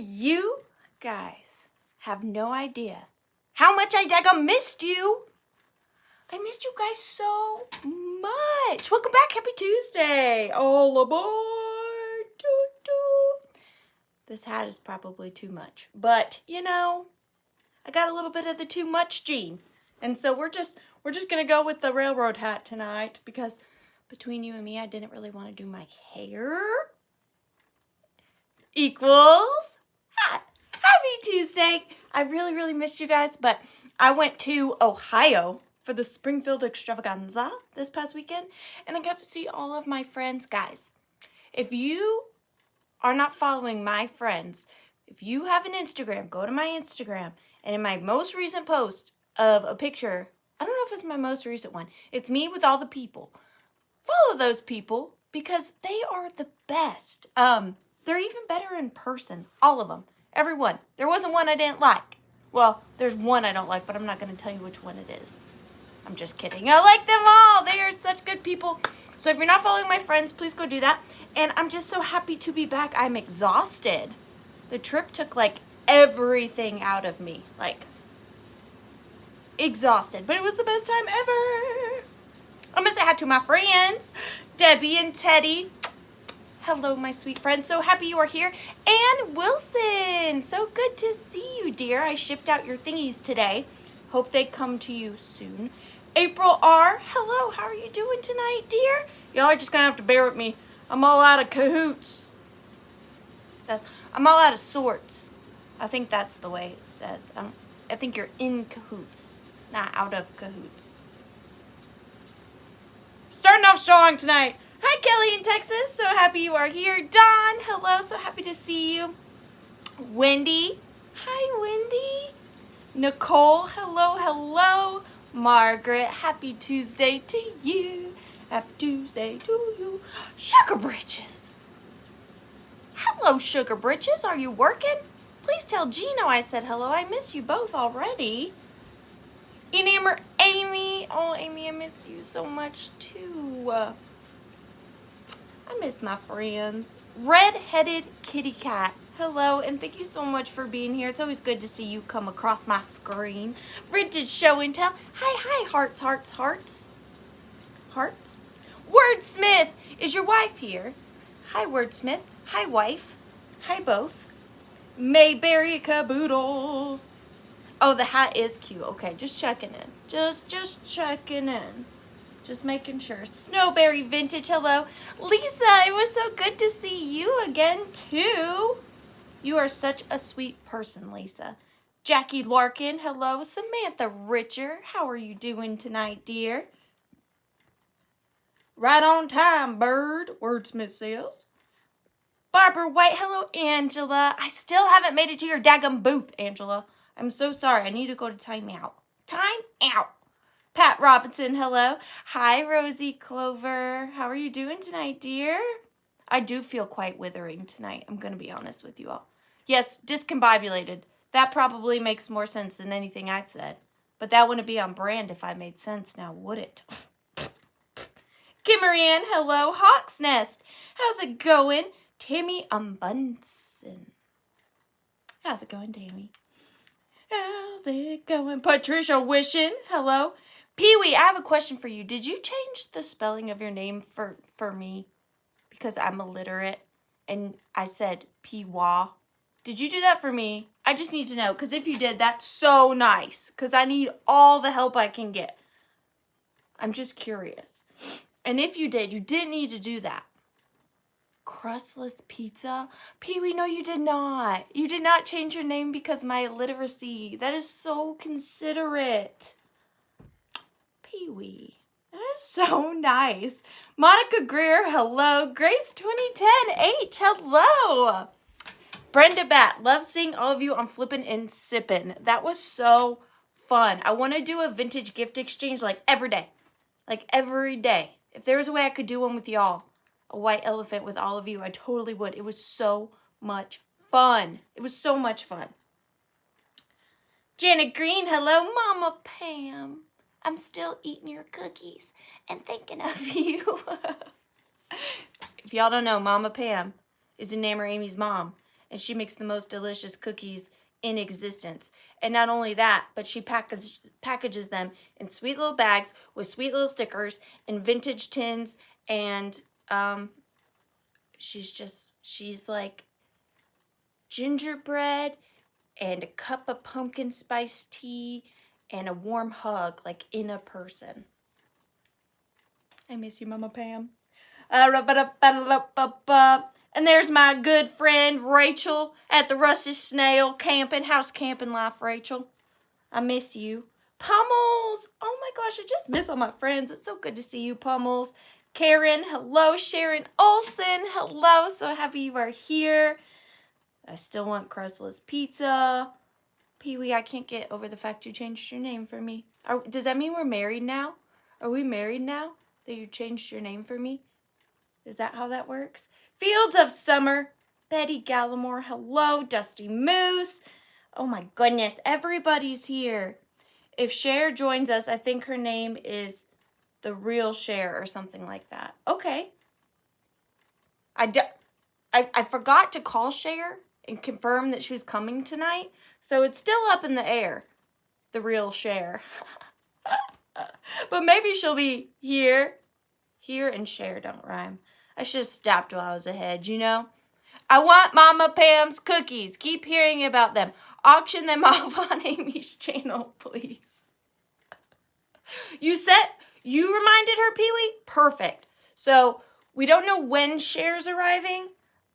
You guys have no idea how much I daggum missed you. I missed you guys so much. Welcome back. Happy Tuesday. All aboard. Toot, toot. This hat is probably too much, but you know, I got a little bit of the too much gene. And so we're just going to go with the railroad hat tonight because between you and me, I didn't really want to do my hair. Equals hat. Happy Tuesday. I really missed you guys, but I went to Ohio for the Springfield Extravaganza this past weekend, and I got to see all of my friends. Guys, if you are not following my friends, if you have an Instagram, go to my Instagram, and in my most recent post of a picture, I don't know if it's my most recent one, it's me with all the people. Follow those people because they are the best. They're even better in person, all of them, every one. There wasn't one I didn't like. Well, there's one I don't like, but I'm not going to tell you which one it is. I'm just kidding. I like them all. They are such good people. So if you're not following my friends, please go do that. And I'm just so happy to be back. I'm exhausted. The trip took like everything out of me. Like, exhausted. But it was the best time ever. I'm going to say hi to my friends, Debbie and Teddy. Hello, my sweet friends. So happy you are here. And Wilson, so good to see you, dear. I shipped out your thingies today. Hope they come to you soon. April R, hello. How are you doing tonight, dear? Y'all are just going to have to bear with me. I'm all out of cahoots. I'm all out of sorts. I think that's the way it says. I think you're in cahoots, not out of cahoots. Starting off strong tonight. Hi, Kelly in Texas. So happy you are here. Dawn, hello. So happy to see you. Wendy. Hi, Wendy. Nicole, hello. Margaret, happy Tuesday to you. Happy Tuesday to you. Sugar Britches. Hello, Sugar Britches. Are you working? Please tell Gino I said hello. I miss you both already. Enamor Amy. Oh, Amy, I miss you so much too. I miss my friends. Red-headed kitty cat. Hello, and thank you so much for being here. It's always good to see you come across my screen. Vintage Show and Tell. Hi, hearts. Hearts? Wordsmith, is your wife here? Hi, Wordsmith. Hi, wife. Hi, both. Mayberry Caboodles. Oh, the hat is cute. Okay, just checking in. Just checking in. Just making sure. Snowberry Vintage, hello. Lisa, it was so good to see you again, too. You are such a sweet person, Lisa. Jackie Larkin, hello. Samantha Richer, how are you doing tonight, dear? Right on time, bird, Wordsmith says. Barbara White, hello, Angela. I still haven't made it to your daggum booth, Angela. I'm so sorry. I need to go to timeout. Time out. Pat Robinson, hello. Hi, Rosie Clover. How are you doing tonight, dear? I do feel quite withering tonight. I'm going to be honest with you all. Yes, discombobulated. That probably makes more sense than anything I said. But that wouldn't be on brand if I made sense now, would it? Kimmery Ann, hello. Hawk's Nest. How's it going? Tammy Bunsen. How's it going, Tammy? How's it going? Patricia Wishing, hello. Pee-wee, I have a question for you. Did you change the spelling of your name for me? Because I'm illiterate and I said P-wa. Did you do that for me? I just need to know, because if you did, that's so nice. Because I need all the help I can get. I'm just curious. And if you did, you didn't need to do that. Crustless pizza? Pee-wee, no, you did not. You did not change your name because of my illiteracy. That is so considerate. Pee-wee. That is so nice. Monica Greer, hello. Grace 2010H, hello. Brenda Bat, love seeing all of you on Flippin' and Sippin'. That was so fun. I want to do a vintage gift exchange like every day. Like every day. If there was a way I could do one with y'all, a white elephant with all of you, I totally would. It was so much fun. It was so much fun. Janet Green, hello. Mama Pam. I'm still eating your cookies and thinking of you. If y'all don't know, Mama Pam is Enamor Amy's mom. and she makes the most delicious cookies in existence. And not only that, but she packages them in sweet little bags with sweet little stickers and vintage tins, and she's like gingerbread and a cup of pumpkin spice tea and a warm hug, like in a person. I miss you, Mama Pam. And there's my good friend Rachel at the Rusty Snail camping. How's camping life, Rachel? I miss you. Pummels! Oh my gosh, I just miss all my friends. It's so good to see you, Pummels. Karen, hello. Sharon Olson, hello. So happy you are here. I still want crustless pizza. Pee-wee, I can't get over the fact you changed your name for me. Does that mean we're married now? Are we married now that you changed your name for me? Is that how that works? Fields of Summer. Betty Gallimore, hello. Dusty Moose. Oh my goodness, everybody's here. If Cher joins us, I think her name is The Real Cher or something like that. Okay. I forgot to call Cher and confirm that she was coming tonight, so it's still up in the air. The Real Cher. But maybe she'll be here. Here and Cher don't rhyme. I should have stopped while I was ahead, you know? I want Mama Pam's cookies. Keep hearing about them. Auction them off on Amy's channel, please. You reminded her, Pee-wee? Perfect. So, we don't know when Cher's arriving,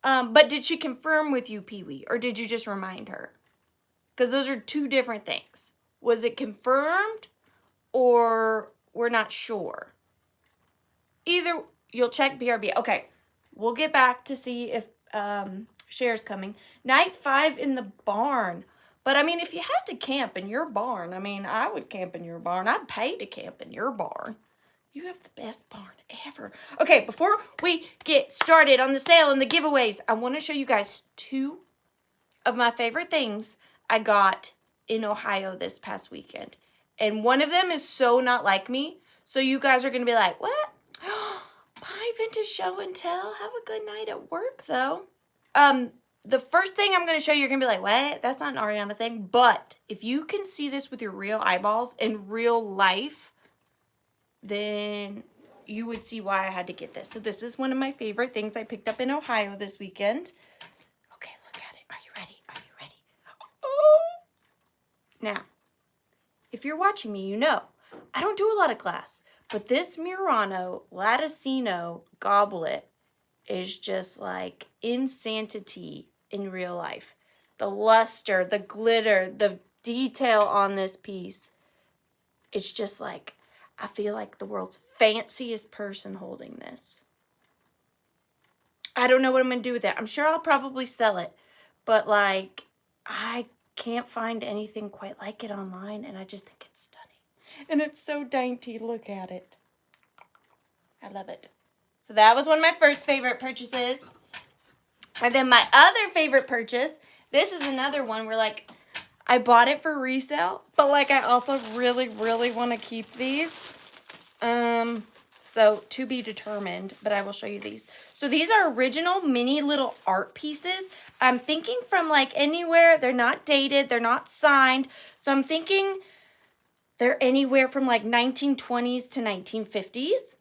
but did she confirm with you, Pee-wee? Or did you just remind her? Because those are two different things. Was it confirmed or we're not sure? Either you'll check BRB. Okay, we'll get back to see if Cher's coming. Night 5 in the barn. But I mean, if you had to camp in your barn, I mean, I would camp in your barn. I'd pay to camp in your barn. You have the best barn ever. Okay, before we get started on the sale and the giveaways, I want to show you guys 2 of my favorite things I got in Ohio this past weekend. And one of them is so not like me. So you guys are going to be like, what? Bye, Vintage Show and Tell. Have a good night at work, though. The first thing I'm going to show you, you're going to be like, what? That's not an Ariana thing. But if you can see this with your real eyeballs in real life, then you would see why I had to get this. So this is one of my favorite things I picked up in Ohio this weekend. Okay, look at it. Are you ready? Are you ready? Oh. Now, if you're watching me, you know I don't do a lot of glass. But this Murano Latticino goblet is just like insanity in real life. The luster, the glitter, the detail on this piece. It's just like, I feel like the world's fanciest person holding this. I don't know what I'm going to do with it. I'm sure I'll probably sell it. But like, I can't find anything quite like it online. And I just think it's stunning. And it's so dainty. Look at it. I love it. So that was one of my first favorite purchases. And then my other favorite purchase, this is another one where like, I bought it for resale, but like I also really, really want to keep these. So to be determined, but I will show you these. So these are original mini little art pieces. I'm thinking from like anywhere, they're not dated, they're not signed. So I'm thinking they're anywhere from like 1920s to 1950s.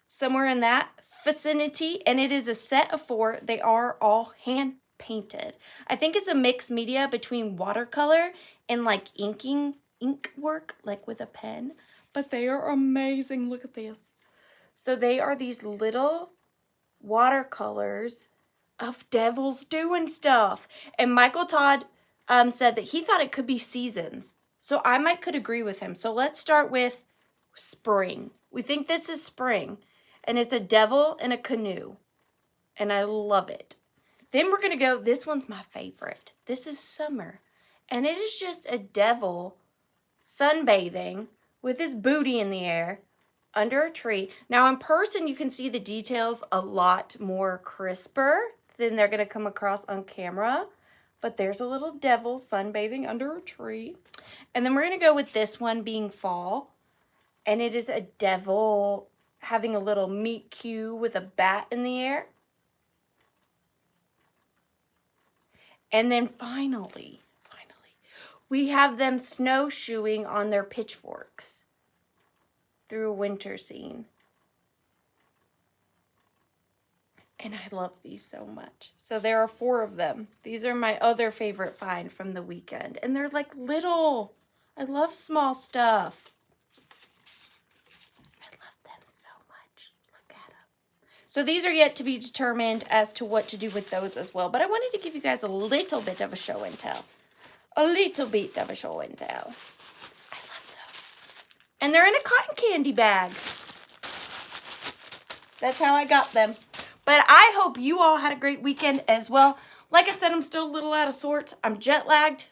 Somewhere in that vicinity, and it is a set of 4. They are all hand painted. I think it's a mixed media between watercolor and like ink work, like with a pen, but they are amazing. Look at this. So they are these little watercolors of devils doing stuff. And Michael Todd said that he thought it could be seasons. So I could agree with him. So let's start with spring. We think this is spring. And it's a devil in a canoe. And I love it. Then we're going to go, this one's my favorite. This is summer. And it is just a devil sunbathing with his booty in the air under a tree. Now in person, you can see the details a lot more crisper than they're going to come across on camera. But there's a little devil sunbathing under a tree. And then we're going to go with this one being fall. And it is a devil having a little meet cute with a bat in the air. And then finally, we have them snowshoeing on their pitchforks through a winter scene. And I love these so much. So there are 4 of them. These are my other favorite find from the weekend. And they're like little. I love small stuff. I love them so much. Look at them. So these are yet to be determined as to what to do with those as well. But I wanted to give you guys a little bit of a show and tell. A little bit of a show and tell. I love those. And they're in a cotton candy bag. That's how I got them. But I hope you all had a great weekend as well. Like I said, I'm still a little out of sorts. I'm jet lagged.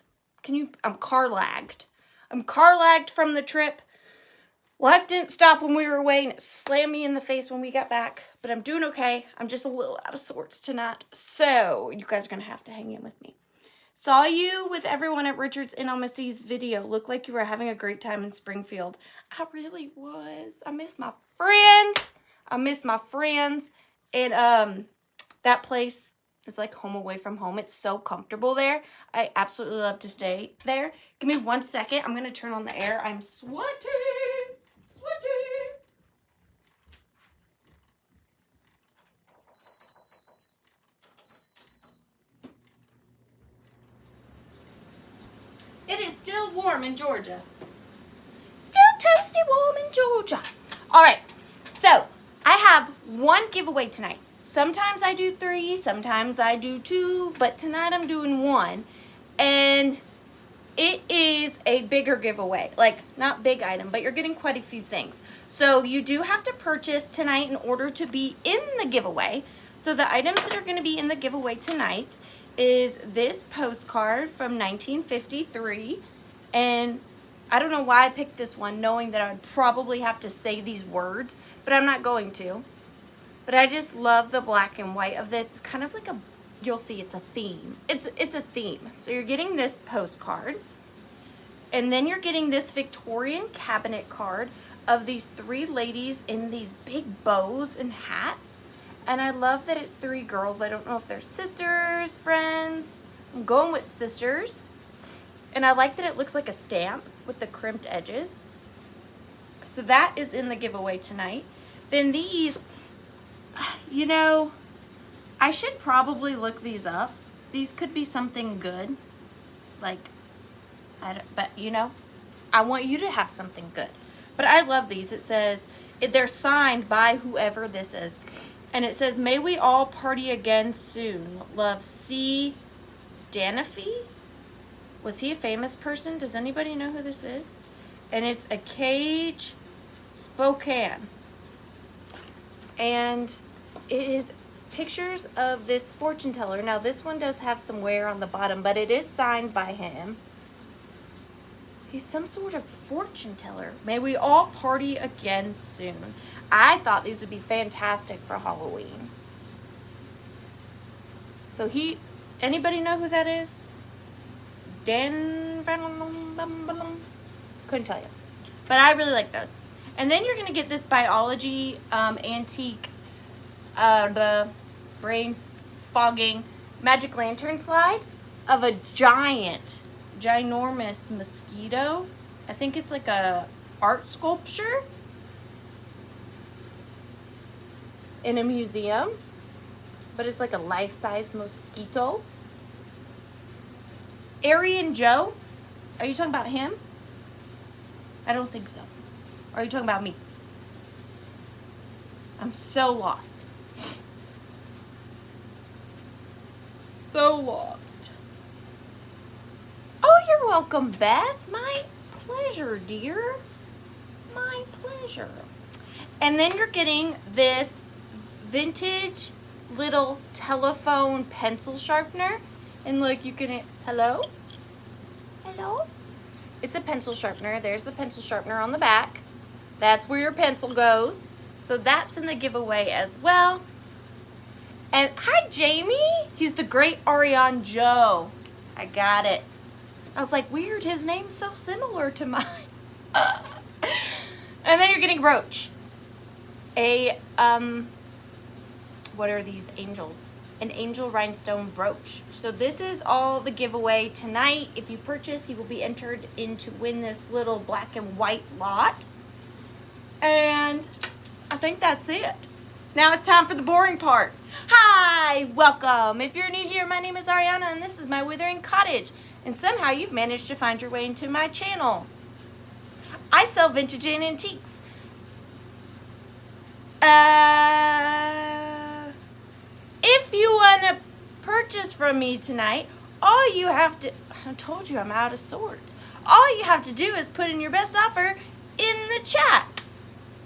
I'm car lagged. I'm car lagged from the trip. Life didn't stop when we were away and it slammed me in the face when we got back. But I'm doing okay. I'm just a little out of sorts tonight. So you guys are going to have to hang in with me. Saw you with everyone at Richard's and on Missy's video. Looked like you were having a great time in Springfield. I really was. I miss my friends. And that place is like home away from home. It's so comfortable there. I absolutely love to stay there. Give me 1 second. I'm going to turn on the air. I'm sweating. It is still warm in Georgia. Still toasty warm in Georgia. All right. So I have 1 giveaway tonight. Sometimes I do 3, sometimes I do 2, but tonight I'm doing 1. And it is a bigger giveaway. Like, not big item, but you're getting quite a few things. So you do have to purchase tonight in order to be in the giveaway. So the items that are going to be in the giveaway tonight is this postcard from 1953. And I don't know why I picked this one, knowing that I would probably have to say these words, but I'm not going to. But I just love the black and white of this. It's kind of like you'll see it's a theme. It's a theme. So you're getting this postcard. And then you're getting this Victorian cabinet card of these 3 ladies in these big bows and hats. And I love that it's 3 girls. I don't know if they're sisters, friends. I'm going with sisters. And I like that it looks like a stamp with the crimped edges. So that is in the giveaway tonight. Then these, you know, I should probably look these up. These could be something good. Like, but you know, I want you to have something good. But I love these. It says, they're signed by whoever this is. And it says, may we all party again soon. Love, C. Danafy? Was he a famous person? Does anybody know who this is? And it's a cage, Spokane. And it is pictures of this fortune teller. Now this one does have some wear on the bottom, but it is signed by him. He's some sort of fortune teller. May we all party again soon. I thought these would be fantastic for Halloween. So anybody know who that is? Couldn't tell you. But I really like those. And then you're going to get this biology antique, the brain fogging magic lantern slide of a ginormous mosquito. I think it's like a art sculpture in a museum, but it's like a life-size mosquito. Arian Joe, are you talking about him? I don't think so. Or are you talking about me? I'm so lost. So lost. Oh, you're welcome, Beth. My pleasure, dear. My pleasure. And then you're getting this vintage little telephone pencil sharpener. And look, you can, hello? Hello? It's a pencil sharpener. There's the pencil sharpener on the back. That's where your pencil goes. So that's in the giveaway as well. And hi, Jamie. He's the great Arian Joe. I got it. I was like, weird, his name's so similar to mine. And then you're getting Roach. What are these angels? an angel rhinestone brooch. So this is all the giveaway tonight. If you purchase, you will be entered in to win this little black and white lot. And I think that's it. Now it's time for the boring part. Hi, welcome. If you're new here, my name is Ariana and this is my Withering Cottage. And somehow you've managed to find your way into my channel. I sell vintage and antiques. If you want to purchase from me tonight, all you have to, I told you I'm out of sorts. All you have to do is put in your best offer in the chat.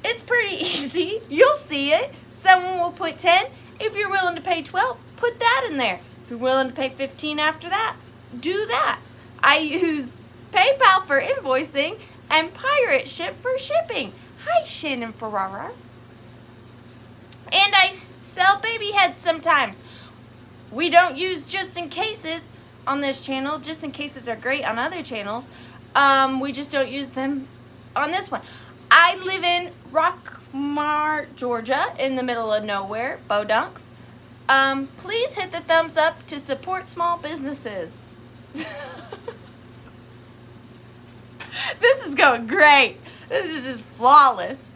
It's pretty easy. You'll see it. Someone will put 10. If you're willing to pay 12, put that in there. If you're willing to pay 15 after that, do that. I use PayPal for invoicing and Pirate Ship for shipping. Hi, Shannon Ferrara. And I sell baby heads sometimes. We don't use just in cases on this channel. Just in cases are great on other channels. We just don't use them on this one. I live in Rockmart, Georgia, in the middle of nowhere, Bodunks. Please hit the thumbs up to support small businesses. This is going great. This is just flawless.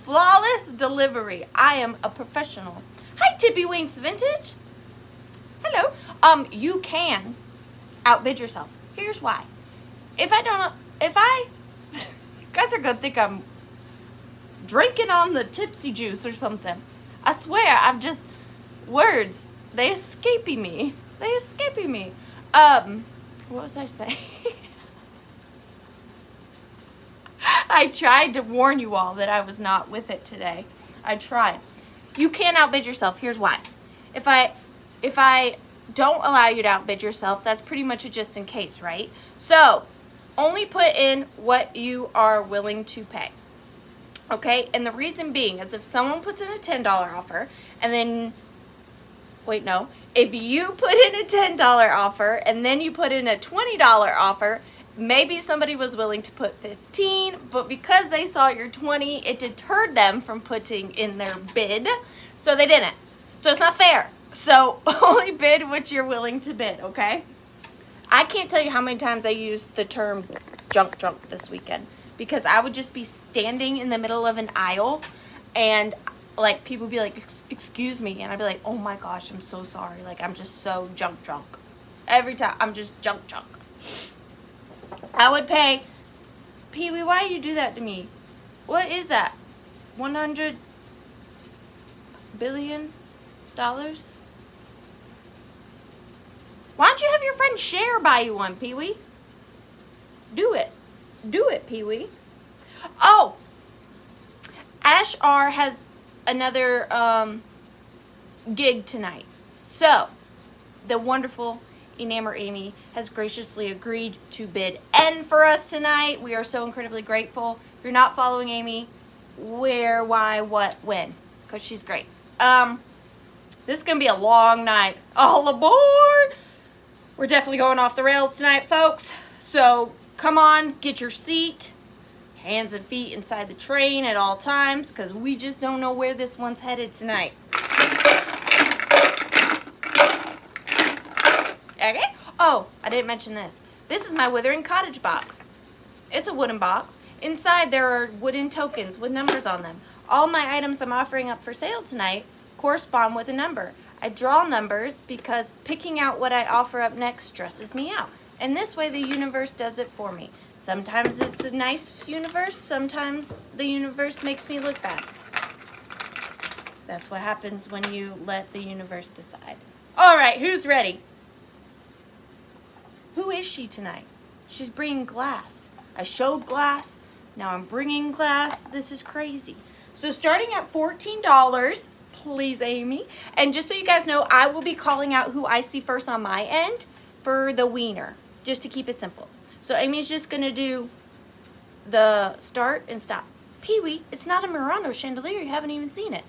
Flawless delivery. I am a professional. Hi, Tippy Winks Vintage. Hello. You can outbid yourself. Here's why. You guys are gonna think I'm drinking on the tipsy juice or something. I swear, words, they escaping me. What was I saying? I tried to warn you all that I was not with it today. I tried. You can outbid yourself. Here's why. If I don't allow you to outbid yourself, that's pretty much a just in case, right? So, only put in what you are willing to pay. Okay? And the reason being is if someone puts in a $10 offer and then, wait, no. If you put in a $10 offer and then you put in a $20 offer, maybe somebody was willing to put 15, but because they saw your 20, it deterred them from putting in their bid, so they didn't. So it's not fair. So only bid what you're willing to bid, okay? I can't tell you how many times I used the term junk this weekend because I would just be standing in the middle of an aisle and like people would be like, excuse me, and I'd be like, oh my gosh, I'm so sorry. Like I'm just so junk. Every time I'm just junk. I would pay, Pee-wee, why do you do that to me? What is that? $100 billion? Why don't you have your friend Cher buy you one, Pee-wee? Do it, Pee-wee. Oh, Ash R has another gig tonight. So, the wonderful Enamour Amy has graciously agreed to bid N for us tonight. We are so incredibly grateful. If you're not following Amy, where, why, what, when, because she's great. This is going to be a long night. All aboard! We're definitely going off the rails tonight, folks. So come on, get your seat, hands and feet inside the train at all times, because we just don't know where this one's headed tonight. Okay. Oh, I didn't mention this. This is my Withering Cottage box. It's a wooden box. Inside there are wooden tokens with numbers on them. All my items I'm offering up for sale tonight correspond with a number. I draw numbers because picking out what I offer up next stresses me out. And this way the universe does it for me. Sometimes it's a nice universe, sometimes the universe makes me look bad. That's what happens when you let the universe decide. All right, who's ready? Who is she tonight? She's bringing glass. I showed glass. Now I'm bringing glass. This is crazy. So starting at $14, please, Amy. And just so you guys know, I will be calling out who I see first on my end for the wiener, just to keep it simple. So Amy's just going to do the start and stop. Pee-wee, it's not a Murano chandelier. You haven't even seen it.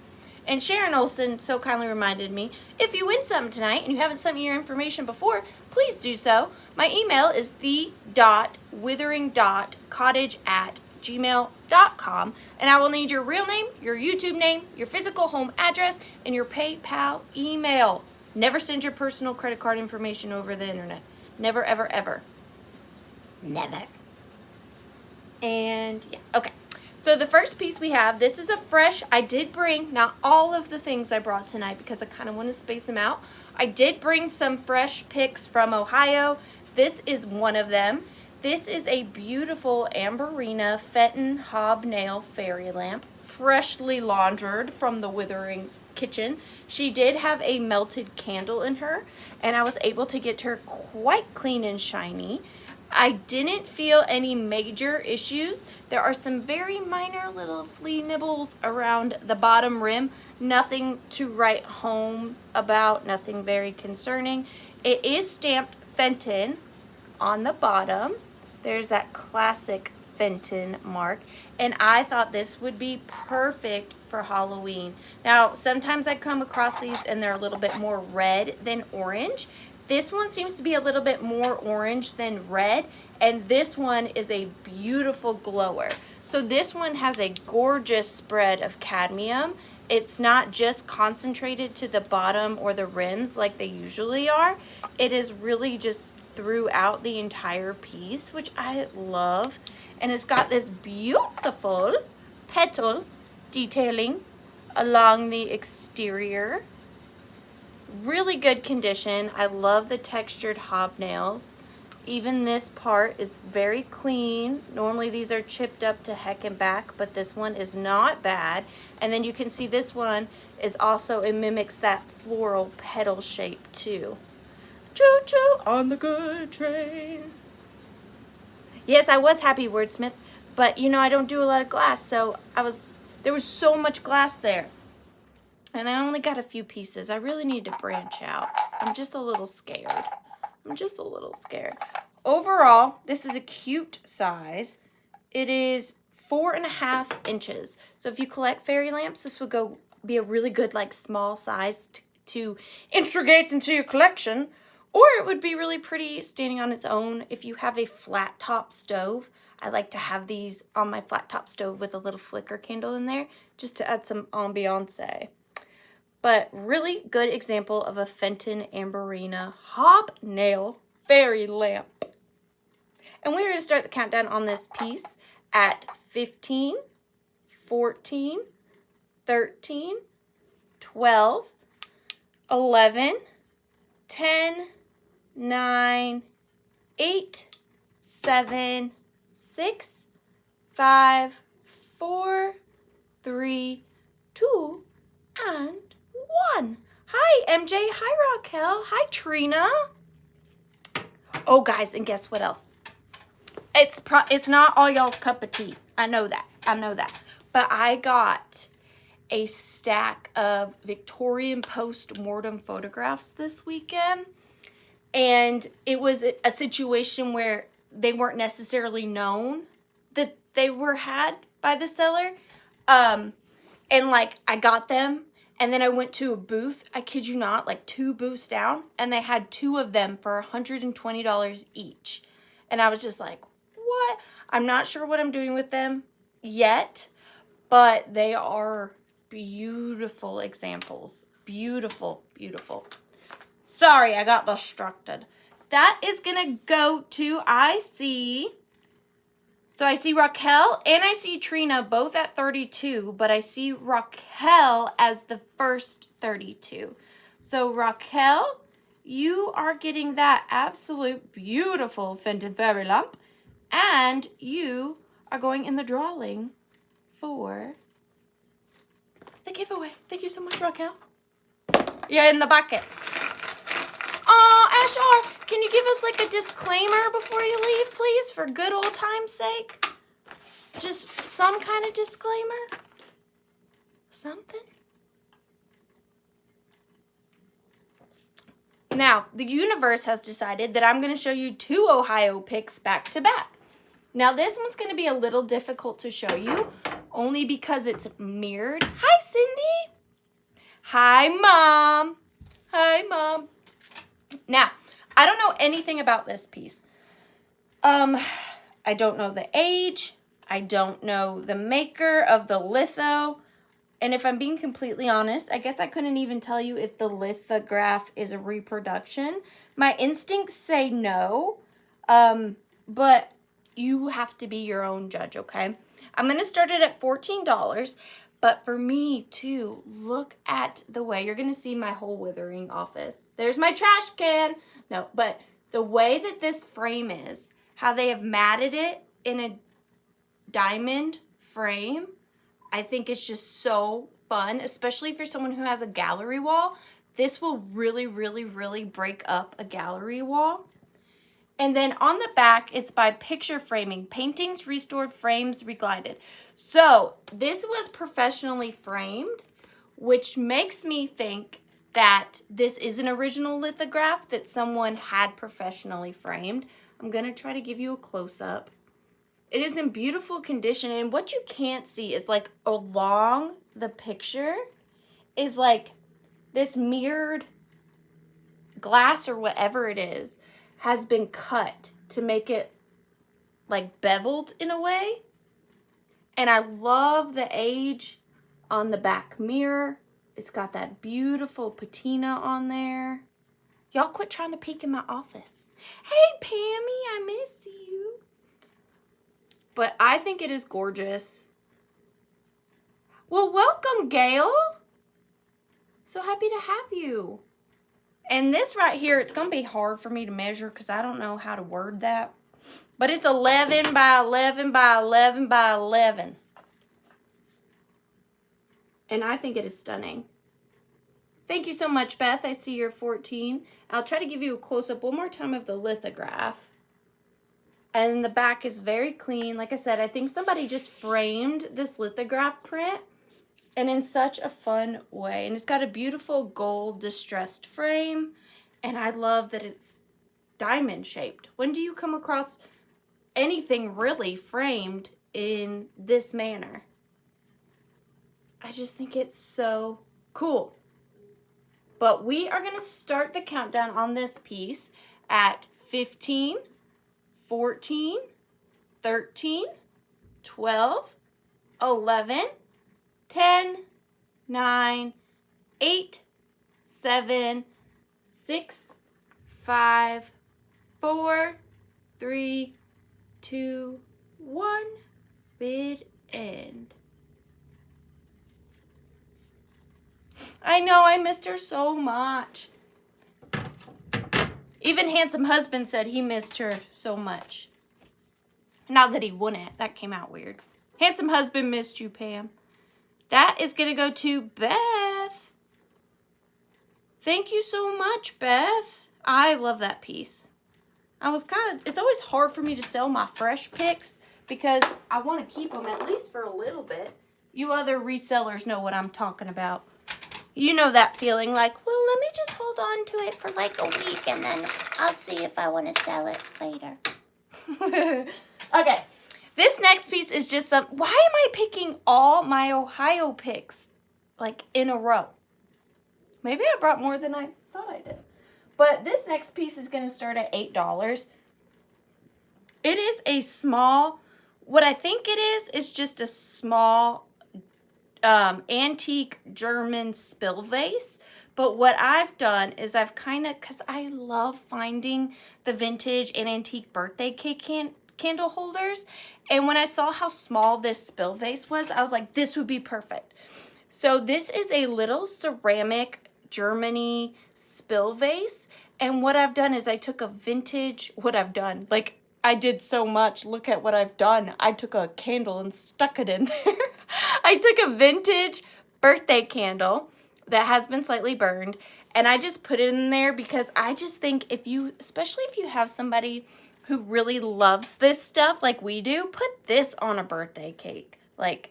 And Sharon Olson so kindly reminded me, if you win something tonight and you haven't sent me your information before, please do so. My email is the.Withering.Cottage@gmail.com, and I will need your real name, your YouTube name, your physical home address, and your PayPal email. Never send your personal credit card information over the internet. Never, ever, ever. Never. And yeah, okay. So the first piece we have, this is a fresh, I did bring, not all of the things I brought tonight because I kind of want to space them out. I did bring some fresh picks from Ohio. This is one of them. This is a beautiful Amberina Fenton Hobnail fairy lamp, freshly laundered from the Withering Kitchen. She did have a melted candle in her, and I was able to get her quite clean and shiny. I didn't feel any major issues. There are some very minor little flea nibbles around the bottom rim. Nothing to write home about, nothing very concerning. It is stamped Fenton on the bottom. There's that classic Fenton mark. And I thought this would be perfect for Halloween. Now, sometimes I come across these and they're a little bit more red than orange. This one seems to be a little bit more orange than red, and this one is a beautiful glower. So this one has a gorgeous spread of cadmium. It's not just concentrated to the bottom or the rims like they usually are. It is really just throughout the entire piece, which I love. And it's got this beautiful petal detailing along the exterior. Really good condition. I love the textured hobnails. Even this part is very clean. Normally these are chipped up to heck and back, but this one is not bad. And then you can see this one is also, it mimics that floral petal shape too. Choo choo on the good train. Yes, I was happy, wordsmith, but you know, I don't do a lot of glass, so there was so much glass there. And I only got a few pieces. I really need to branch out. I'm just a little scared. Overall, this is a cute size. It is 4.5 inches. So if you collect fairy lamps, this would be a really good like small size to integrate into your collection. Or it would be really pretty standing on its own if you have a flat top stove. I like to have these on my flat top stove with a little flicker candle in there just to add some ambiance. But really good example of a Fenton Amberina hobnail fairy lamp. And we're going to start the countdown on this piece at 15, 14, 13, 12, 11, 10, 9, 8, 7, 6, 5, 4, 3, 2, and 1. Hi, MJ. Hi, Raquel. Hi, Trina. Oh, guys, and guess what else? It's not all y'all's cup of tea. I know that. But I got a stack of Victorian post-mortem photographs this weekend. And it was a situation where they weren't necessarily known that they were had by the seller. And like, I got them. And then I went to a booth, I kid you not, like 2 booths down, and they had 2 of them for $120 each. And I was just like, what? I'm not sure what I'm doing with them yet, but they are beautiful examples. Beautiful, beautiful. Sorry, I got distracted. That is going to go to, I see Raquel and I see Trina both at 32, but I see Raquel as the first 32. So Raquel, you are getting that absolute beautiful Fenton fairy lamp, and you are going in the drawing for the giveaway. Thank you so much, Raquel. You're in the bucket. Oh, Ashar, can you give us like a disclaimer before you leave, please, for good old time's sake? Just some kind of disclaimer? Something? Now, the universe has decided that I'm going to show you 2 Ohio picks back to back. Now, this one's going to be a little difficult to show you, only because it's mirrored. Hi, Cindy. Hi, Mom. Hi, Mom. Now, I don't know anything about this piece. I don't know the age. I don't know the maker of the litho. And if I'm being completely honest, I guess I couldn't even tell you if the lithograph is a reproduction. My instincts say no, but you have to be your own judge, okay? I'm going to start it at $14, but for me too, look at the way, you're going to see my whole withering office. There's my trash can. No, but the way that this frame is, how they have matted it in a diamond frame, I think it's just so fun, especially for someone who has a gallery wall. This will really, really, really break up a gallery wall. And then on the back, it's by Picture Framing, Paintings Restored, Frames Reglided. So this was professionally framed, which makes me think that this is an original lithograph that someone had professionally framed. I'm going to try to give you a close-up. It is in beautiful condition, and what you can't see is like along the picture is like this mirrored glass or whatever it is has been cut to make it like beveled in a way. And I love the age on the back mirror. It's got that beautiful patina on there. Y'all quit trying to peek in my office. Hey, Pammy, I miss you. But I think it is gorgeous. Well, welcome, Gail. So happy to have you. And this right here, it's going to be hard for me to measure because I don't know how to word that. But it's 11 by 11 by 11 by 11. And I think it is stunning. Thank you so much, Beth. I see you're 14. I'll try to give you a close-up one more time of the lithograph. And the back is very clean. Like I said, I think somebody just framed this lithograph print and in such a fun way. And it's got a beautiful gold distressed frame. And I love that it's diamond shaped. When do you come across anything really framed in this manner? I just think it's so cool. But we are going to start the countdown on this piece at 15, 14, 13, 12, 11, 10, 9, 8, 7, 6, 5, 4, 3, 2, 1, bid end. I know, I missed her so much. Even Handsome Husband said he missed her so much. Not that he wouldn't. That came out weird. Handsome Husband missed you, Pam. That is going to go to Beth. Thank you so much, Beth. I love that piece. It's always hard for me to sell my fresh picks because I want to keep them at least for a little bit. You other resellers know what I'm talking about. You know that feeling like, well, let me just hold on to it for like a week and then I'll see if I want to sell it later. Okay, this next piece is just some, why am I picking all my Ohio picks like in a row? Maybe I brought more than I thought I did. But this next piece is going to start at $8. It is a small, what I think it is just a small antique German spill vase. But what I've done is I've kind of, because I love finding the vintage and antique birthday cake candle holders. And when I saw how small this spill vase was, I was like, this would be perfect. So this is a little ceramic Germany spill vase. And what I've done is I took a vintage, like I did so much. Look at what I've done. I took a candle and stuck it in there. I took a vintage birthday candle that has been slightly burned and I just put it in there because I just think especially if you have somebody who really loves this stuff like we do, put this on a birthday cake. Like,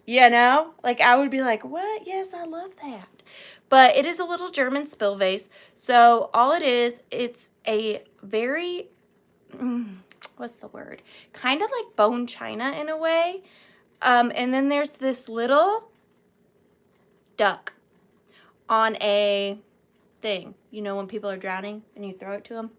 you know, like I would be like, what? Yes, I love that. But it is a little German spill vase. So all it is, it's a very, what's the word? Kind of like bone china in a way. And then there's this little duck on a thing. You know when people are drowning and you throw it to them?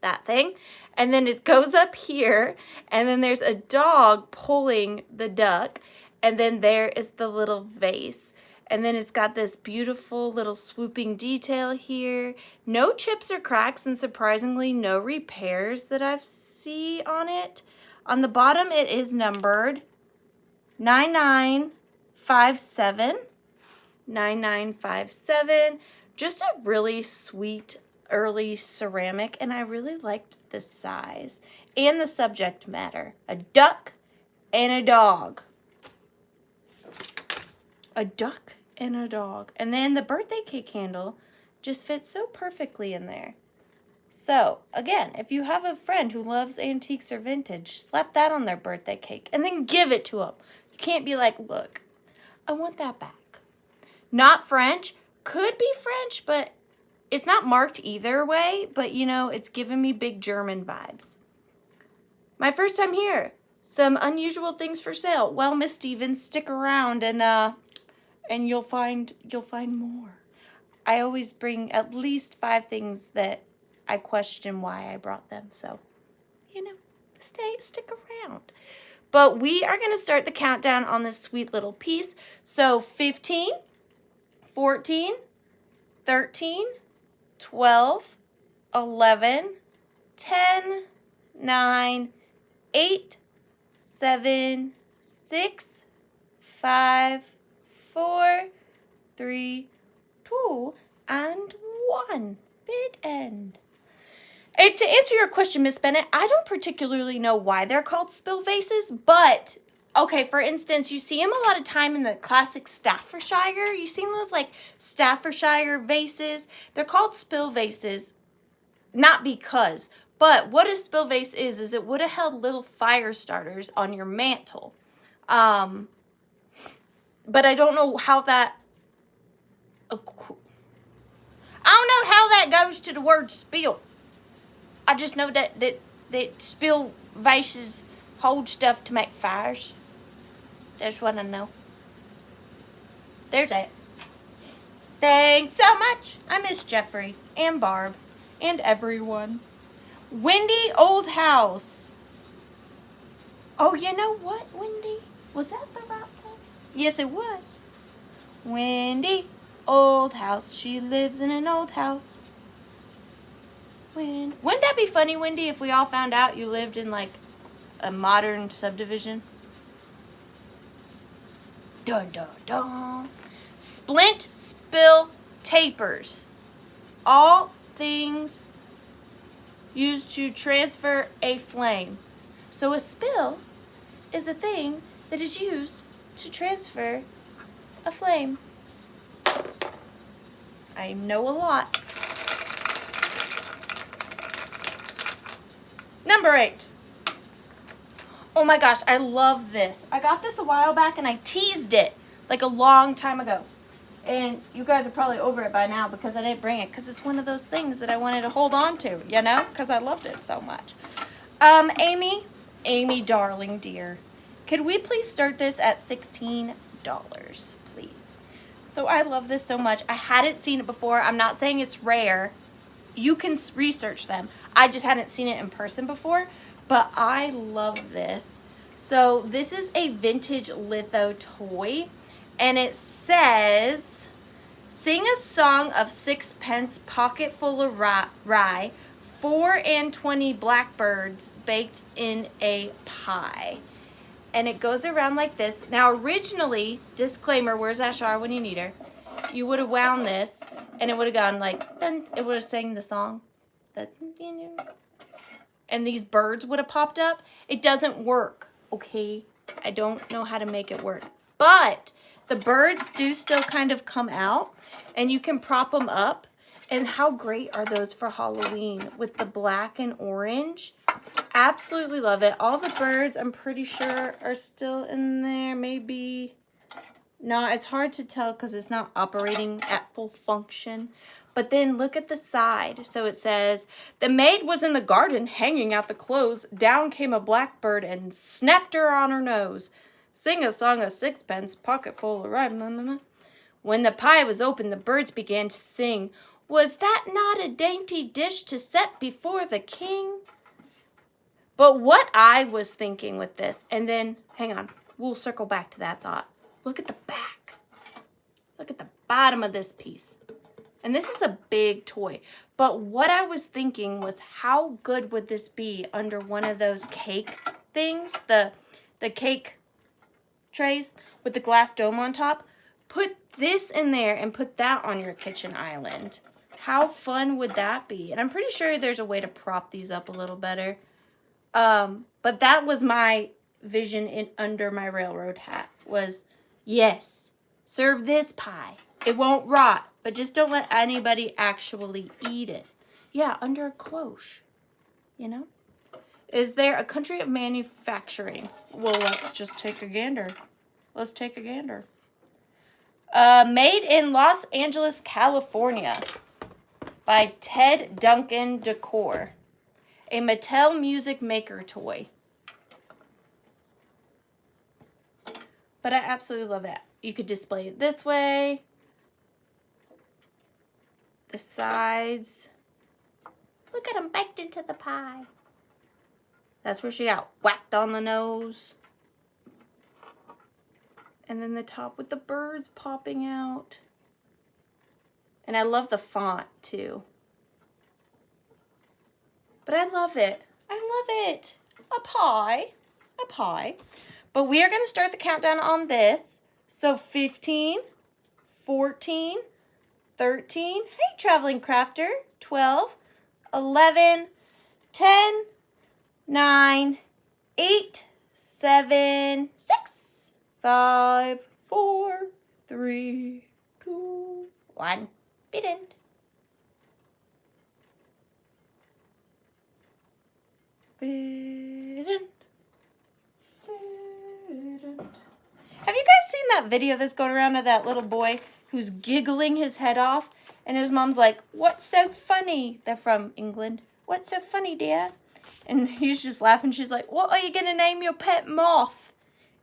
That thing. And then it goes up here and then there's a dog pulling the duck. And then there is the little vase. And then it's got this beautiful little swooping detail here. No chips or cracks, and surprisingly no repairs that I've seen on it. On the bottom it is numbered 9957. 9957. Just a really sweet early ceramic, and I really liked the size and the subject matter. A duck and a dog. A duck and a dog. And then the birthday cake handle just fits so perfectly in there. So, again, if you have a friend who loves antiques or vintage, slap that on their birthday cake and then give it to them. You can't be like, look, I want that back. Not French. Could be French, but it's not marked either way. But, you know, it's giving me big German vibes. My first time here. Some unusual things for sale. Well, Miss Stevens, stick around and you'll find more. I always bring at least 5 things that I question why I brought them. So, you know, stick around. But we are going to start the countdown on this sweet little piece. So 15, 14, 13, 12, 11, 10, 9, 8, 7, 6, 5, 4, 3, 2, and 1. Bid end. And to answer your question, Miss Bennett, I don't particularly know why they're called spill vases, but okay, for instance, you see them a lot of time in the classic Staffordshire. You've seen those like Staffordshire vases. They're called spill vases, not because, but what a spill vase is it would have held little fire starters on your mantle. But I don't know how that, I don't know how that goes to the word spill. I just know that spill vases hold stuff to make fires. That's what I know. There's that. Thanks so much. I miss Jeffrey and Barb and everyone. Windy Old House. Oh, you know what, Wendy? Was that the right thing? Yes, it was. Windy Old House. She lives in an old house. Wouldn't that be funny, Wendy, if we all found out you lived in like a modern subdivision? Dun dun dun. Splint spill tapers. All things used to transfer a flame. So a spill is a thing that is used to transfer a flame. I know a lot. Number 8. Oh my gosh, I love this. I got this a while back and I teased it like a long time ago. And you guys are probably over it by now because I didn't bring it, because it's one of those things that I wanted to hold on to, you know, because I loved it so much. Amy, darling dear, could we please start this at $16, please? So I love this so much. I hadn't seen it before. I'm not saying it's rare. You can research them. I just hadn't seen it in person before, but I love this. So this is a vintage litho toy, and it says, sing a song of sixpence, pocket full of rye, 4 and 20 blackbirds baked in a pie. And it goes around like this. Now originally, disclaimer, where's Ashar when you need her? You would have wound this, and it would have gone like, dun, it would have sang the song. And these birds would have popped up. It doesn't work, okay? I don't know how to make it work. But the birds do still kind of come out, and you can prop them up. And how great are those for Halloween with the black and orange? Absolutely love it. All the birds, I'm pretty sure, are still in there. Maybe. No, it's hard to tell because it's not operating at full function. But then look at the side. So it says, the maid was in the garden hanging out the clothes. Down came a blackbird and snapped her on her nose. Sing a song of sixpence, pocket full of rye. When the pie was opened, the birds began to sing. Was that not a dainty dish to set before the king? But what I was thinking with this, and then, hang on, we'll circle back to that thought. Look at the back. Look at the bottom of this piece. And this is a big toy. But what I was thinking was, how good would this be under one of those cake things? The cake trays with the glass dome on top. Put this in there and put that on your kitchen island. How fun would that be? And I'm pretty sure there's a way to prop these up a little better. But that was my vision in under my railroad hat was, yes, serve this pie. It won't rot, but just don't let anybody actually eat it. Yeah, under a cloche, you know? Is there a country of manufacturing? Well, let's just take a gander. Let's take a gander. Made in Los Angeles, California by Ted Duncan Decor. A Mattel Music Maker toy. But I absolutely love it. You could display it this way. The sides. Look at them baked into the pie. That's where she got whacked on the nose. And then the top with the birds popping out. And I love the font too. But I love it. I love it. A pie. A pie. But we are going to start the countdown on this. So 15, 14, 13. Hey, traveling crafter. 12, 11, 10, 9, 8, 7, 6, 5, 4, 3, 2, 1. Begin. Have you guys seen that video that's going around of that little boy who's giggling his head off? And his mom's like, what's so funny? They're from England. What's so funny, dear? And he's just laughing. She's like, what are you going to name your pet moth?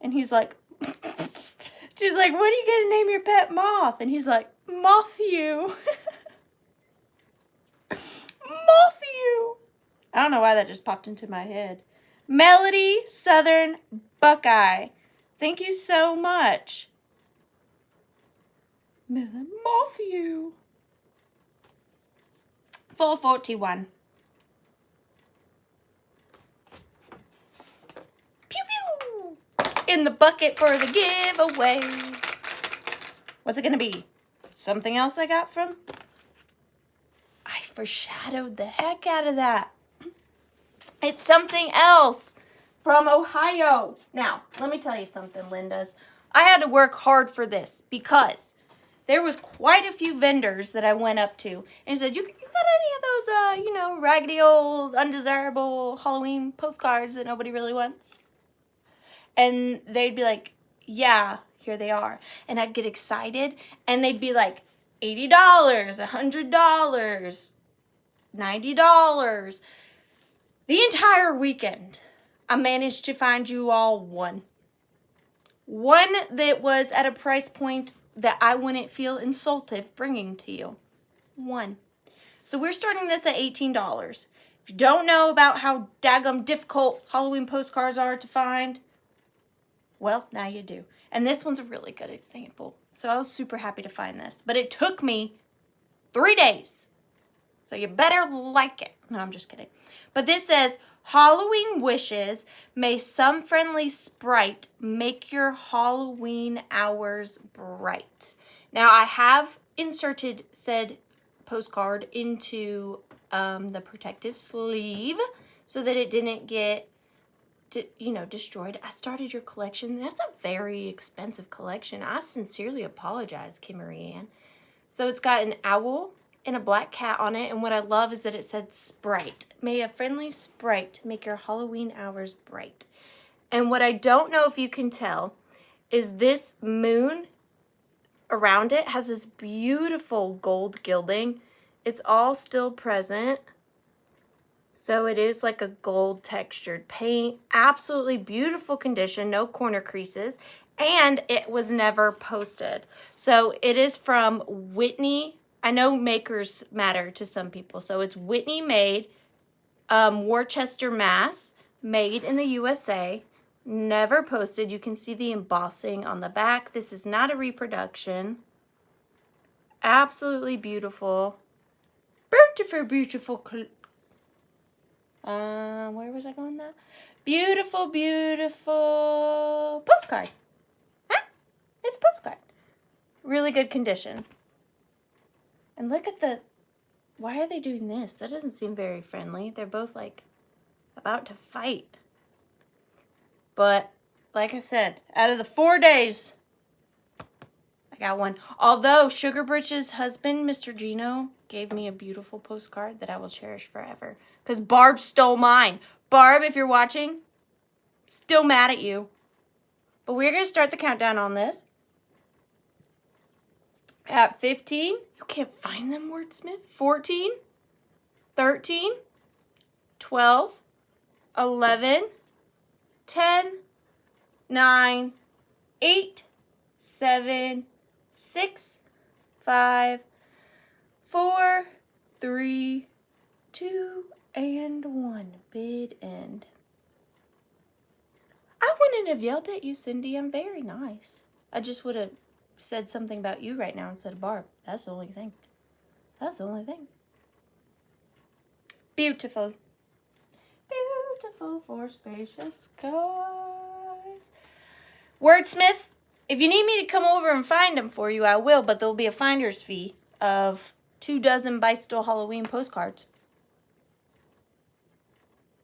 And he's like, she's like, what are you going to name your pet moth? And he's like, Moth-you. Moth-you. I don't know why that just popped into my head. Melody Southern Buckeye. Thank you so much. Moth-you. 441. Pew pew. In the bucket for the giveaway. What's it gonna be? Something else I got from? I foreshadowed the heck out of that. It's something else from Ohio. Now, let me tell you something, Lindas. I had to work hard for this because there was quite a few vendors that I went up to and said, you got any of those, raggedy old, undesirable Halloween postcards that nobody really wants? And they'd be like, yeah, here they are. And I'd get excited and they'd be like, $80, $100, $90. The entire weekend, I managed to find you all one. One that was at a price point that I wouldn't feel insulted bringing to you. One. So we're starting this at $18. If you don't know about how daggum difficult Halloween postcards are to find, well, now you do. And this one's a really good example. So I was super happy to find this. But it took me 3 days. So you better like it. No, I'm just kidding. But this says, Halloween wishes, may some friendly sprite make your Halloween hours bright. Now, I have inserted said postcard into the protective sleeve so that it didn't get, destroyed. I started your collection. That's a very expensive collection. I sincerely apologize, Kim Marie Ann. So it's got an owl and a black cat on it, and what I love is that it said Sprite. May a friendly Sprite make your Halloween hours bright. And what I don't know if you can tell is this moon around it has this beautiful gold gilding. It's all still present. So it is like a gold textured paint. Absolutely beautiful condition, no corner creases. And it was never posted. So it is from Whitney. I know makers matter to some people. So it's Whitney made, Worcester, Mass, made in the USA, Never posted. You can see the embossing on the back. This is not a reproduction. Absolutely beautiful. Beautiful, beautiful. Where was I going now? Beautiful, beautiful postcard. Huh? It's a postcard. Really good condition. And look at the, why are they doing this? That doesn't seem very friendly. They're both like about to fight. But like I said, out of the 4 days, I got one. Although Sugar Britch's husband, Mr. Gino, gave me a beautiful postcard that I will cherish forever. Because Barb stole mine. Barb, if you're watching, still mad at you. But we're going to start the countdown on this. At 15, you can't find them, Wordsmith. 14, 13, 12, 11, 10, 9, 8, 7, 6, 5, 4, 3, 2, and 1. Bid end. I wouldn't have yelled at you, Cindy. I'm very nice. I just would have said something about you right now instead of Barb. That's the only thing. That's the only thing. Beautiful. Beautiful for spacious skies. Wordsmith, if you need me to come over and find them for you, I will, but there'll be a finder's fee of 24 Bicycle Halloween postcards.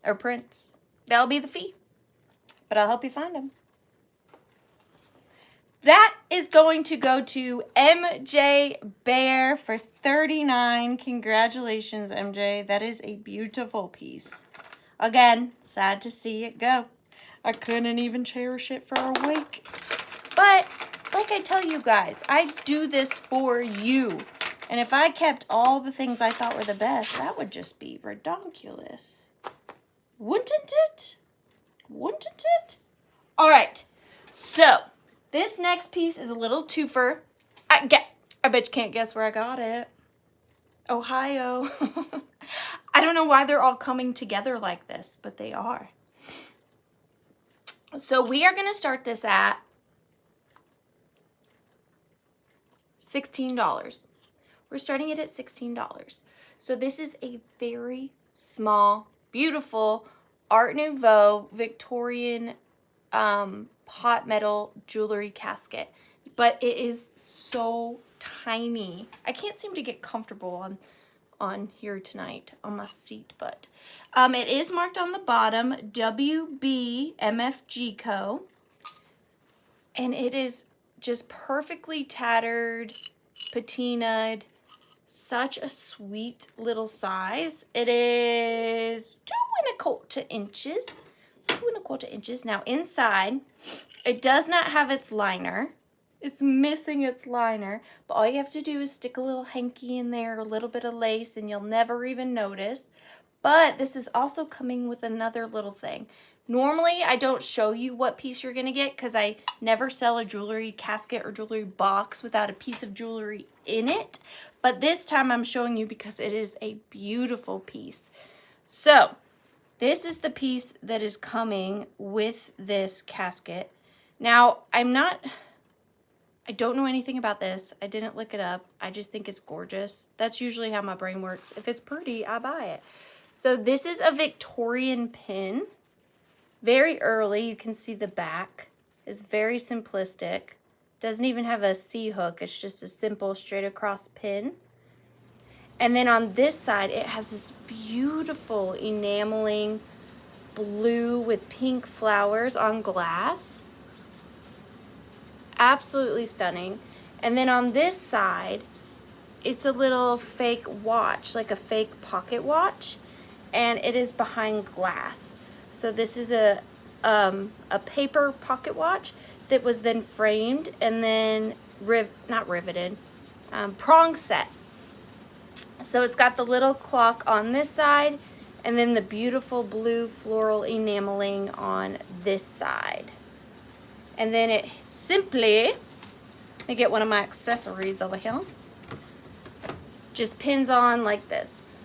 Or prints. That'll be the fee. But I'll help you find them. That is going to go to MJ Bear for $39. Congratulations, MJ. That is a beautiful piece. Again, sad to see it go. I couldn't even cherish it for a week. But, like I tell you guys, I do this for you. And if I kept all the things I thought were the best, that would just be redonkulous. Wouldn't it? Wouldn't it? All right. So, this next piece is a little twofer. I bet you can't guess where I got it. Ohio. I don't know why they're all coming together like this, but they are. So we are going to start this at $16. We're starting it at $16. So this is a very small, beautiful Art Nouveau Victorian hot metal jewelry casket, but it is so tiny. I can't seem to get comfortable on here tonight on my seat, but it is marked on the bottom WB MFG Co. And it is just perfectly tattered, patinaed, such a sweet little size. It is 2¼ inches. 2¼ inches. Now inside, it does not have its liner. It's missing its liner, but all you have to do is stick a little hanky in there, a little bit of lace, and you'll never even notice. But this is also coming with another little thing. Normally, I don't show you what piece you're going to get because I never sell a jewelry casket or jewelry box without a piece of jewelry in it. But this time I'm showing you because it is a beautiful piece. So, this is the piece that is coming with this casket. Now, I don't know anything about this. I didn't look it up. I just think it's gorgeous. That's usually how my brain works. If it's pretty, I buy it. So this is a Victorian pin. Very early. You can see the back. It's very simplistic. Doesn't even have a C hook. It's just a simple straight across pin. And then on this side, it has this beautiful enameling blue with pink flowers on glass. Absolutely stunning. And then on this side, it's a little fake watch, like a fake pocket watch, and it is behind glass. So this is a paper pocket watch that was then framed and then not riveted, prong set. So it's got the little clock on this side and then the beautiful blue floral enameling on this side. And then it simply, let me get one of my accessories over here, just pins on like this.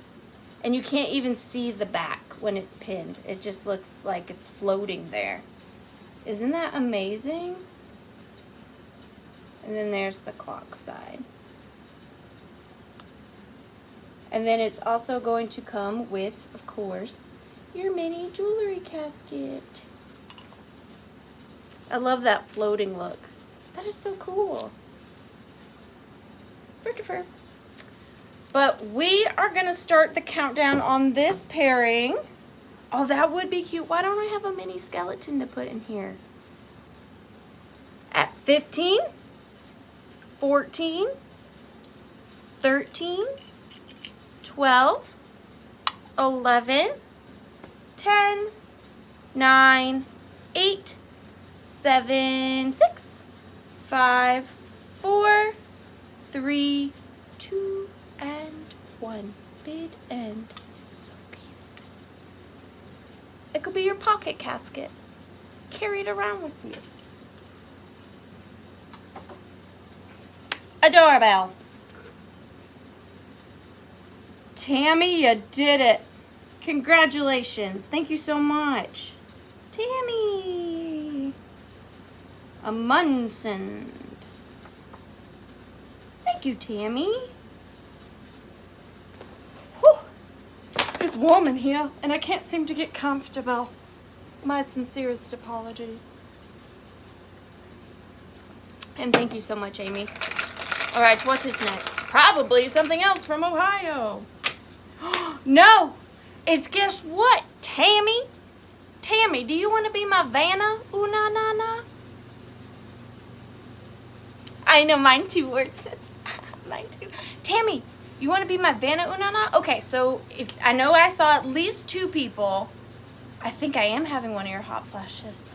And you can't even see the back when it's pinned. It just looks like it's floating there. Isn't that amazing? And then there's the clock side. And then it's also going to come with, of course, your mini jewelry casket. I love that floating look. That is so cool. Christopher. But we are gonna start the countdown on this pairing. Oh, that would be cute. Why don't I have a mini skeleton to put in here? At 15, 14, 13, 12, 11, 10, 9, 8, 7, 6, 5, 4, 3, 2, and 1. Bid end. So cute. It could be your pocket casket. Carry it around with you. A doorbell. Tammy, you did it. Congratulations. Thank you so much. Tammy. A Munson. Thank you, Tammy. Whew. It's warm in here, and I can't seem to get comfortable. My sincerest apologies. And thank you so much, Amy. All right, what is next? Probably something else from Ohio. No, it's guess what, Tammy? Tammy, do you want to be my Vanna? Ooh, na, na, na. I know mine too, wordsmith. Mine too. Tammy, you want to be my Vanna Unana? Okay, so if I know I saw at least 2 people. I think I am having one of your hot flashes.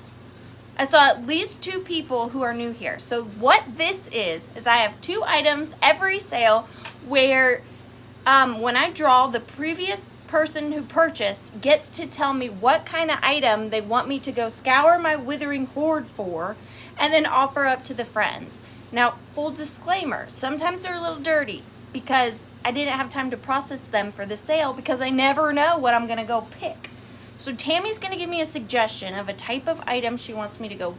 I saw at least 2 people who are new here. So what this is I have 2 items every sale where when I draw, the previous person who purchased gets to tell me what kind of item they want me to go scour my withering hoard for and then offer up to the friends. Now, full disclaimer, sometimes they're a little dirty because I didn't have time to process them for the sale because I never know what I'm gonna go pick. So Tammy's gonna give me a suggestion of a type of item she wants me to go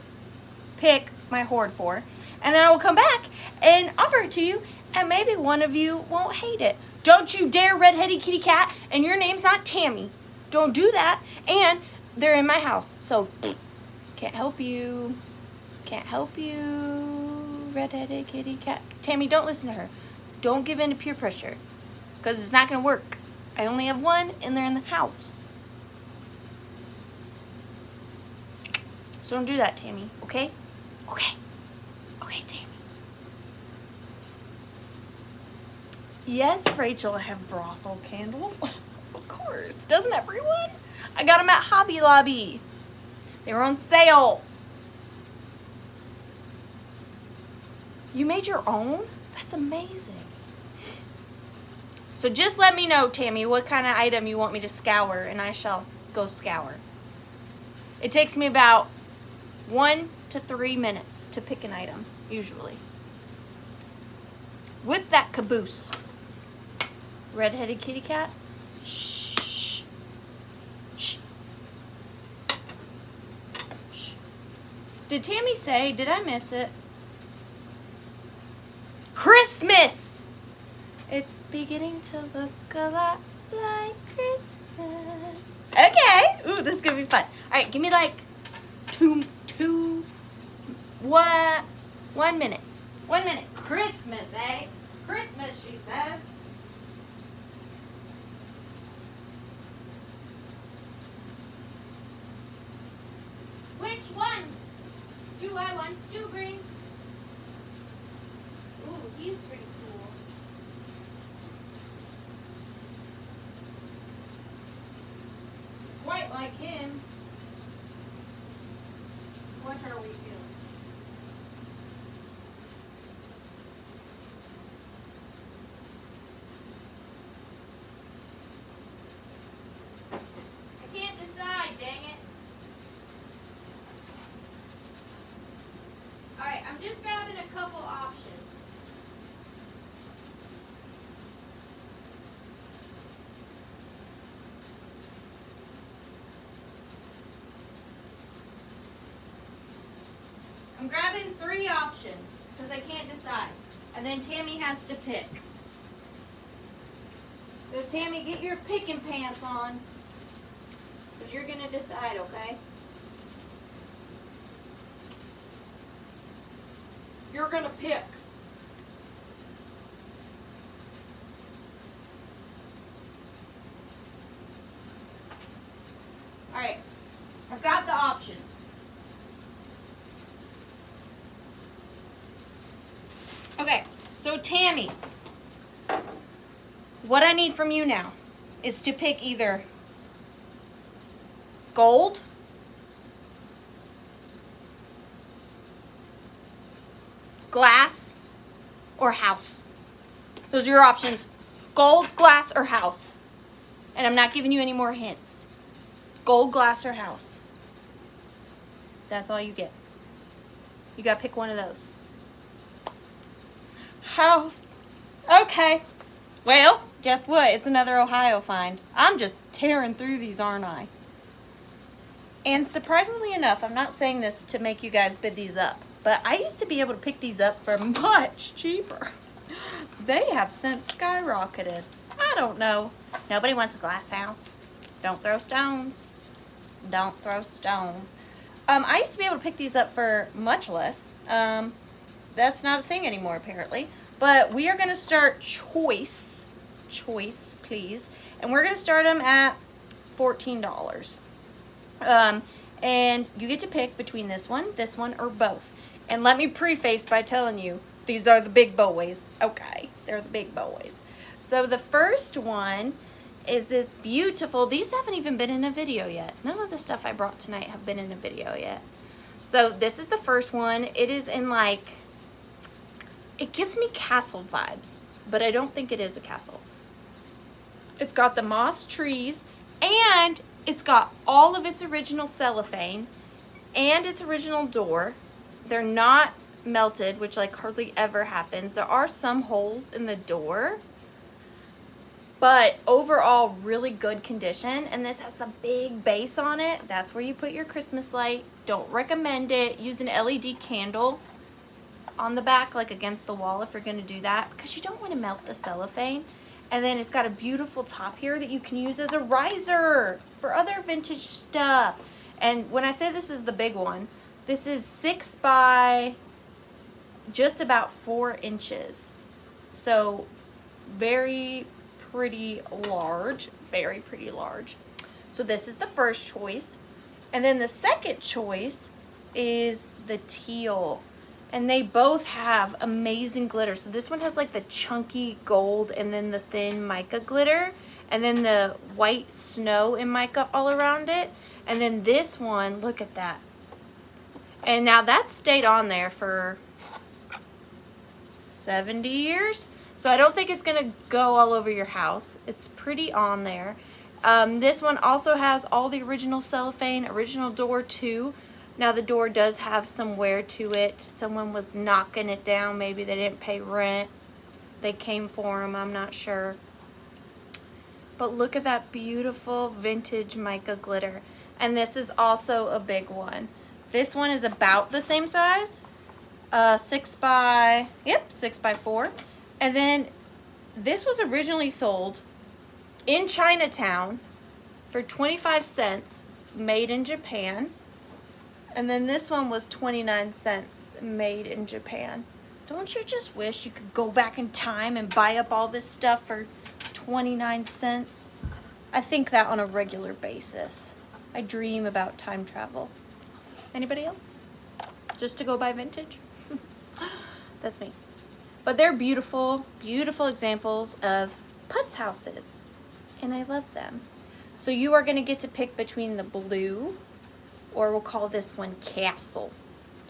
pick my hoard for, and then I will come back and offer it to you, and maybe one of you won't hate it. Don't you dare, red-headed kitty cat, and your name's not Tammy. Don't do that, and they're in my house, so can't help you. Can't help you, red-headed kitty cat. Tammy, don't listen to her. Don't give in to peer pressure, because it's not going to work. I only have one, and they're in the house. So don't do that, Tammy, okay? Okay. Okay, Tammy. Yes, Rachel, I have brothel candles. Of course. Doesn't everyone? I got them at Hobby Lobby. They were on sale. You made your own? That's amazing. So just let me know, Tammy, what kind of item you want me to scour, and I shall go scour. It takes me about 1 to 3 minutes to pick an item, usually. With that caboose. Red-headed kitty cat. Shh. Shh. Shh. Did Tammy say, did I miss it? Christmas! It's beginning to look a lot like Christmas. Okay. Ooh, this is gonna be fun. All right, give me like 1 minute. 1 minute. Christmas, eh? Christmas, she says. Which one? Do I want to bring? Ooh, he's pretty cool. Quite like him. What are we doing? I can't decide, dang it. Alright, I'm just grabbing a couple options. I'm grabbing 3 options because I can't decide. And then Tammy has to pick. So Tammy, get your picking pants on. Because you're going to decide, okay? You're going to pick. Alright. I've got the options. Okay, so Tammy, what I need from you now is to pick either gold, glass, or house. Those are your options. Gold, glass, or house. And I'm not giving you any more hints. Gold, glass, or house. That's all you get. You gotta pick one of those. House. Okay. Well, guess what? It's another Ohio find. I'm just tearing through these, aren't I? And surprisingly enough, I'm not saying this to make you guys bid these up, but I used to be able to pick these up for much cheaper. They have since skyrocketed. I don't know. Nobody wants a glass house. Don't throw stones. Don't throw stones. I used to be able to pick these up for much less. That's not a thing anymore, apparently. But we are going to start choice, please. And we're going to start them at $14. And you get to pick between this one, or both. And let me preface by telling you, these are the big boys. Okay, they're the big boys. So the first one is this beautiful, these haven't even been in a video yet. None of the stuff I brought tonight have been in a video yet. So this is the first one. It is in like, it gives me castle vibes, but I don't think it is a castle. It's got the moss trees, and it's got all of its original cellophane and its original door. They're not melted, which like hardly ever happens. There are some holes in the door, but overall really good condition. And this has the big base on it. That's where you put your Christmas light. Don't recommend it. Use an LED candle on the back, like against the wall, if you're going to do that, because you don't want to melt the cellophane. And then it's got a beautiful top here that you can use as a riser for other vintage stuff. And when I say this is the big one, this is 6 by just about 4 inches. So very pretty large, very pretty large. So this is the first choice. And then the second choice is the teal. And they both have amazing glitter. So this one has like the chunky gold and then the thin mica glitter. And then the white snow and mica all around it. And then this one, look at that. And now that stayed on there for 70 years. So I don't think it's gonna go all over your house. It's pretty on there. This one also has all the original cellophane, original door too. Now the door does have some wear to it. Someone was knocking it down. Maybe they didn't pay rent. They came for them, I'm not sure. But look at that beautiful vintage mica glitter. And this is also a big one. This one is about the same size. 6 by 4. And then this was originally sold in Chinatown for 25 cents, made in Japan. And then this one was 29 cents, made in Japan. Don't you just wish you could go back in time and buy up all this stuff for 29 cents? I think that on a regular basis. I dream about time travel. Anybody else? Just to go buy vintage? That's me. But they're beautiful, beautiful examples of putz houses. And I love them. So you are going to get to pick between the blue, or we'll call this one castle.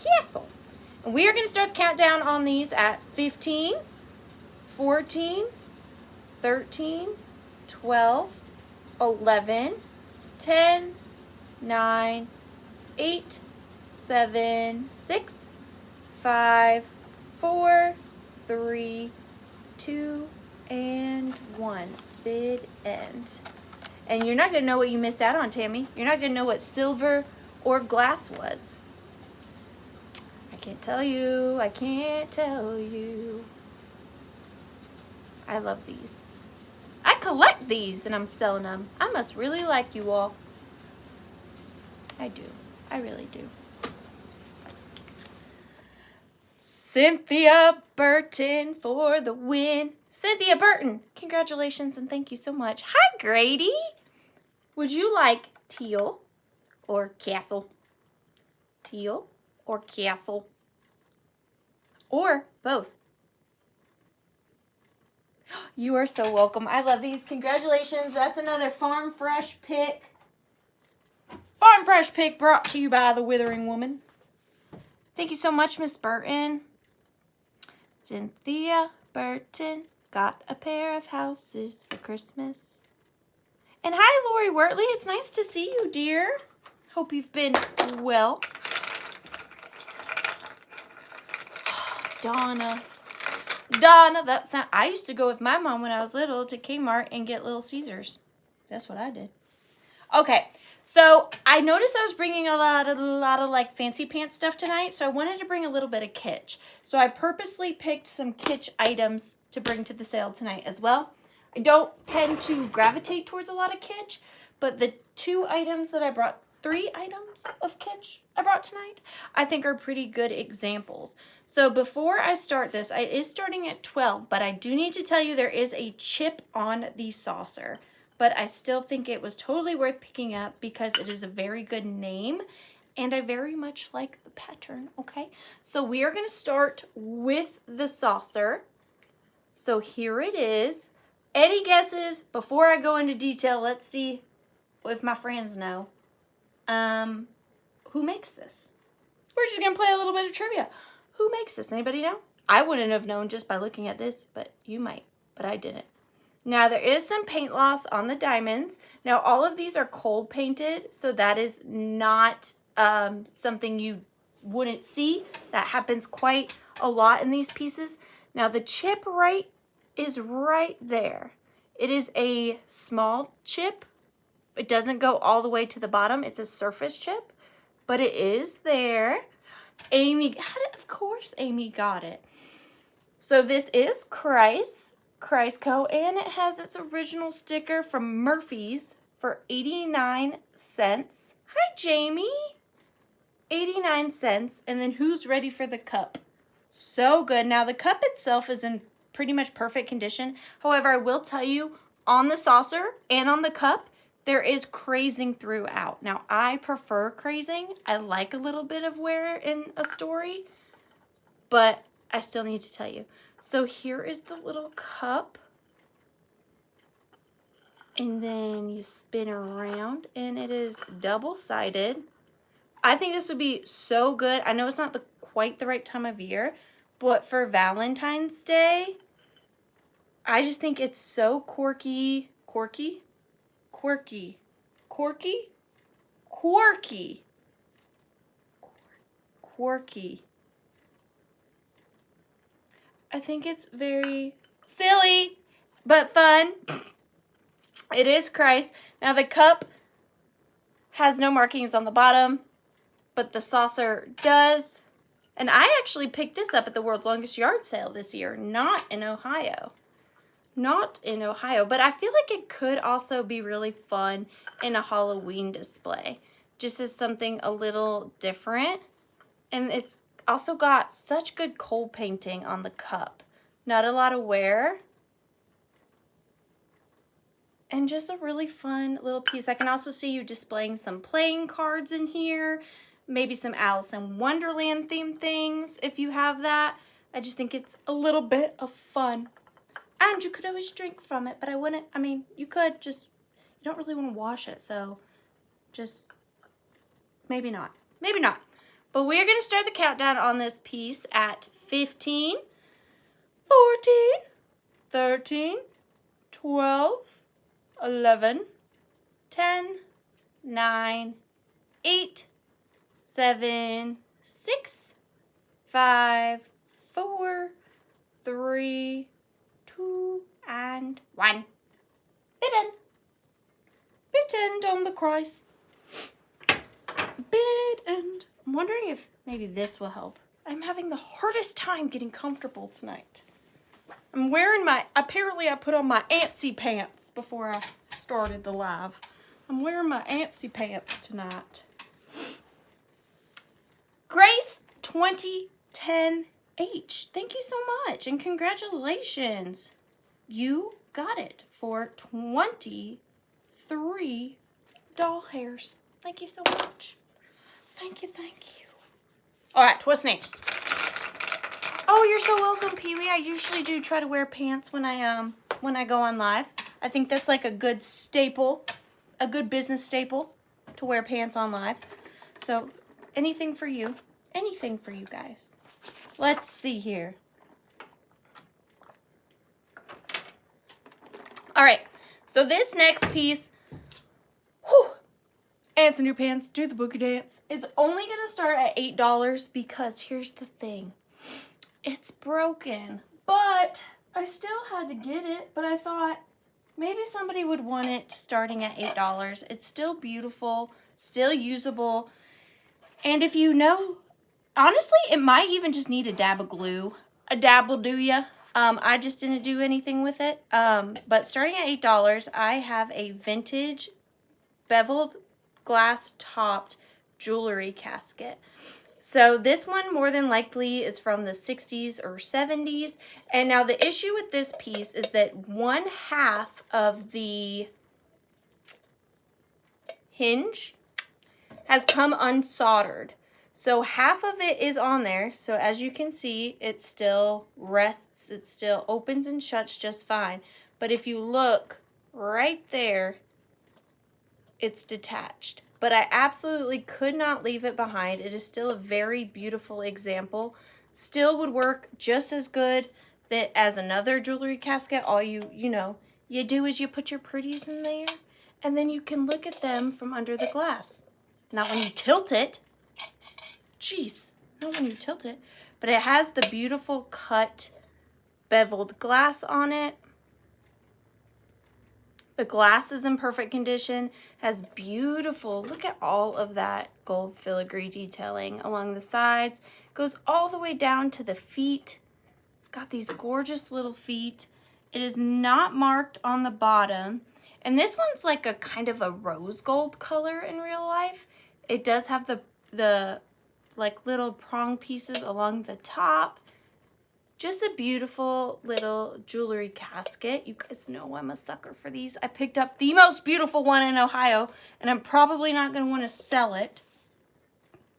Castle. And we are going to start the countdown on these at 15, 14, 13, 12, 11, 10, 9, 8, 7, 6, 5, 4, 3, 2, and 1. Bid end. And you're not going to know what you missed out on, Tammy. You're not going to know what silver or glass was. I Can't tell you. I can't tell you. I love these. I collect these and I'm selling them. I must really like you all. I do. I really do. Cynthia Burton for the win. Cynthia Burton, congratulations and thank you so much. Hi, Grady. Would you like teal or castle? Teal or castle? Or both? You are so welcome. I love these. Congratulations. That's another Farm Fresh pick. Farm Fresh pick brought to you by the Withering Woman. Thank you so much, Miss Burton. Cynthia Burton got a pair of houses for Christmas. And hi, Lori Wortley. It's nice to see you, dear. Hope you've been well. Donna, that sound. I used to go with my mom when I was little to Kmart and get Little Caesars. That's what I did. Okay, so I noticed I was bringing a lot of like fancy pants stuff tonight, so I wanted to bring a little bit of kitsch. So I purposely picked some kitsch items to bring to the sale tonight as well. I don't tend to gravitate towards a lot of kitsch, but the 2 items that I brought, 3 items of kitsch I brought tonight, I think are pretty good examples. So before I start this, it is starting at 12, but I do need to tell you there is a chip on the saucer. But I still think it was totally worth picking up because it is a very good name and I very much like the pattern, okay? So we are going to start with the saucer. So here it is. Any guesses? Before I go into detail, let's see if my friends know. Who makes this? We're just going to play a little bit of trivia. Who makes this? Anybody know? I wouldn't have known just by looking at this, but you might, but I didn't. Now, there is some paint loss on the diamonds. Now, all of these are cold painted, so that is not something you wouldn't see. That happens quite a lot in these pieces. Now, the chip is right there. It is a small chip. It doesn't go all the way to the bottom. It's a surface chip, but it is there. Amy got it. Of course, Amy got it. So this is Kreisco, and it has its original sticker from Murphy's for 89 cents. Hi, Jamie. 89 cents. And then who's ready for the cup? So good. Now, the cup itself is in pretty much perfect condition. However, I will tell you, on the saucer and on the cup, there is crazing throughout. Now, I prefer crazing. I like a little bit of wear in a story, but I still need to tell you. So here is the little cup. And then you spin around and it is double-sided. I think this would be so good. I know it's not quite the right time of year, but for Valentine's Day, I just think it's so quirky. Quirky? I think it's very silly, but fun. It is Christ. Now the cup has no markings on the bottom, but the saucer does. And I actually picked this up at the World's Longest Yard Sale this year, not in Ohio. Not in Ohio, but I feel like it could also be really fun in a Halloween display. Just as something a little different. And it's also got such good cold painting on the cup. Not a lot of wear. And just a really fun little piece. I can also see you displaying some playing cards in here. Maybe some Alice in Wonderland themed things if you have that. I just think it's a little bit of fun. And you could always drink from it, but I wouldn't. I mean, you could just, you don't really want to wash it, so just maybe not. Maybe not. But we're going to start the countdown on this piece at 15, 14, 13, 12, 11, 10, 9, 8, 7, 6, 5, 4, 3, 2, and 1. Bitten. Bitten down the Christ. Bitten. I'm wondering if maybe this will help. I'm having the hardest time getting comfortable tonight. I'm wearing apparently I put on my antsy pants before I started the live. I'm wearing my antsy pants tonight. Grace 2010H, thank you so much and congratulations. You got it for 23 doll hairs. Thank you so much. Thank you, thank you. All right, what's next? Oh, you're so welcome, Pee-wee. I usually do try to wear pants when I go on live. I think that's like a good staple, a good business staple to wear pants on live. So anything for you guys. Let's see here. All right, so this next piece, Ants in Your Pants, do the boogie dance. It's only gonna start at $8 because here's the thing. It's broken, but I still had to get it, but I thought maybe somebody would want it starting at $8. It's still beautiful, still usable, and if you know, honestly, it might even just need a dab of glue. A dab will do ya. I just didn't do anything with it, but starting at $8, I have a vintage beveled glass topped jewelry casket. So this one more than likely is from the 60s or 70s. And now the issue with this piece is that 1/2 of the hinge has come unsoldered. So half of it is on there. So as you can see, it still rests. It still opens and shuts just fine. But if you look right there, it's detached. But I absolutely could not leave it behind. It is still a very beautiful example. Still would work just as good as another jewelry casket. All you do is you put your pretties in there and then you can look at them from under the glass. Not when you tilt it. Jeez, not when you tilt it. But it has the beautiful cut beveled glass on it. The glass is in perfect condition, has beautiful, look at all of that gold filigree detailing along the sides. Goes all the way down to the feet. It's got these gorgeous little feet. It is not marked on the bottom. And this one's like a kind of a rose gold color in real life. It does have the like little prong pieces along the top. Just a beautiful little jewelry casket. You guys know I'm a sucker for these. I picked up the most beautiful one in Ohio, and I'm probably not going to want to sell it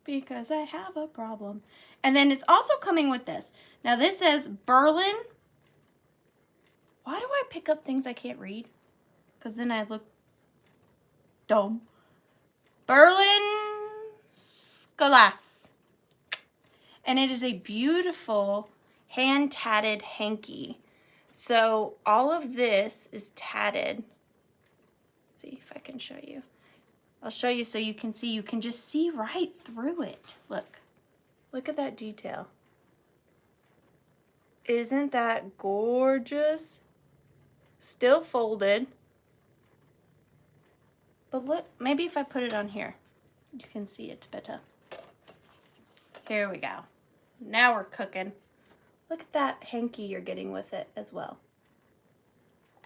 because I have a problem. And then it's also coming with this. Now this says Berlin. Why do I pick up things I can't read? Because then I look dumb. Berlin-Schlass. And it is a beautiful hand tatted hanky. So all of this is tatted. Let's see if I can show you. I'll show you so you can see. You can just see right through it. Look at that detail. Isn't that gorgeous? Still folded. But look, maybe if I put it on here, you can see it better. Here we go. Now we're cooking. Look at that hanky you're getting with it as well.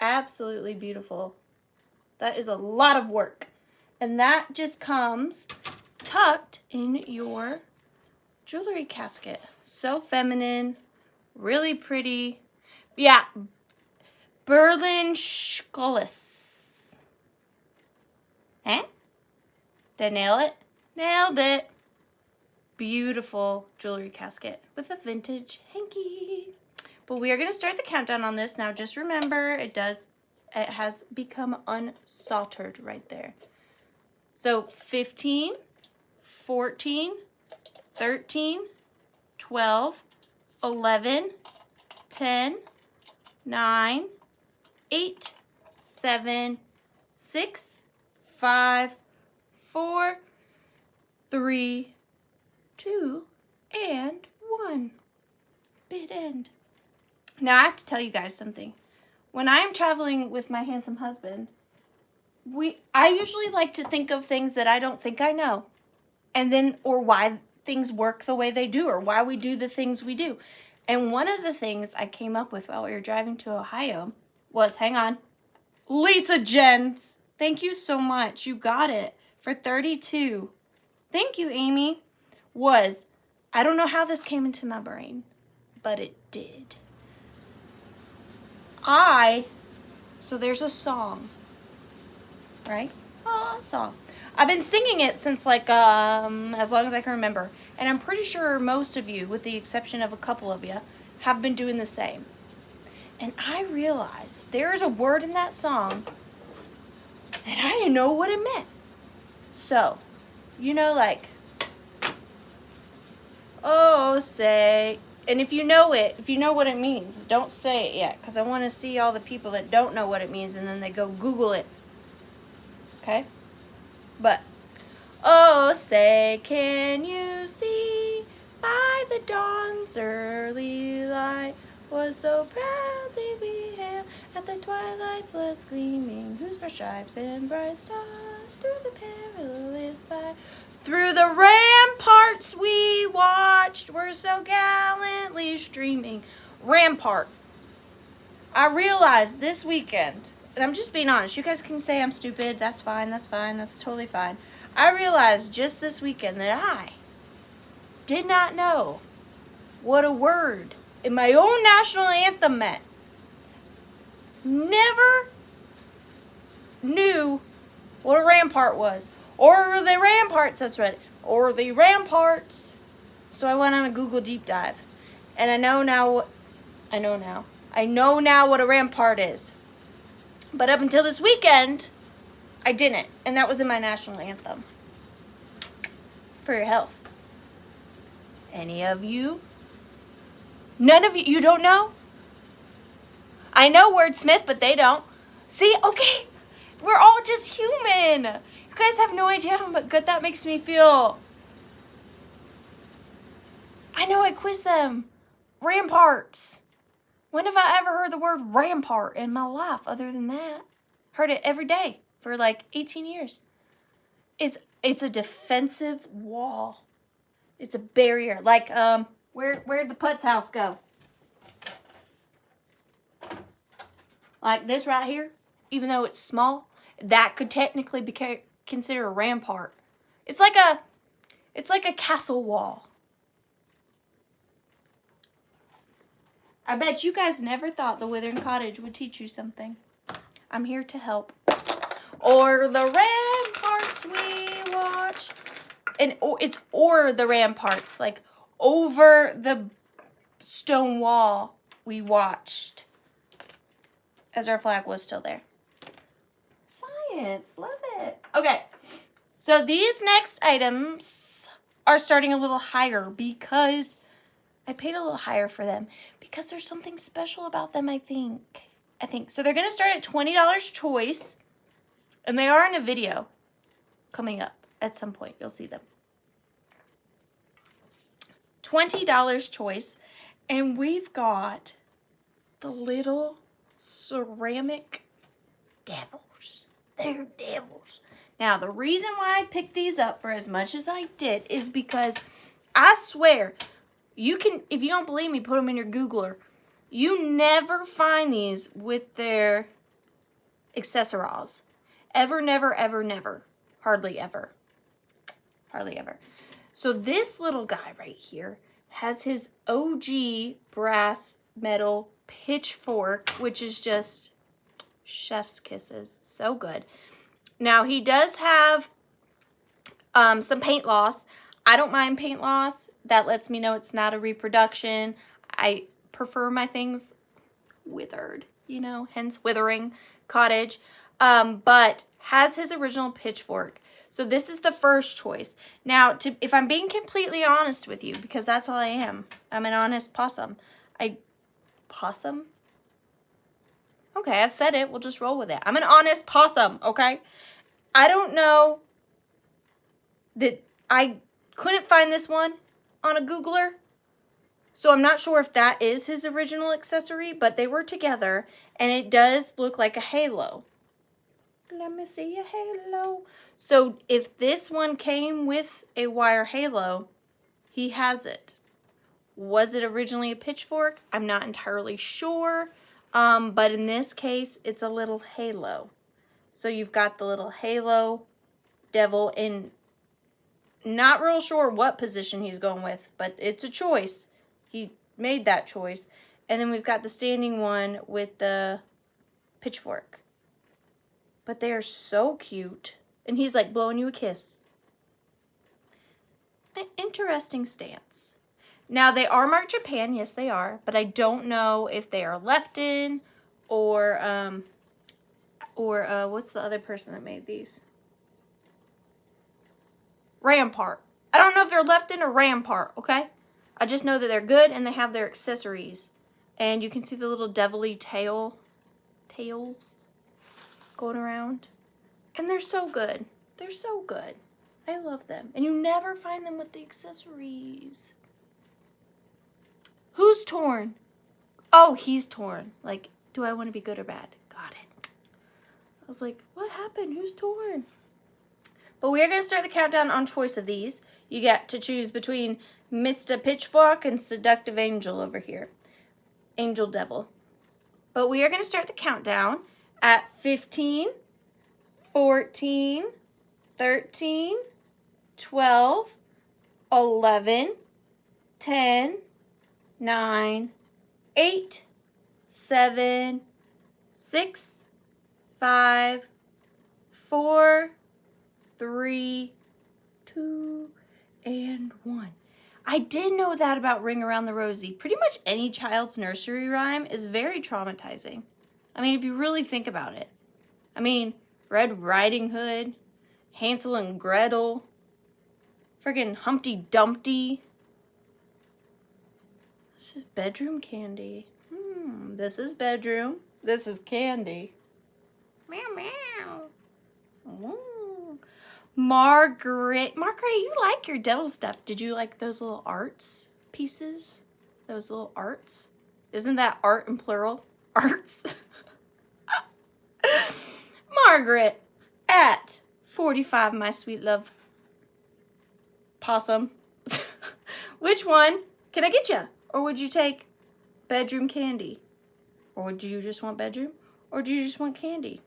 Absolutely beautiful. That is a lot of work. And that just comes tucked in your jewelry casket. So feminine, really pretty. Yeah, Berlin-Schlass. Eh? Did I nail it? Nailed it. Beautiful jewelry casket with a vintage hanky. But we are going to start the countdown on this. Now just remember, it has become unsoldered right there. So 15, 14, 13, 12, 11, 10, 9, 8, 7, 6, 5, 4, 3, 2, and 1. Bit end. Now I have to tell you guys something. When I am traveling with my handsome husband, I usually like to think of things that I don't think I know. And then, or why things work the way they do or why we do the things we do. And one of the things I came up with while we were driving to Ohio was, hang on, Lisa Jens. Thank you so much. You got it for 32. Thank you, Amy. I don't know how this came into my brain, but it did. So there's a song, right? A song. I've been singing it since like as long as I can remember. And I'm pretty sure most of you, with the exception of a couple of you, have been doing the same. And I realized there's a word in that song that I didn't know what it meant. So, you know, like, oh, say, and if you know it, if you know what it means, don't say it yet, because I want to see all the people that don't know what it means, and then they go Google it. Okay? But, oh, say, can you see by the dawn's early light was so proudly we hailed at the twilight's last gleaming, whose bright stripes and bright stars through the perilous fight, through the ramparts we watched, were so gallantly streaming. Rampart. I realized this weekend, and I'm just being honest, you guys can say I'm stupid, that's fine, that's totally fine. I realized just this weekend that I did not know what a word in my own national anthem meant. Never knew what a rampart was. Or the ramparts, that's right. Or the ramparts. So I went on a Google deep dive. And I know now what a rampart is. But up until this weekend, I didn't. And that was in my national anthem. For your health. Any of you? None of you don't know? I know wordsmith, but they don't. See, okay, we're all just human. You guys have no idea how good that makes me feel. I know I quizzed them. Ramparts. When have I ever heard the word rampart in my life other than that? Heard it every day for like 18 years. It's a defensive wall. It's a barrier. Like, where'd the Putz house go? Like this right here, even though it's small, that could technically be considered a rampart. It's like a castle wall. I bet you guys never thought the Withering.Cottage would teach you something. I'm here to help. Or the ramparts we watch. And it's or the ramparts, like over the stone wall we watched as our flag was still there. Science, love it. Okay, so these next items are starting a little higher because I paid a little higher for them because there's something special about them, I think. So they're going to start at $20 choice, and they are in a video coming up at some point. You'll see them. $20 choice, and we've got the little ceramic devils. They're devils. Now, the reason why I picked these up for as much as I did is because I swear, you can, if you don't believe me, put them in your Googler. You never find these with their accessories. Ever, never, ever, never. Hardly ever. Hardly ever. So this little guy right here has his OG brass metal pitchfork, which is just chef's kisses. So good. Now, he does have some paint loss. I don't mind paint loss. That lets me know it's not a reproduction. I prefer my things withered, you know, hence Withering.Cottage. But has his original pitchfork. So this is the first choice. Now, if I'm being completely honest with you, because that's all I am. I'm an honest possum. Possum? Okay, I've said it. We'll just roll with it. I'm an honest possum, okay? I don't know that I couldn't find this one on a Googler. So I'm not sure if that is his original accessory, but they were together, and it does look like a halo. Let me see a halo. So if this one came with a wire halo, he has it. Was it originally a pitchfork? I'm not entirely sure. But in this case, it's a little halo. So you've got the little halo devil in, not real sure what position he's going with, but it's a choice. He made that choice. And then we've got the standing one with the pitchfork. But they are so cute. And he's like blowing you a kiss. An interesting stance. Now they are marked Japan, yes they are, but I don't know if they are left in or what's the other person that made these? Rampart. I don't know if they're left in or Rampart, okay? I just know that they're good and they have their accessories. And you can see the little devilly tails going around. And they're so good. They're so good. I love them. And you never find them with the accessories. Who's torn? Oh, he's torn. Like, do I want to be good or bad? Got it. I was like, what happened? Who's torn? But we are going to start the countdown on choice of these. You get to choose between Mr. Pitchfork and Seductive Angel over here. Angel Devil. But we are going to start the countdown at 15, 14, 13, 12, 11, 10, 9, 8, 7, 6, 5, 4, 3, 2, and 1. I did know that about Ring Around the Rosie. Pretty much any child's nursery rhyme is very traumatizing. I mean, if you really think about it. I mean, Red Riding Hood, Hansel and Gretel, friggin' Humpty Dumpty. It's just bedroom candy. This is bedroom. This is candy. Meow, meow. Ooh. Margaret, you like your devil stuff. Did you like those little arts pieces? Those little arts? Isn't that art in plural? Arts. Margaret at 45, my sweet love. Possum. Which one can I get you? Or would you take bedroom candy? Or would you just want bedroom? Or do you just want candy?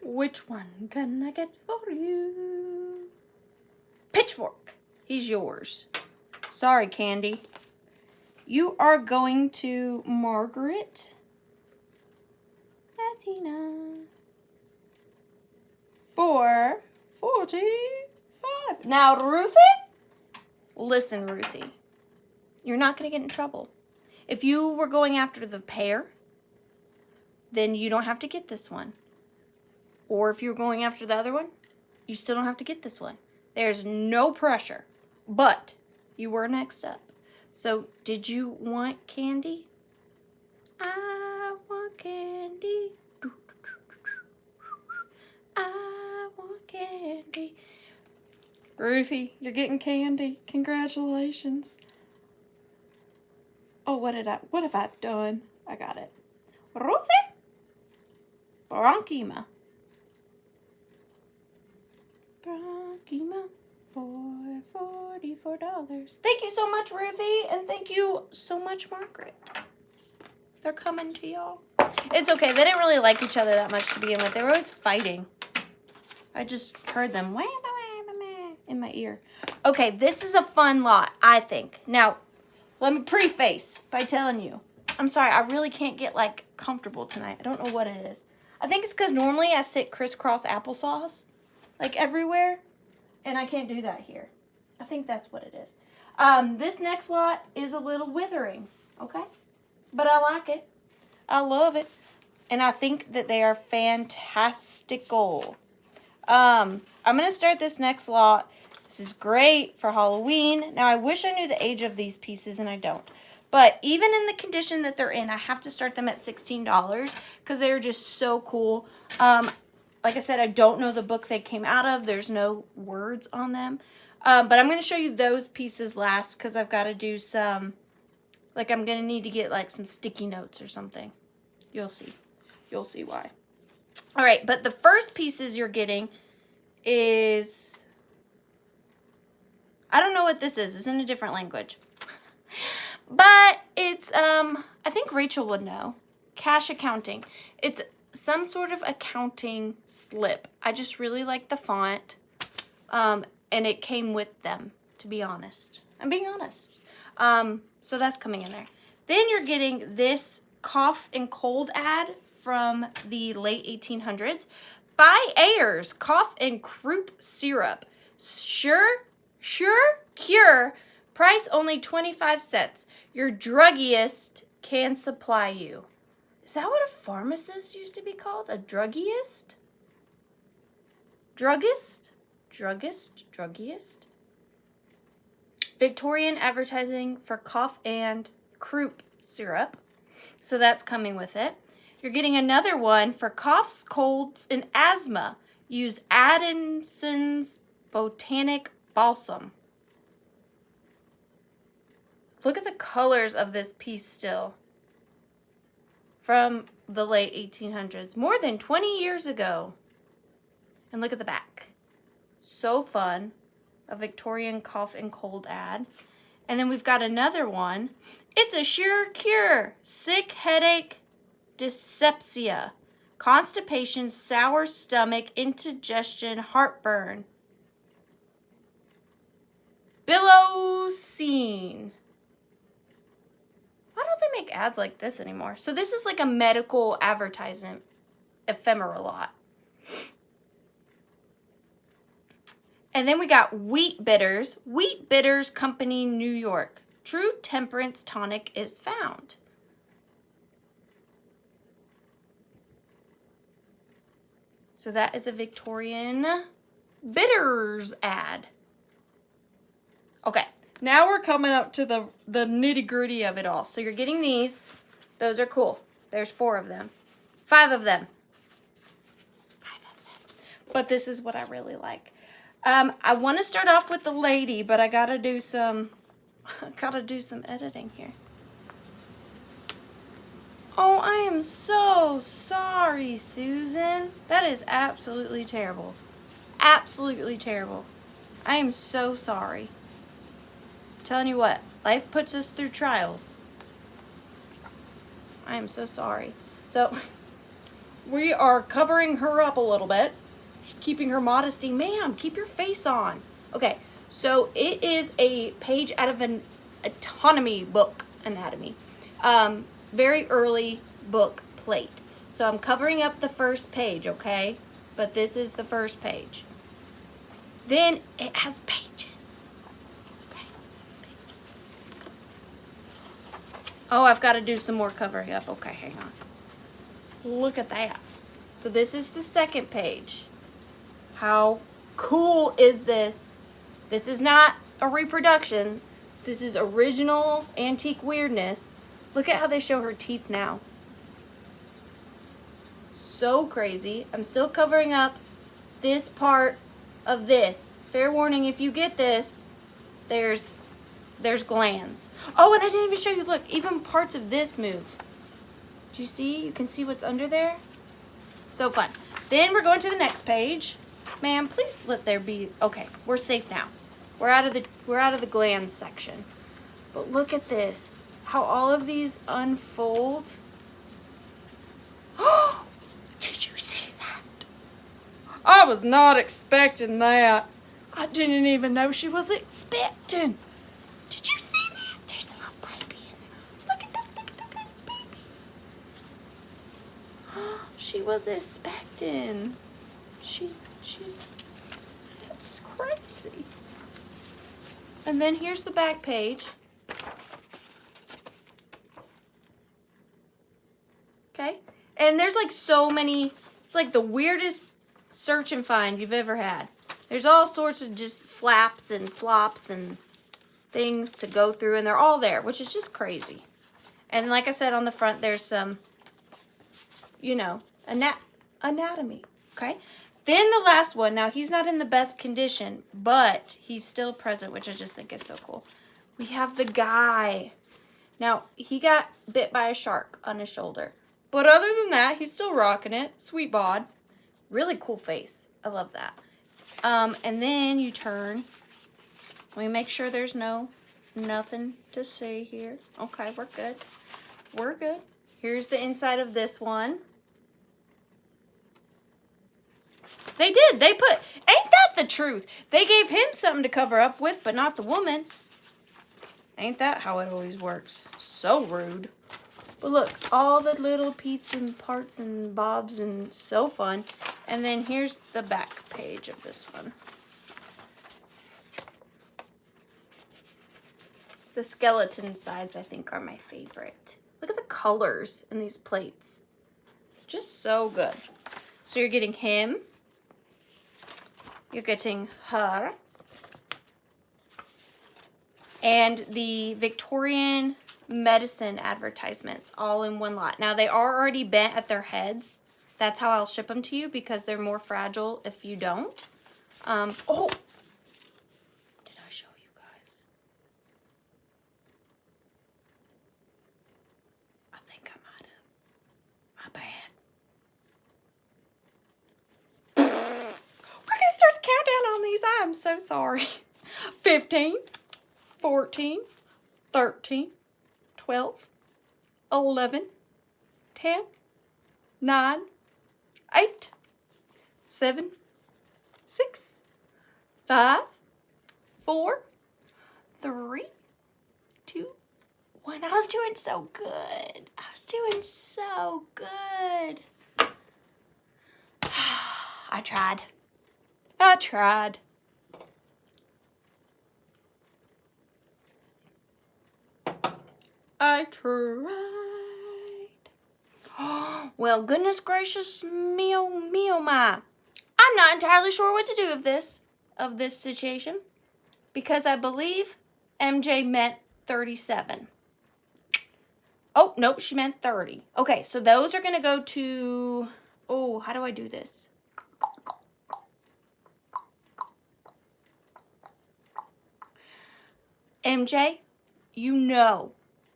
Which one can I get for you? Pitchfork. He's yours. Sorry, Candy. You are going to Margaret. Latina. 445. Now, Ruthie? Listen, Ruthie. You're not going to get in trouble. If you were going after the pair, then you don't have to get this one. Or if you're going after the other one, you still don't have to get this one. There's no pressure. But you were next up. So, did you want candy? I want candy. I want candy. Ruthie, you're getting candy. Congratulations. Oh, what have I done? I got it. Ruthie? Bronchima. Bronchima for $44. Thank you so much, Ruthie. And thank you so much, Margaret. They're coming to y'all. It's okay. They didn't really like each other that much to begin with. They were always fighting. I just heard them in my ear. Okay, this is a fun lot, I think. Now, let me preface by telling you. I'm sorry, I really can't get, like, comfortable tonight. I don't know what it is. I think it's because normally I sit crisscross applesauce, like, everywhere. And I can't do that here. I think that's what it is. This next lot is a little withering, okay? But I like it. I love it. And I think that they are fantastical. I'm going to start this next lot. This is great for Halloween. Now, I wish I knew the age of these pieces, and I don't. But even in the condition that they're in, I have to start them at $16 because they're just so cool. Like I said, I don't know the book they came out of. There's no words on them. But I'm going to show you those pieces last because I've got to do some, like I'm going to need to get like some sticky notes or something. You'll see. You'll see why. All right, but the first pieces you're getting is I don't know what this is. It's in a different language. But it's, I think Rachel would know. Cash accounting. It's some sort of accounting slip. I just really like the font. And it came with them, to be honest. I'm being honest. So that's coming in there. Then you're getting this cough and cold ad from the late 1800s. Buy Ayers cough and croup syrup. Sure cure. Price only 25 cents. Your druggist can supply you. Is that what a pharmacist used to be called? A druggiest? Druggist? Druggiest? Victorian advertising for cough and croup syrup. So that's coming with it. You're getting another one for coughs, colds, and asthma. Use Addison's Botanic Balsam. Look at the colors of this piece still. From the late 1800s. More than 20 years ago. And look at the back. So fun. A Victorian cough and cold ad. And then we've got another one. It's a sure cure. Sick headache, dyspepsia, constipation, sour stomach, indigestion, heartburn. Billowsine. Why don't they make ads like this anymore? So this is like a medical advertisement ephemera lot. And then we got Wheat Bitters. Wheat Bitters Company, New York. True temperance tonic is found. So that is a Victorian bitters ad. Okay, now we're coming up to the nitty-gritty of it all. So you're getting these. Those are cool. There's 4 of them. 5 of them. But this is what I really like. I want to start off with the lady, but I gotta do some editing here. Oh, I am so sorry, Susan. That is absolutely terrible. Absolutely terrible. I am so sorry. I'm telling you what, life puts us through trials. I am so sorry. So, we are covering her up a little bit. Keeping her modesty. Ma'am, keep your face on. Okay, so it is a page out of an anatomy book. Very early book plate. So I'm covering up the first page, okay? But this is the first page. Then it has pages. Okay, it has pages. Oh, I've got to do some more covering up. Okay, hang on. Look at that. So this is the second page. How cool is this? This is not a reproduction. This is original antique weirdness. Look at how they show her teeth now. So crazy. I'm still covering up this part of this. Fair warning, if you get this, there's glands. Oh, and I didn't even show you, look, even parts of this move. Do you see? You can see what's under there. So fun. Then we're going to the next page. Ma'am, please let there be. Okay, we're safe now. We're out of the glands section. But look at this. How all of these unfold. Oh, did you see that? I was not expecting that. I didn't even know she was expecting. Did you see that? There's a little baby in there. Look at that little baby. She was expecting. That's crazy. And then here's the back page. Okay. And there's like so many, it's like the weirdest search and find you've ever had. There's all sorts of just flaps and flops and things to go through, and they're all there, which is just crazy. And like I said, on the front, there's some, you know, anatomy. Okay. Then the last one, now he's not in the best condition, but he's still present, which I just think is so cool. We have the guy. Now, he got bit by a shark on his shoulder. But other than that, he's still rocking it. Sweet bod. Really cool face. I love that. And then you turn, Let me make sure there's nothing to see here. Okay, we're good. We're good. Here's the inside of this one. They did. They put, ain't that the truth? They gave him something to cover up with, but not the woman. Ain't that how it always works? So rude. But look, all the little pieces and parts and bobs and so fun. And then here's the back page of this one. The skeleton sides, I think, are my favorite. Look at the colors in these plates. Just so good. So you're getting him. You're getting her. And the Victorian medicine advertisements all in one lot. Now, they are already bent at their heads. That's how I'll ship them to you because they're more fragile if you don't. Oh! Did I show you guys? I think I might have. My bad. We're going to start the countdown on these. I'm so sorry. 15, 14, 13, 12, 11, 10, 9, 8, 7, 6, 5, 4, 3, 2, 1. I was doing so good. I was doing so good. I tried. I tried. I tried. Well, goodness gracious, me oh my. I'm not entirely sure what to do of this situation, because I believe MJ meant 37. Oh, nope, she meant 30. Okay, so those are going to go to, oh, how do I do this? MJ, you know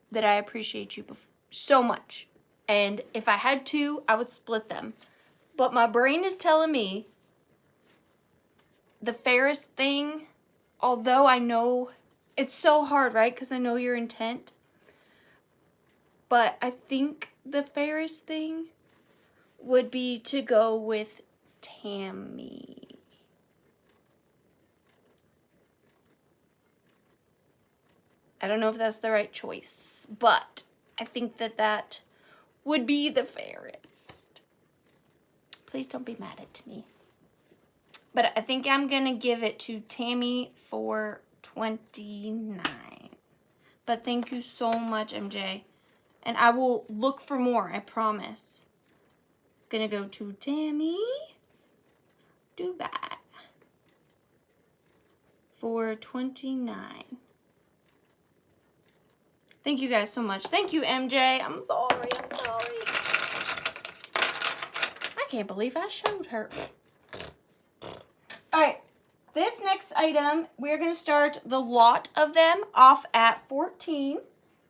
that I appreciate you so much. And if I had to, I would split them. But my brain is telling me the fairest thing, although I know it's so hard, right? Because I know your intent. But I think the fairest thing would be to go with Tammy. I don't know if that's the right choice, but I think that would be the fairest. Please don't be mad at me. But I think I'm going to give it to Tammy for 29. But thank you so much, MJ. And I will look for more, I promise. It's going to go to Tammy Dubai for 29. Thank you guys so much. Thank you, MJ. I'm sorry. I can't believe I showed her. All right. This next item, we're going to start the lot of them off at 14.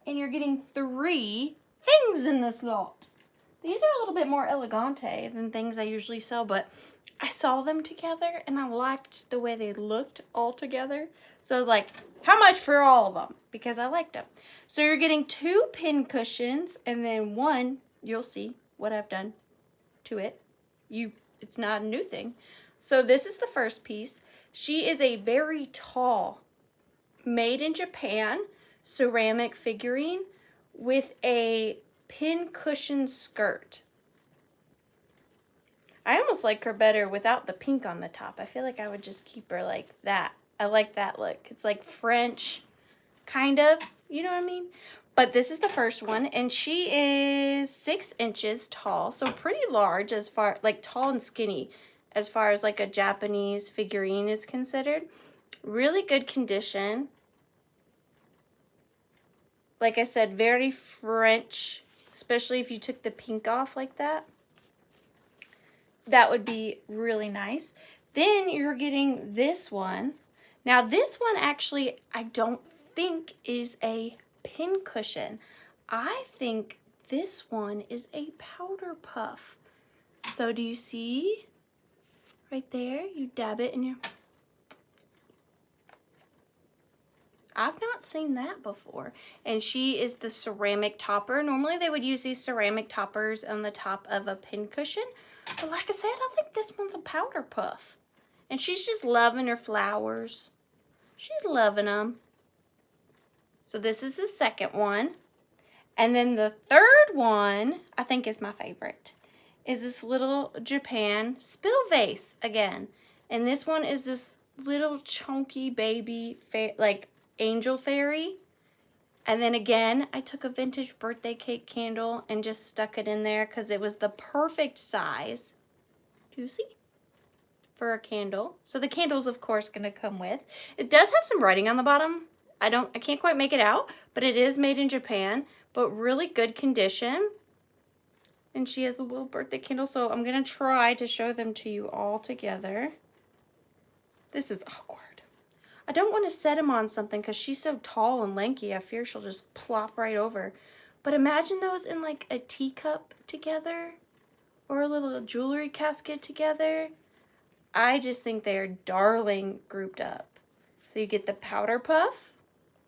And you're getting 3 things in this lot. These are a little bit more elegante than things I usually sell, but I saw them together and I liked the way they looked all together. So I was like, how much for all of them? Because I liked them. So you're getting 2 pin cushions and then 1, you'll see what I've done to it. It's not a new thing. So this is the first piece. She is a very tall, made in Japan ceramic figurine with a pin cushion skirt. I almost like her better without the pink on the top. I feel like I would just keep her like that. I like that look. It's like French, kind of, you know what I mean? But this is the first one, and she is 6 inches tall, so pretty large as far, like tall and skinny, as far as like a Japanese figurine is considered. Really good condition. Like I said, very French, especially if you took the pink off like that. That would be really nice. Then you're getting this one. Now this one actually, I don't think is a pin cushion. I think this one is a powder puff. So do you see right there? You dab it in your... I've not seen that before. And she is the ceramic topper. Normally they would use these ceramic toppers on the top of a pincushion. But like I said, I think this one's a powder puff. And she's just loving her flowers. She's loving them. So this is the second one. And then the third one, I think is my favorite, is this little Japan spill vase again. And this one is this little chunky baby, like angel fairy. And then again, I took a vintage birthday cake candle and just stuck it in there because it was the perfect size. Do you see? For a candle. So the candle's of course gonna come with. It does have some writing on the bottom. I can't quite make it out, but it is made in Japan, but really good condition. And she has a little birthday candle, so I'm gonna try to show them to you all together. This is awkward. I don't want to set him on something because she's so tall and lanky. I fear she'll just plop right over. But imagine those in like a teacup together or a little jewelry casket together. I just think they're darling grouped up. So you get the powder puff,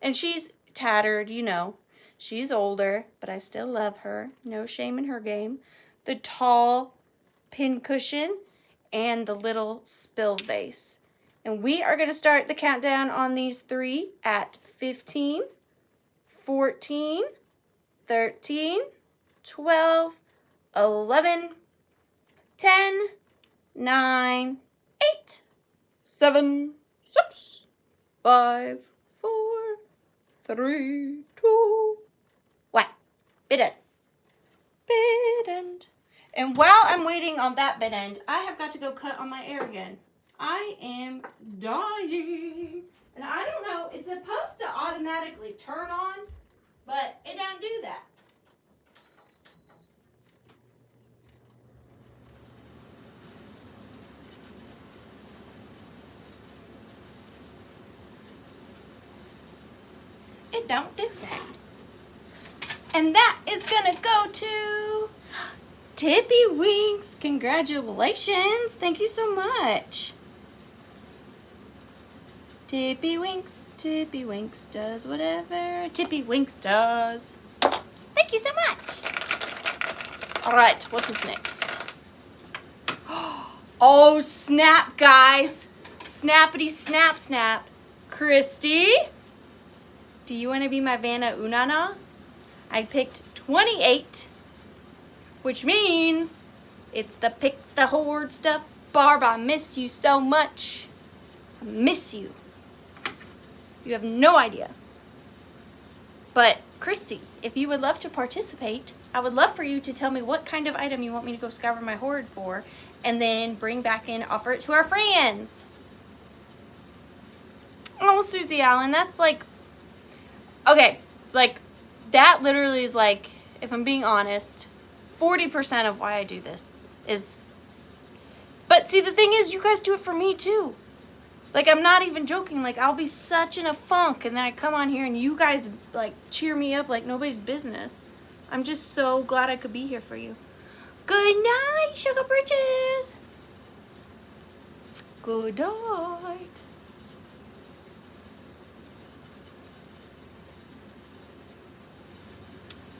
and she's tattered, you know. She's older, but I still love her. No shame in her game. The tall pin cushion and the little spill vase. And we are going to start the countdown on these three at 15, 14, 13, 12, 11, 10, 9, 8, 7, 6, 5, 4, 3, 2, 1. Bit end. Bit end. And while I'm waiting on that bit end, I have got to go cut on my hair again. I am dying. And I don't know, it's supposed to automatically turn on, but it don't do that. It don't do that. And that is gonna go to Tippy Winks. Congratulations. Thank you so much. Tippy Winks does whatever Tippy Winks does. Thank you so much. All right, what is next? Oh, snap, guys. Snappity snap snap. Christy, do you want to be my Vanna Unana? I picked 28, which means it's the pick the hoard stuff. Barb, I miss you so much. I miss you. You have no idea. But Christy, if you would love to participate, I would love for you to tell me what kind of item you want me to go scour my hoard for, and then bring back and offer it to our friends. Oh, Susie Allen, that's like, okay, like, that literally is like, if I'm being honest, 40% of why I do this is, but see, the thing is, you guys do it for me too. Like, I'm not even joking. Like, I'll be such in a funk, and then I come on here, and you guys, like, cheer me up like nobody's business. I'm just so glad I could be here for you. Good night, Sugar Bridges. Good night.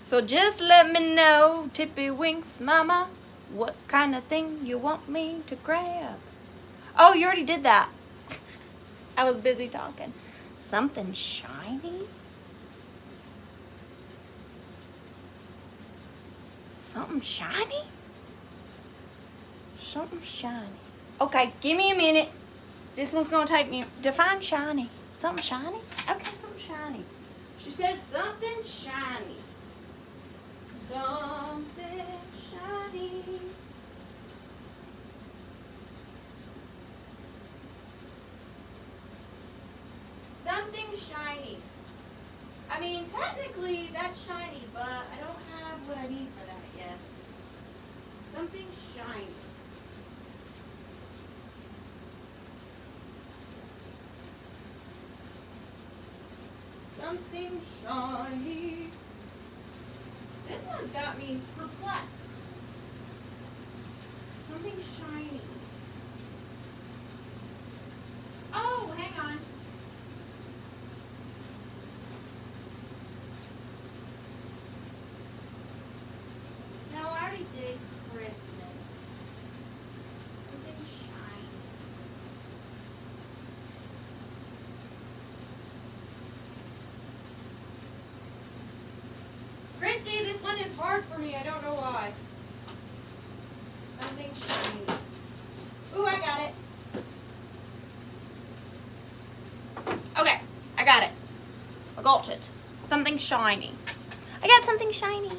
So just let me know, Tippy Winks, Mama, what kind of thing you want me to grab. Oh, you already did that. I was busy talking. Something shiny? Something shiny? Something shiny. Okay, give me a minute. This one's gonna take me. Define shiny. Something shiny? Okay, something shiny. She said something shiny. Something shiny. Something shiny. I mean, technically that's shiny, but I don't have what I need for that yet. Something shiny. Something shiny. This one's got me perplexed. Something shiny. Oh, hang on. hard for me. I don't know why. Something shiny. Ooh, I got it. Okay, I got it. I got it. Something shiny. I got something shiny.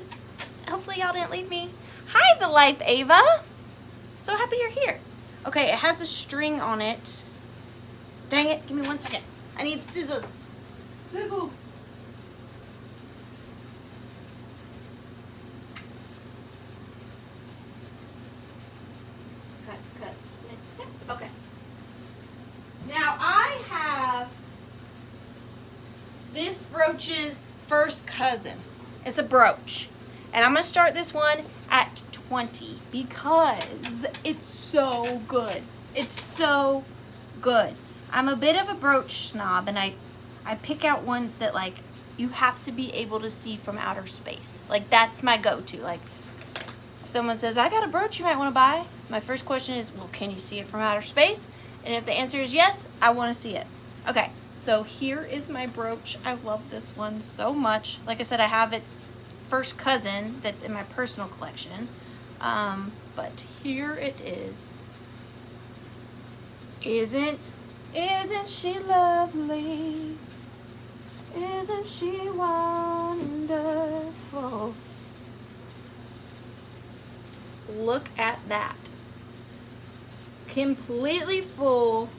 Hopefully y'all didn't leave me. Hi, The Life Ava. So happy you're here. Okay, it has a string on it. Dang it, give me 1 second. I need scissors. Scissors. Cut, snip, snip. Okay. Now I have this brooch's first cousin. It's a brooch. And I'm going to start this one at 20 because it's so good. It's so good. I'm a bit of a brooch snob, and I pick out ones that, like, you have to be able to see from outer space. Like, that's my go-to. Like, someone says, I got a brooch you might want to buy. My first question is, well, can you see it from outer space? And if the answer is yes, I want to see it. Okay, so here is my brooch. I love this one so much. Like I said, I have its first cousin that's in my personal collection. But here it is. Isn't she lovely? Isn't she wonderful? Look at that. Completely full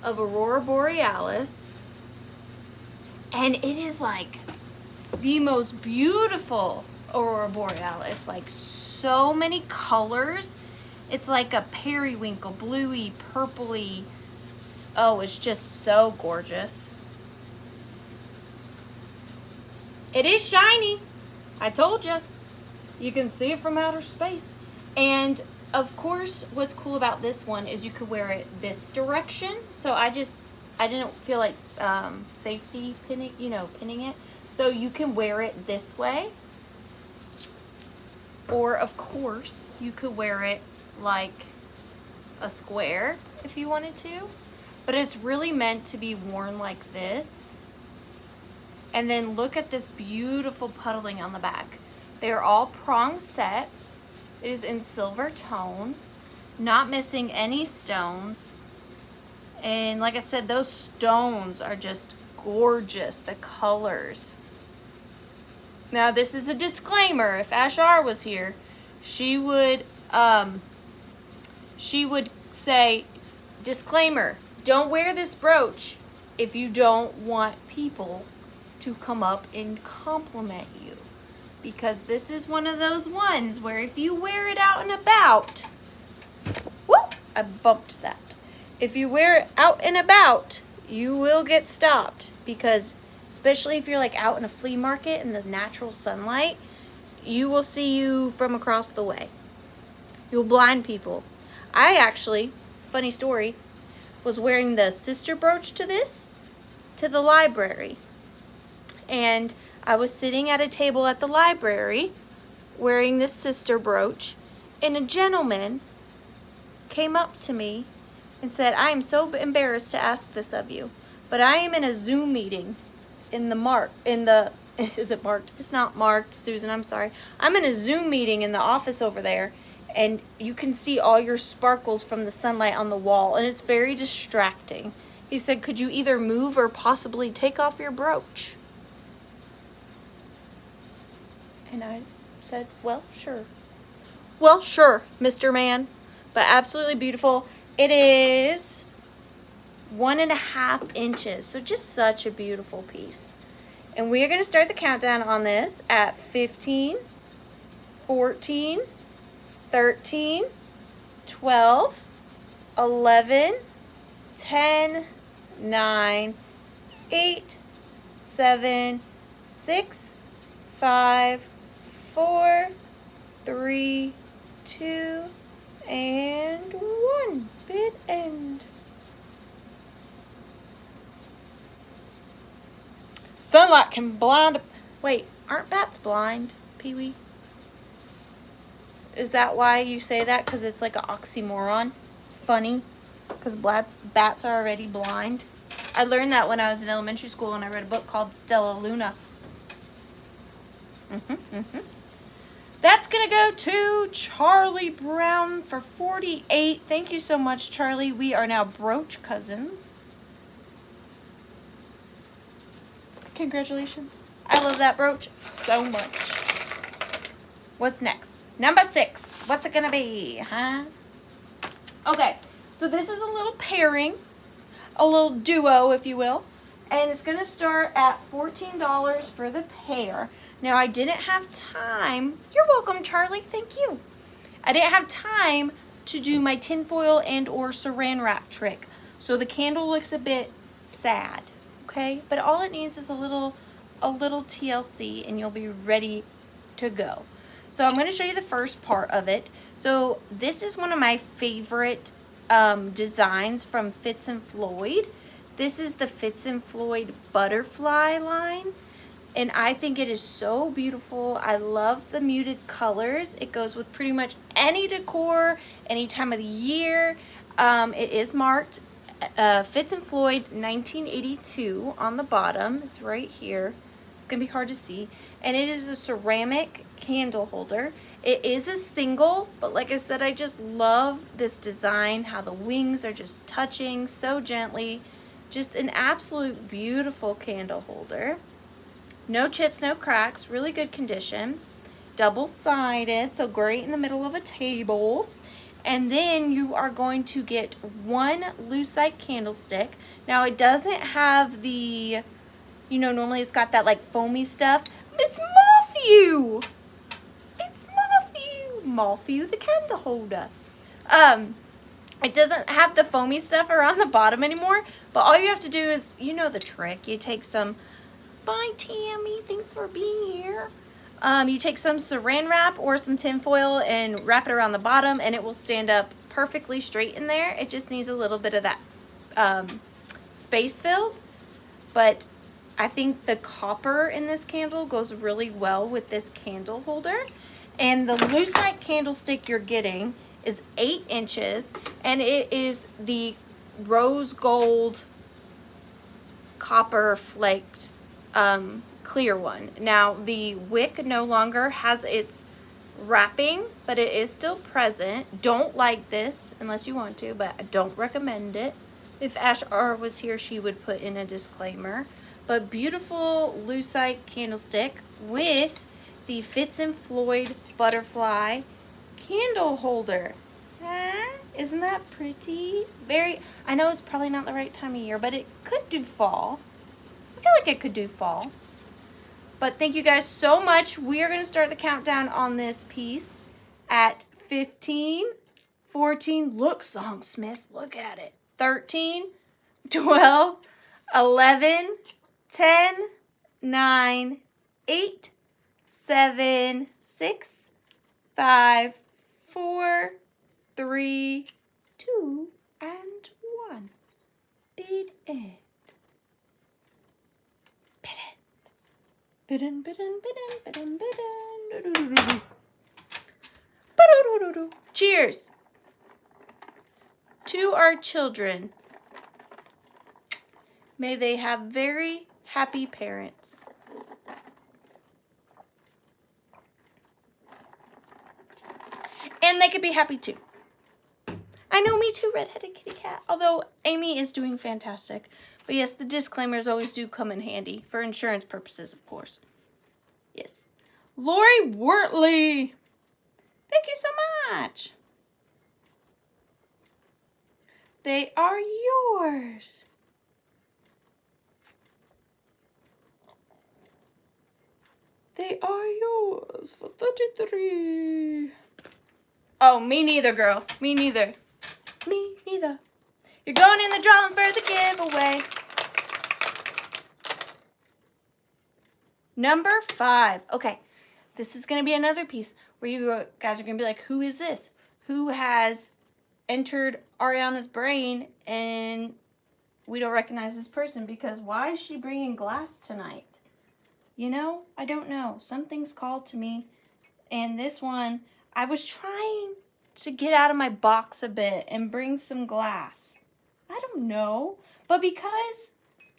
of Aurora Borealis. And it is like the most beautiful Aurora Borealis. Like so many colors. It's like a periwinkle, bluey, purpley. Oh, it's just so gorgeous. It is shiny. I told you. You can see it from outer space. And of course, what's cool about this one is you could wear it this direction. So I didn't feel like safety pinning it. So you can wear it this way. Or of course, you could wear it like a square if you wanted to. But it's really meant to be worn like this. And then look at this beautiful puddling on the back. They're all prong set. It is in silver tone, not missing any stones. And like I said, those stones are just gorgeous, the colors. Now this is a disclaimer. If Ashar was here, she would say, disclaimer, don't wear this brooch if you don't want people to come up and compliment you. Because this is one of those ones where if you wear it out and about, whoop, I bumped that. If you wear it out and about, you will get stopped. Because especially if you're like out in a flea market in the natural sunlight, you will see you from across the way. You'll blind people. I actually, funny story, was wearing the sister brooch to this, to the library. And I was sitting at a table at the library wearing this sister brooch, and a gentleman came up to me and said, I am so embarrassed to ask this of you, but I am in a Zoom meeting is it marked? It's not marked, Susan, I'm sorry. I'm in a Zoom meeting in the office over there, and you can see all your sparkles from the sunlight on the wall, and it's very distracting. He said, could you either move or possibly take off your brooch? And I said, well, sure. Well, sure, Mr. Man. But absolutely beautiful. It is 1.5 inches. So just such a beautiful piece. And we are going to start the countdown on this at 15, 14, 13, 12, 11, 10, 9, 8, 7, 6, 5, 4, 3, 2, and 1. Bid end. Sunlight can blind. Wait, aren't bats blind, Pee-wee? Is that why you say that? Because it's like an oxymoron? It's funny. Because bats are already blind. I learned that when I was in elementary school and I read a book called Stella Luna. That's gonna go to Charlie Brown for 48. Thank you so much, Charlie. We are now brooch cousins. Congratulations. I love that brooch so much. What's next? Number 6. What's it gonna be, huh? Okay, so this is a little pairing, a little duo, if you will. And it's gonna start at $14 for the pair. Now, I didn't have time. You're welcome, Charlie. Thank you. I didn't have time to do my tinfoil and or saran wrap trick. So the candle looks a bit sad, okay? But all it needs is a little TLC and you'll be ready to go. So I'm going to show you the first part of it. So this is one of my favorite designs from Fitz and Floyd. This is the Fitz and Floyd butterfly line. And I think it is so beautiful. I love the muted colors. It goes with pretty much any decor, any time of the year. It is marked Fitz and Floyd 1982 on the bottom. It's right here. It's gonna be hard to see. And it is a ceramic candle holder. It is a single, but like I said, I just love this design, how the wings are just touching so gently. Just an absolute beautiful candle holder. No chips, no cracks, really good condition. Double-sided, so great in the middle of a table. And then you are going to get one lucite candlestick. Now it doesn't have the, you know, normally it's got that like foamy stuff. It's Matthew! It's Matthew! Matthew the candle holder. It doesn't have the foamy stuff around the bottom anymore, but all you have to do is, you know the trick. You take some, bye Tammy, thanks for being here. You take some saran wrap or some tin foil and wrap it around the bottom and it will stand up perfectly straight in there. It just needs a little bit of that space filled, but I think the copper in this candle goes really well with this candle holder. And the lucite candlestick you're getting is 8 inches and it is the rose gold copper flaked clear one. Now the wick no longer has its wrapping, but it is still present. Don't light this unless you want to, but I don't recommend it. If Ash R was here, she would put in a disclaimer. But beautiful lucite candlestick with the Fitz and Floyd butterfly candle holder. Isn't that pretty? Very, I know it's probably not the right time of year, but it could do fall. I feel like it could do fall. But thank you guys so much. We are going to start the countdown on this piece at 15, 14, look Songsmith, look at it. 13, 12, 11, 10, 9, 8, 7, 6, 5, 4, 3, 2, and 1. Bid end. Bid end. Bidden, bidden, bidden, bidden, bidden. Cheers to our children. May they have very happy parents. And they could be happy too. I know, me too, redheaded kitty cat. Although Amy is doing fantastic. But yes, the disclaimers always do come in handy for insurance purposes, of course. Yes. Lori Wortley. Thank you so much. They are yours. They are yours for 33. Oh, me neither, girl. Me neither. Me neither. You're going in the drawing for the giveaway. Number 5. Okay, this is going to be another piece where you guys are going to be like, who is this? Who has entered Ariana's brain and we don't recognize this person? Because why is she bringing glass tonight? You know, I don't know. Something's called to me. And this one, I was trying to get out of my box a bit and bring some glass. I don't know. But because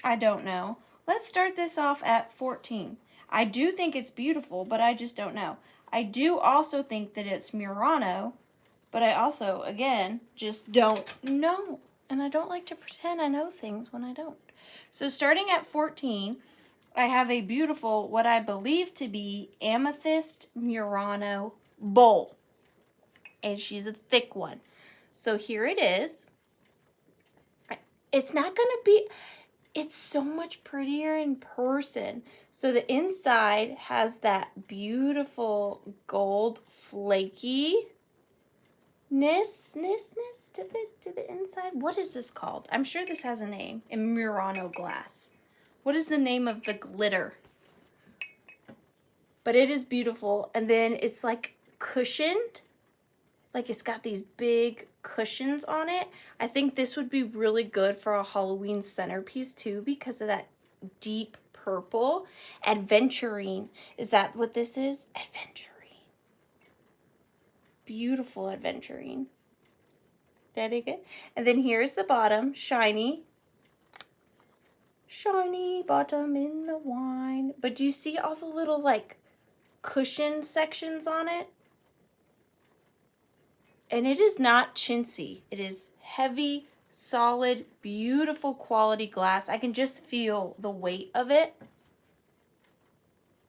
I don't know, let's start this off at 14. I do think it's beautiful, but I just don't know. I do also think that it's Murano, but I also, again, just don't know. And I don't like to pretend I know things when I don't. So starting at 14, I have a beautiful, what I believe to be amethyst Murano bowl. And she's a thick one. So here it is. It's not going to be, it's so much prettier in person. So the inside has that beautiful gold flakiness to the inside. What is this called? I'm sure this has a name in Murano glass. What is the name of the glitter? But it is beautiful. And then it's like cushioned. Like it's got these big cushions on it. I think this would be really good for a Halloween centerpiece too because of that deep purple. Adventurine. Is that what this is? Adventurine. Beautiful adventurine. Daddy good? And then here's the bottom. Shiny. Shiny bottom in the wine. But do you see all the little like cushion sections on it? And it is not chintzy. It is heavy, solid, beautiful quality glass. I can just feel the weight of it.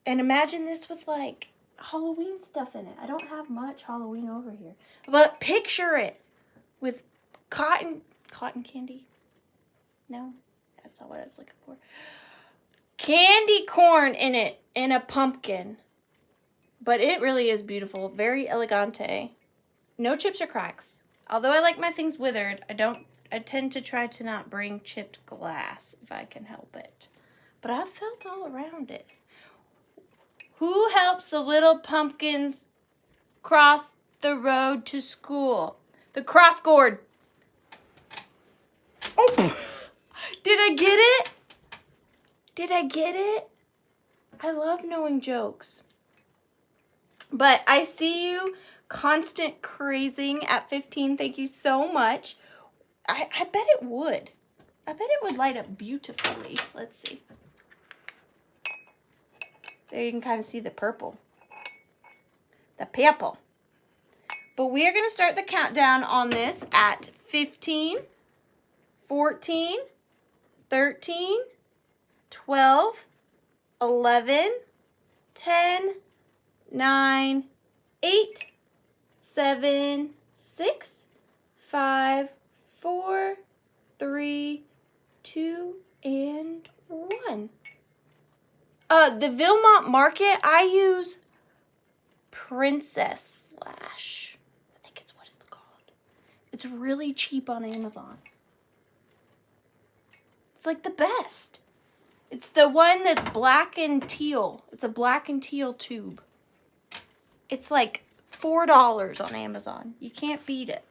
And imagine this with like Halloween stuff in it. I don't have much Halloween over here. But picture it with cotton candy. No, that's not what I was looking for. Candy corn in it, in a pumpkin. But it really is beautiful. Very elegante. No chips or cracks. Although I like my things withered, I tend to try to not bring chipped glass if I can help it. But I've felt all around it. Who helps the little pumpkins cross the road to school? The cross gourd. Oh, did I get it? Did I get it? I love knowing jokes. But I see you. Constant crazing at 15. Thank you so much. I bet it would. I bet it would light up beautifully. Let's see. There you can kind of see the purple. The purple. But we are going to start the countdown on this at 15, 14, 13, 12, 11, 10, 9, 8, 7, 6, 5, 4, 3, 2, and 1. The Vilmont Market, I use Princess Slash. I think it's what it's called. It's really cheap on Amazon. It's like the best. It's the one that's black and teal. It's a black and teal tube. It's like $4 on Amazon. You can't beat it.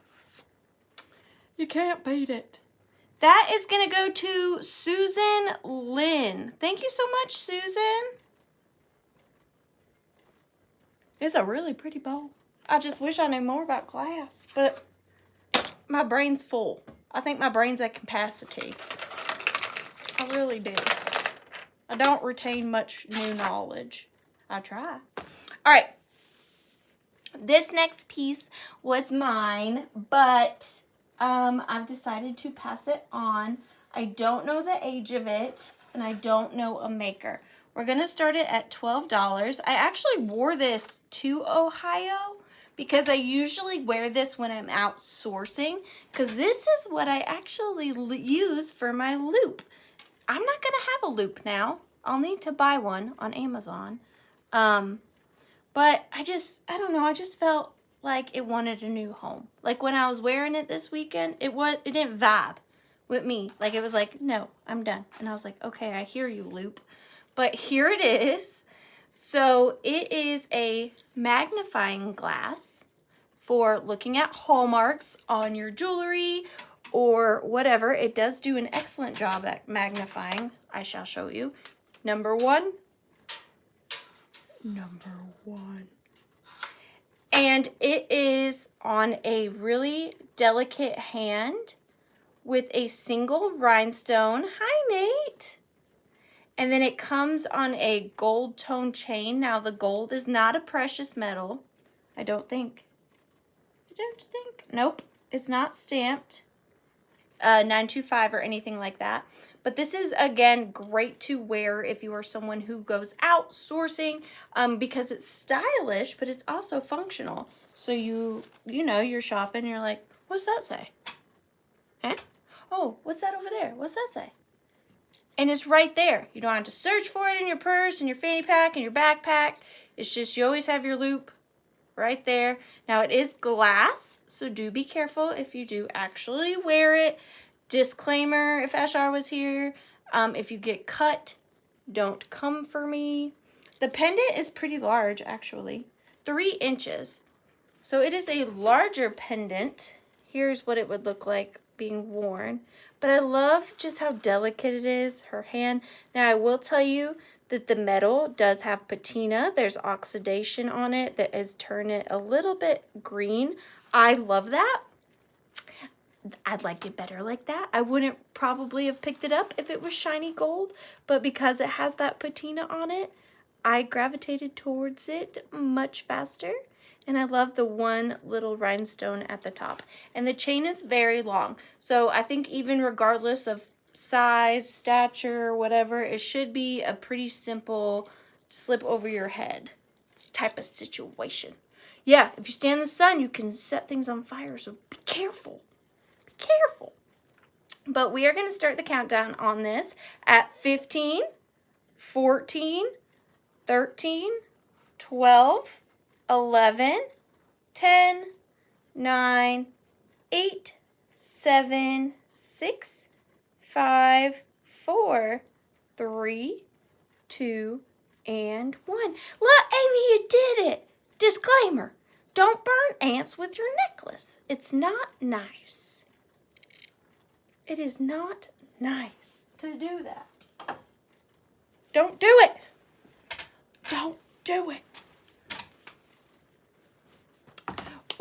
You can't beat it. That is going to go to Susan Lynn. Thank you so much, Susan. It's a really pretty bowl. I just wish I knew more about glass, but my brain's full. I think my brain's at capacity. I really do. I don't retain much new knowledge. I try. All right. This next piece was mine, but I've decided to pass it on. I don't know the age of it, and I don't know a maker. We're going to start it at $12. I actually wore this to Ohio because I usually wear this when I'm out sourcing, because this is what I actually use for my loop. I'm not going to have a loop now. I'll need to buy one on Amazon. But I don't know, I just felt like it wanted a new home. Like when I was wearing it this weekend, it didn't vibe with me. Like it was like, no, I'm done. And I was like, okay, I hear you, loop. But here it is. So it is a magnifying glass for looking at hallmarks on your jewelry or whatever. It does do an excellent job at magnifying. I shall show you. Number one. And it is on a really delicate hand with a single rhinestone. Hi, Nate. And then it comes on a gold tone chain. Now the gold is not a precious metal. I don't think. Nope, it's not stamped 925 or anything like that. But this is, again, great to wear if you are someone who goes out sourcing, because it's stylish, but it's also functional. So you know, you're shopping, you're like, what's that say? Huh? Oh, what's that over there? What's that say? And it's right there. You don't have to search for it in your purse, in your fanny pack, in your backpack. It's just you always have your loop right there. Now it is glass, so do be careful if you do actually wear it. Disclaimer, if Ashar was here, if you get cut, don't come for me. The pendant is pretty large, actually. 3 inches. So it is a larger pendant. Here's what it would look like being worn. But I love just how delicate it is, her hand. Now I will tell you that the metal does have patina. There's oxidation on it that has turned it a little bit green. I love that. I'd like it better like that. I wouldn't probably have picked it up if it was shiny gold, but because it has that patina on it, I gravitated towards it much faster. And I love the one little rhinestone at the top. And the chain is very long. So I think even regardless of size, stature, whatever, it should be a pretty simple slip over your head type of situation. Yeah, if you stand in the sun, you can set things on fire, so be careful. Be careful. But we are going to start the countdown on this at 15, 14, 13, 12, 11, 10, 9, 8, 7, 6, 5, 4, 3, 2, and 1. Look, Amy, you did it. Disclaimer, don't burn ants with your necklace. It's not nice. It is not nice to do that. Don't do it. Don't do it.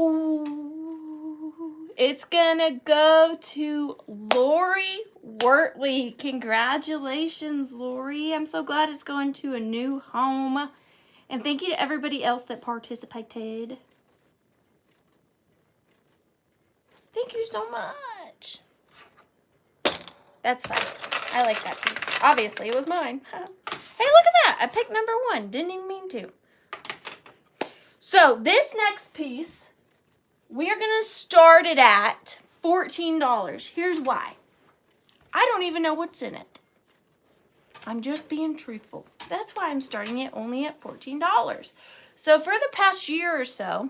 Ooh, it's gonna go to Lori Wortley. Congratulations, Lori. I'm so glad it's going to a new home. And thank you to everybody else that participated. Thank you so much. That's fine. I like that piece. Obviously, it was mine. Hey, look at that. I picked number 1. Didn't even mean to. So this next piece, we are going to start it at $14. Here's why. I don't even know what's in it. I'm just being truthful. That's why I'm starting it only at $14. So for the past year or so,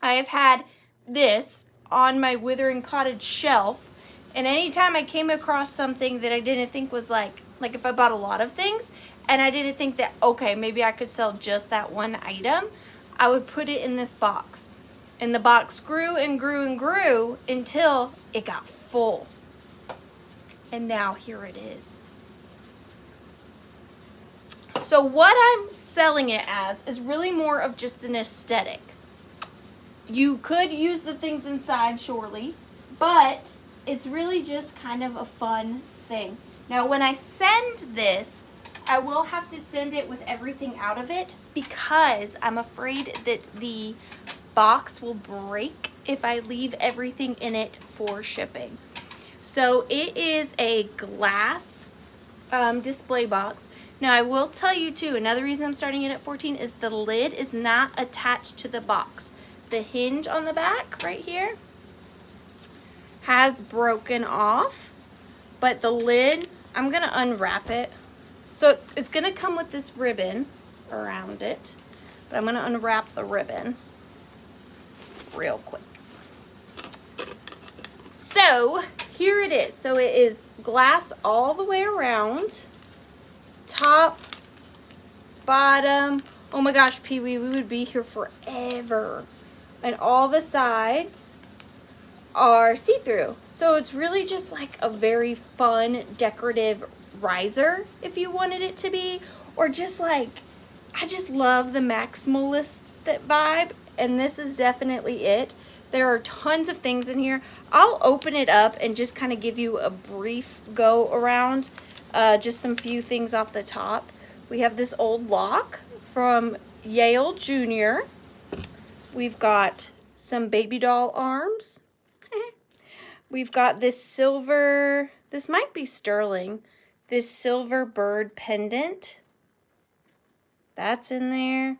I have had this on my Withering.Cottage shelf. And anytime I came across something that I didn't think was like if I bought a lot of things and I didn't think that, okay, maybe I could sell just that one item, I would put it in this box. And the box grew and grew and grew until it got full. And now here it is. So what I'm selling it as is really more of just an aesthetic. You could use the things inside, surely, but it's really just kind of a fun thing. Now, when I send this, I will have to send it with everything out of it because I'm afraid that the box will break if I leave everything in it for shipping. So it is a glass display box. Now I will tell you too, another reason I'm starting it at 14 is the lid is not attached to the box. The hinge on the back right here has broken off, but the lid, I'm gonna unwrap it. So it's gonna come with this ribbon around it, but I'm gonna unwrap the ribbon real quick. So here it is. So it is glass all the way around, top, bottom. Oh my gosh, Pee-wee, we would be here forever. And all the sides are see-through. So it's really just like a very fun decorative riser if you wanted it to be, or just like, I just love the maximalist vibe, and this is definitely it. There are tons of things in here. I'll open it up and just kind of give you a brief go around. just some few things off the top. We have this old lock from Yale Jr. We've got some baby doll arms. We've got this silver, this might be sterling, this silver bird pendant. That's in there.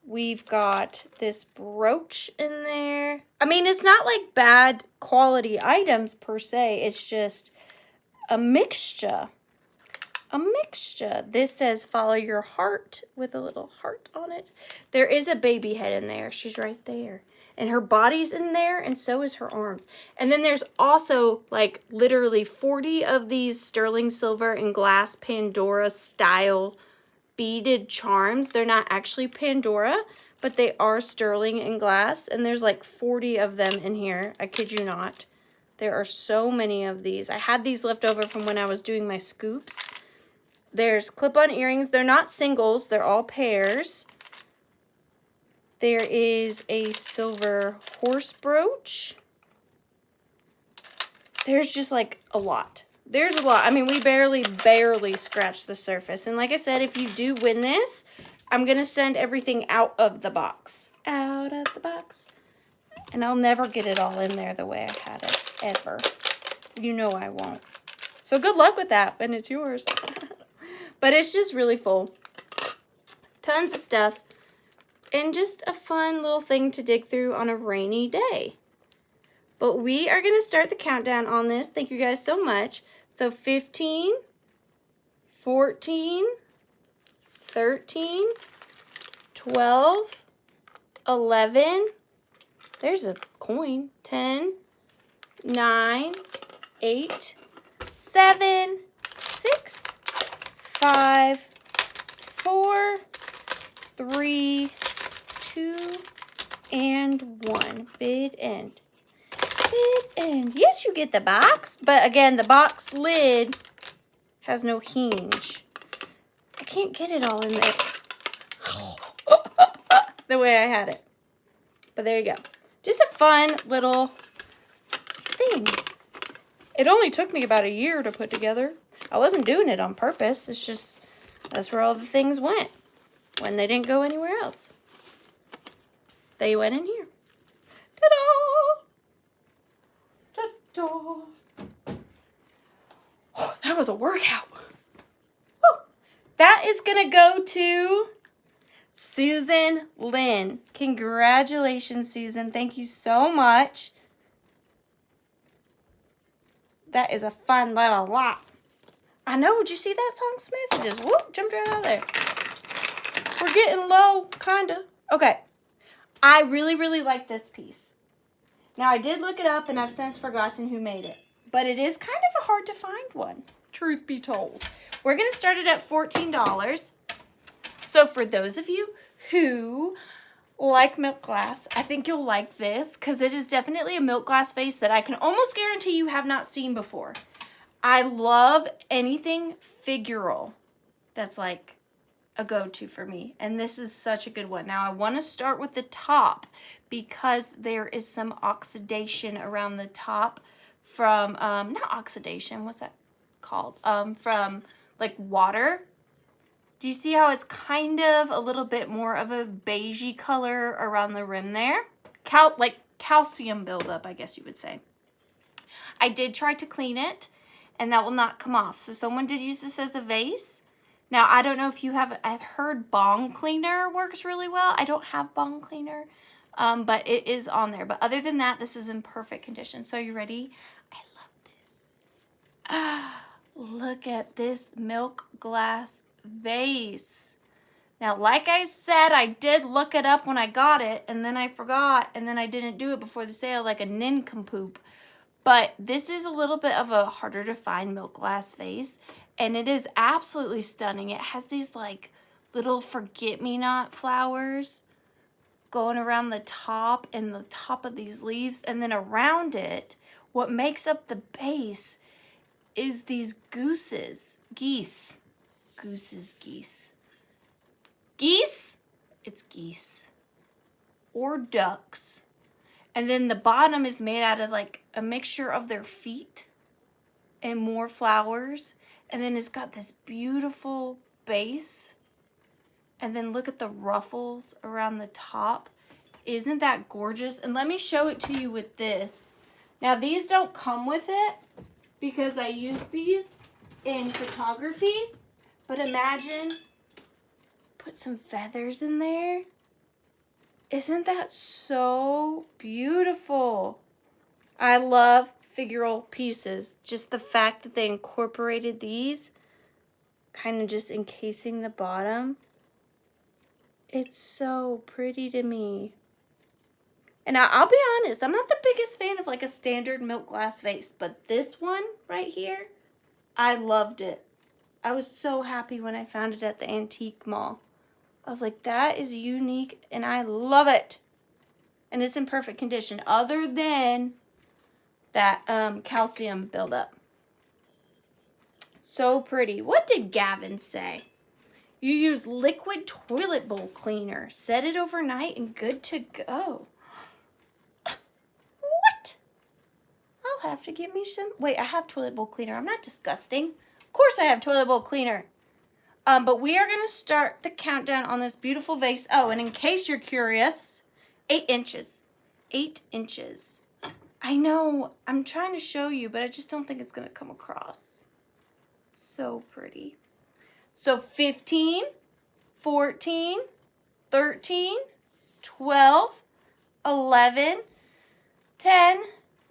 We've got this brooch in there. I mean, it's not like bad quality items per se. It's just a mixture. A mixture. This says follow your heart with a little heart on it. There is a baby head in there. She's right there. And her body's in there, and so is her arms. And then there's also like literally 40 of these sterling silver and glass Pandora style beaded charms. They're not actually Pandora, but they are sterling and glass, and there's like 40 of them in here. I kid you not. There are so many of these. I had these left over from when I was doing my scoops. There's clip-on earrings. They're not singles, they're all pairs. There is a silver horse brooch. There's just like a lot. There's a lot. I mean, we barely scratched the surface. And like I said, if you do win this, I'm going to send everything out of the box. Out of the box. And I'll never get it all in there the way I had it, ever. You know I won't. So good luck with that, and it's yours. But it's just really full. Tons of stuff. And just a fun little thing to dig through on a rainy day. But we are going to start the countdown on this. Thank you guys so much. So 15, 14, 13, 12, 11, there's a coin, 10, 9, 8, 7, 6, 5, 4, 3, 2, and 1. Bid end. Bid end. Yes, you get the box, but again, the box lid has no hinge. I can't get it all in there the way I had it. But there you go. Just a fun little thing. It only took me about a year to put together. I wasn't doing it on purpose. It's just, that's where all the things went when they didn't go anywhere else. They went in here. Ta-da! Ta-da! Oh, that was a workout. Woo. That is going to go to Susan Lynn. Congratulations, Susan. Thank you so much. That is a fun little lot. I know. Did you see that song, Smith? It just whoop, jumped right out of there. We're getting low, kind of. Okay. I really like this piece. Now, I did look it up, and I've since forgotten who made it. But it is kind of a hard to find one, truth be told. We're going to start it at $14. So for those of you who like milk glass, I think you'll like this because it is definitely a milk glass vase that I can almost guarantee you have not seen before. I love anything figural that's like a go-to for me, and this is such a good one. Now I want to start with the top because there is some oxidation around the top from not oxidation, what's that called, from like water. Do you see how it's kind of a little bit more of a beigey color around the rim there? Like calcium buildup, I guess you would say. I did try to clean it, and that will not come off. So someone did use this as a vase. Now, I don't know if you have, I've heard bong cleaner works really well. I don't have bong cleaner, but it is on there. But other than that, this is in perfect condition. So are you ready? I love this. Look at this milk glass vase. Now, like I said, I did look it up when I got it, and then I forgot, and then I didn't do it before the sale like a nincompoop. But this is a little bit of a harder to find milk glass vase, and it is absolutely stunning. It has these like little forget-me-not flowers going around the top and the top of these leaves, and then around it, what makes up the base is these geese. Geese? It's geese. Or ducks. And then the bottom is made out of like a mixture of their feet and more flowers. And then it's got this beautiful base. And then look at the ruffles around the top. Isn't that gorgeous? And let me show it to you with this. Now these don't come with it because I use these in photography. But imagine, put some feathers in there. Isn't that so beautiful? I love figural pieces. Just the fact that they incorporated these, kind of just encasing the bottom. It's so pretty to me. And I'll be honest, I'm not the biggest fan of like a standard milk glass vase, but this one right here, I loved it. I was so happy when I found it at the antique mall. I was like, that is unique and I love it. And it's in perfect condition other than that calcium buildup. So pretty. What did Gavin say? You use liquid toilet bowl cleaner. Set it overnight and good to go. What? I'll have to get me some. Wait, I have toilet bowl cleaner. I'm not disgusting. Of course I have toilet bowl cleaner. But we are going to start the countdown on this beautiful vase. Oh, and in case you're curious, 8 inches. 8 inches. I know. I'm trying to show you, but I just don't think it's going to come across. It's so pretty. So 15, 14, 13, 12, 11, 10,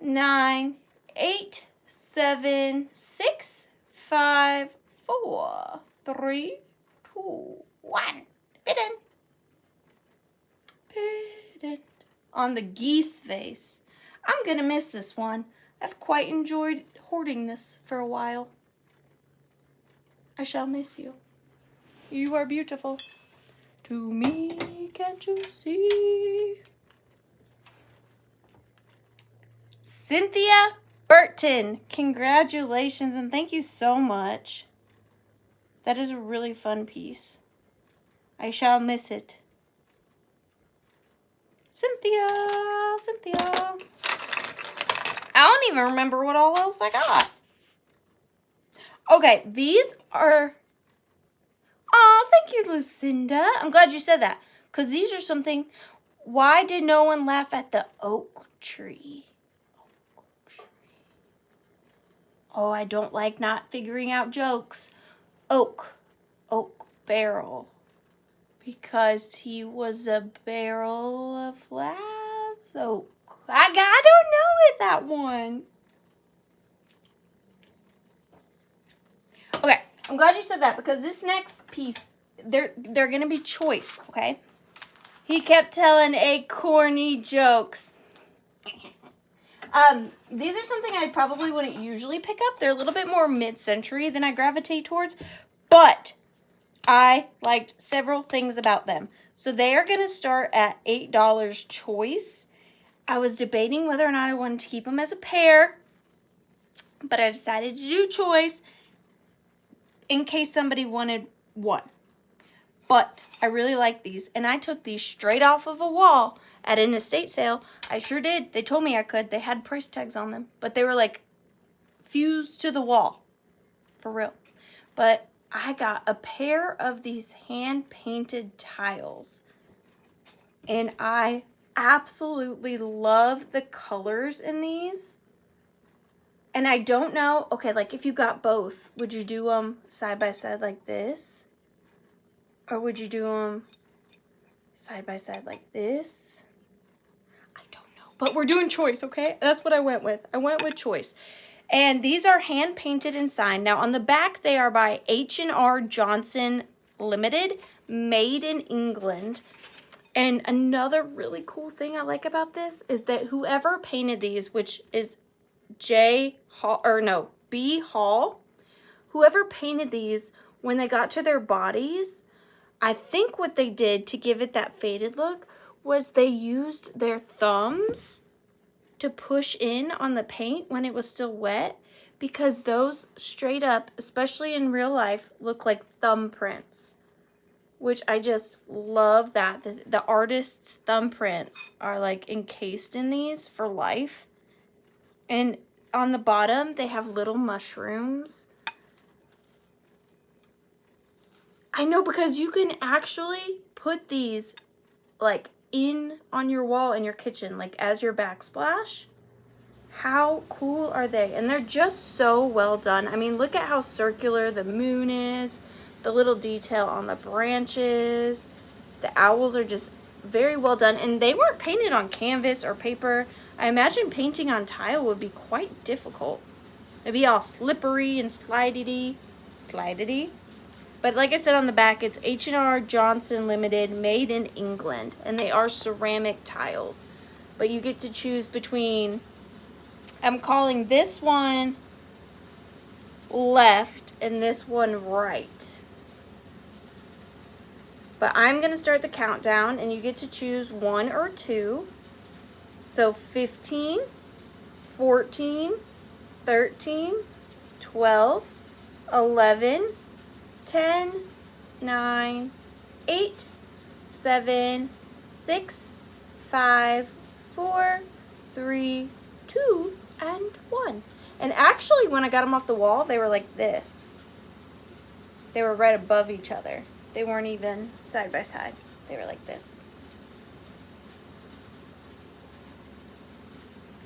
9, 8, 7, 6, 5, 4, 3, 2, 1. Bidden. Bidden. On the geese vase. I'm going to miss this one. I've quite enjoyed hoarding this for a while. I shall miss you. You are beautiful. To me, can't you see? Cynthia Burton, congratulations and thank you so much. That is a really fun piece. I shall miss it. Cynthia. I don't even remember what all else I got. Okay, these are... Oh, thank you, Lucinda. I'm glad you said that. Because these are something... Why did no one laugh at the oak tree? Oh, I don't like not figuring out jokes. Oak barrel. Because he was a barrel of laughs. Oak. I don't know it, that one. Okay, I'm glad you said that because this next piece, they're going to be choice, okay? He kept telling corny jokes. These are something I probably wouldn't usually pick up. They're a little bit more mid-century than I gravitate towards, but I liked several things about them. So they are going to start at $8 choice. I was debating whether or not I wanted to keep them as a pair, but I decided to do choice in case somebody wanted one. But I really like these, and I took these straight off of a wall at an estate sale. I sure did. They told me I could. They had price tags on them, but they were like fused to the wall. For real. But I got a pair of these hand-painted tiles, and I absolutely love the colors in these. And I don't know, okay, like if you got both, would you do them side by side like this? Or would you do them side by side like this? I don't know, but we're doing choice, okay? That's what I went with. I went with choice. And these are hand painted and signed. Now on the back, they are by H&R Johnson Limited, made in England. And another really cool thing I like about this is that whoever painted these, which is B. Hall, whoever painted these, when they got to their bodies, I think what they did to give it that faded look was they used their thumbs to push in on the paint when it was still wet, because those straight up, especially in real life, look like thumbprints, which I just love that. The artist's thumbprints are like encased in these for life. And on the bottom, they have little mushrooms. I know, because you can actually put these like in on your wall in your kitchen, like as your backsplash. How cool are they? And they're just so well done. I mean, look at how circular the moon is, the little detail on the branches. The owls are just very well done, and they weren't painted on canvas or paper. I imagine painting on tile would be quite difficult. It'd be all slippery and slidey. But like I said on the back, it's H&R Johnson Limited, made in England, and they are ceramic tiles. But you get to choose between, I'm calling this one left and this one right. But I'm gonna start the countdown, and you get to choose 1 or 2. So 15, 14, 13, 12, 11, 10, 9, 8, 7, 6, 5, 4, 3, 2, and 1. And actually, when I got them off the wall, they were like this. They were right above each other. They weren't even side by side. They were like this.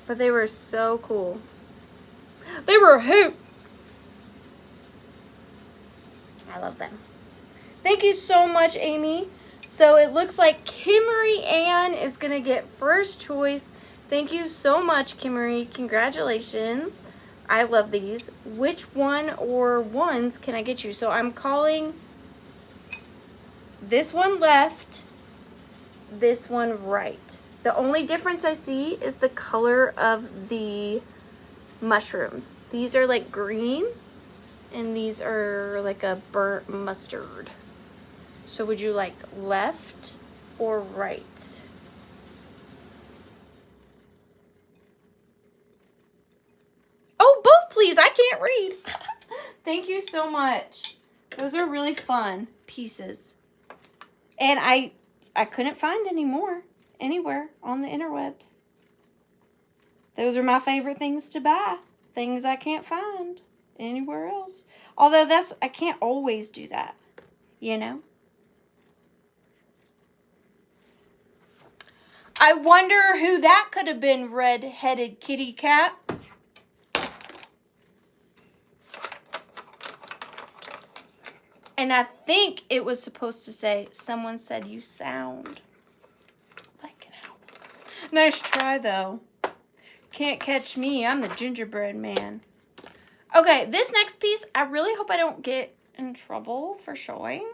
But they were so cool. They were a hoot. I love them. Thank you so much, Amy. So it looks like Kimmery Ann is gonna get first choice. Thank you so much, Kimmery. Congratulations. I love these. Which one or ones can I get you? So I'm calling this one left, this one right. The only difference I see is the color of the mushrooms. These are like green, and these are like a burnt mustard. So would you like left or right? Oh, both please. I can't read. Thank you so much. Those are really fun pieces. And I couldn't find any more anywhere on the interwebs. Those are my favorite things to buy. Things I can't find anywhere else. Although I can't always do that, you know? I wonder who that could have been, red-headed kitty cat. And I think it was supposed to say, someone said you sound like an owl. Nice try, though. Can't catch me. I'm the gingerbread man. Okay, this next piece, I really hope I don't get in trouble for showing.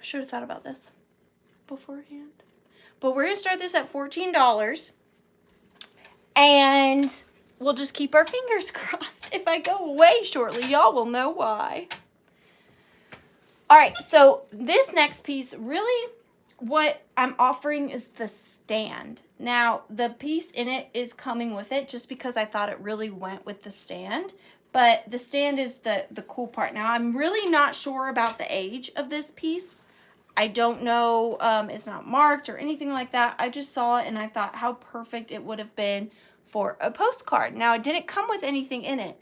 I should have thought about this beforehand. But we're going to start this at $14. And we'll just keep our fingers crossed. If I go away shortly, y'all will know why. All right, so this next piece, really what I'm offering is the stand. Now, the piece in it is coming with it just because I thought it really went with the stand. But the stand is the cool part. Now, I'm really not sure about the age of this piece. I don't know. It's not marked or anything like that. I just saw it and I thought how perfect it would have been for a postcard. Now, it didn't come with anything in it,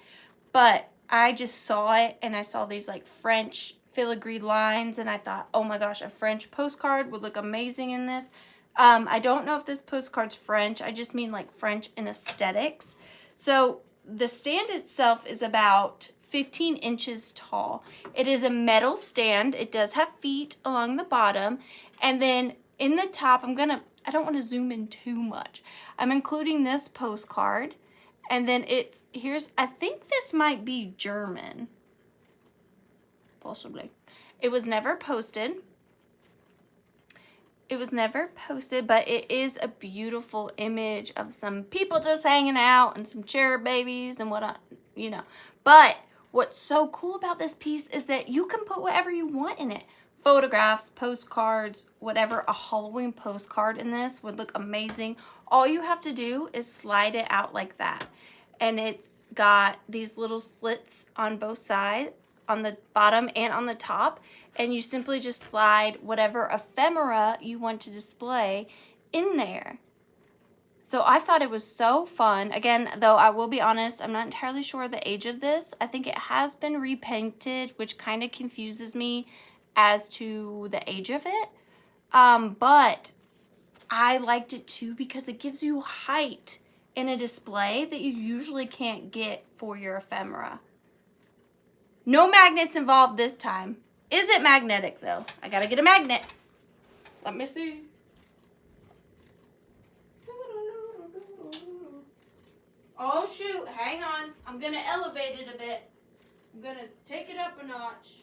but I just saw it and I saw these like French filigree lines and I thought, oh my gosh, a French postcard would look amazing in this. I don't know if this postcard's French. I just mean like French in aesthetics. So the stand itself is about 15 inches tall. It is a metal stand. It does have feet along the bottom. And then in the top, I don't want to zoom in too much. I'm including this postcard. And then I think this might be German. Possibly. It was never posted. But it is a beautiful image of some people just hanging out and some cherub babies and whatnot, you know. But what's so cool about this piece is that you can put whatever you want in it. Photographs, postcards, whatever. A Halloween postcard in this would look amazing. All you have to do is slide it out like that. And it's got these little slits on both sides, on the bottom and on the top. And you simply just slide whatever ephemera you want to display in there. So I thought it was so fun. Again, though, I will be honest, I'm not entirely sure the age of this. I think it has been repainted, which kind of confuses me as to the age of it. But I liked it too because it gives you height in a display that you usually can't get for your ephemera. No magnets involved this time. Is it magnetic though? I gotta get a magnet. Let me see. Oh shoot, hang on. I'm gonna elevate it a bit. I'm gonna take it up a notch.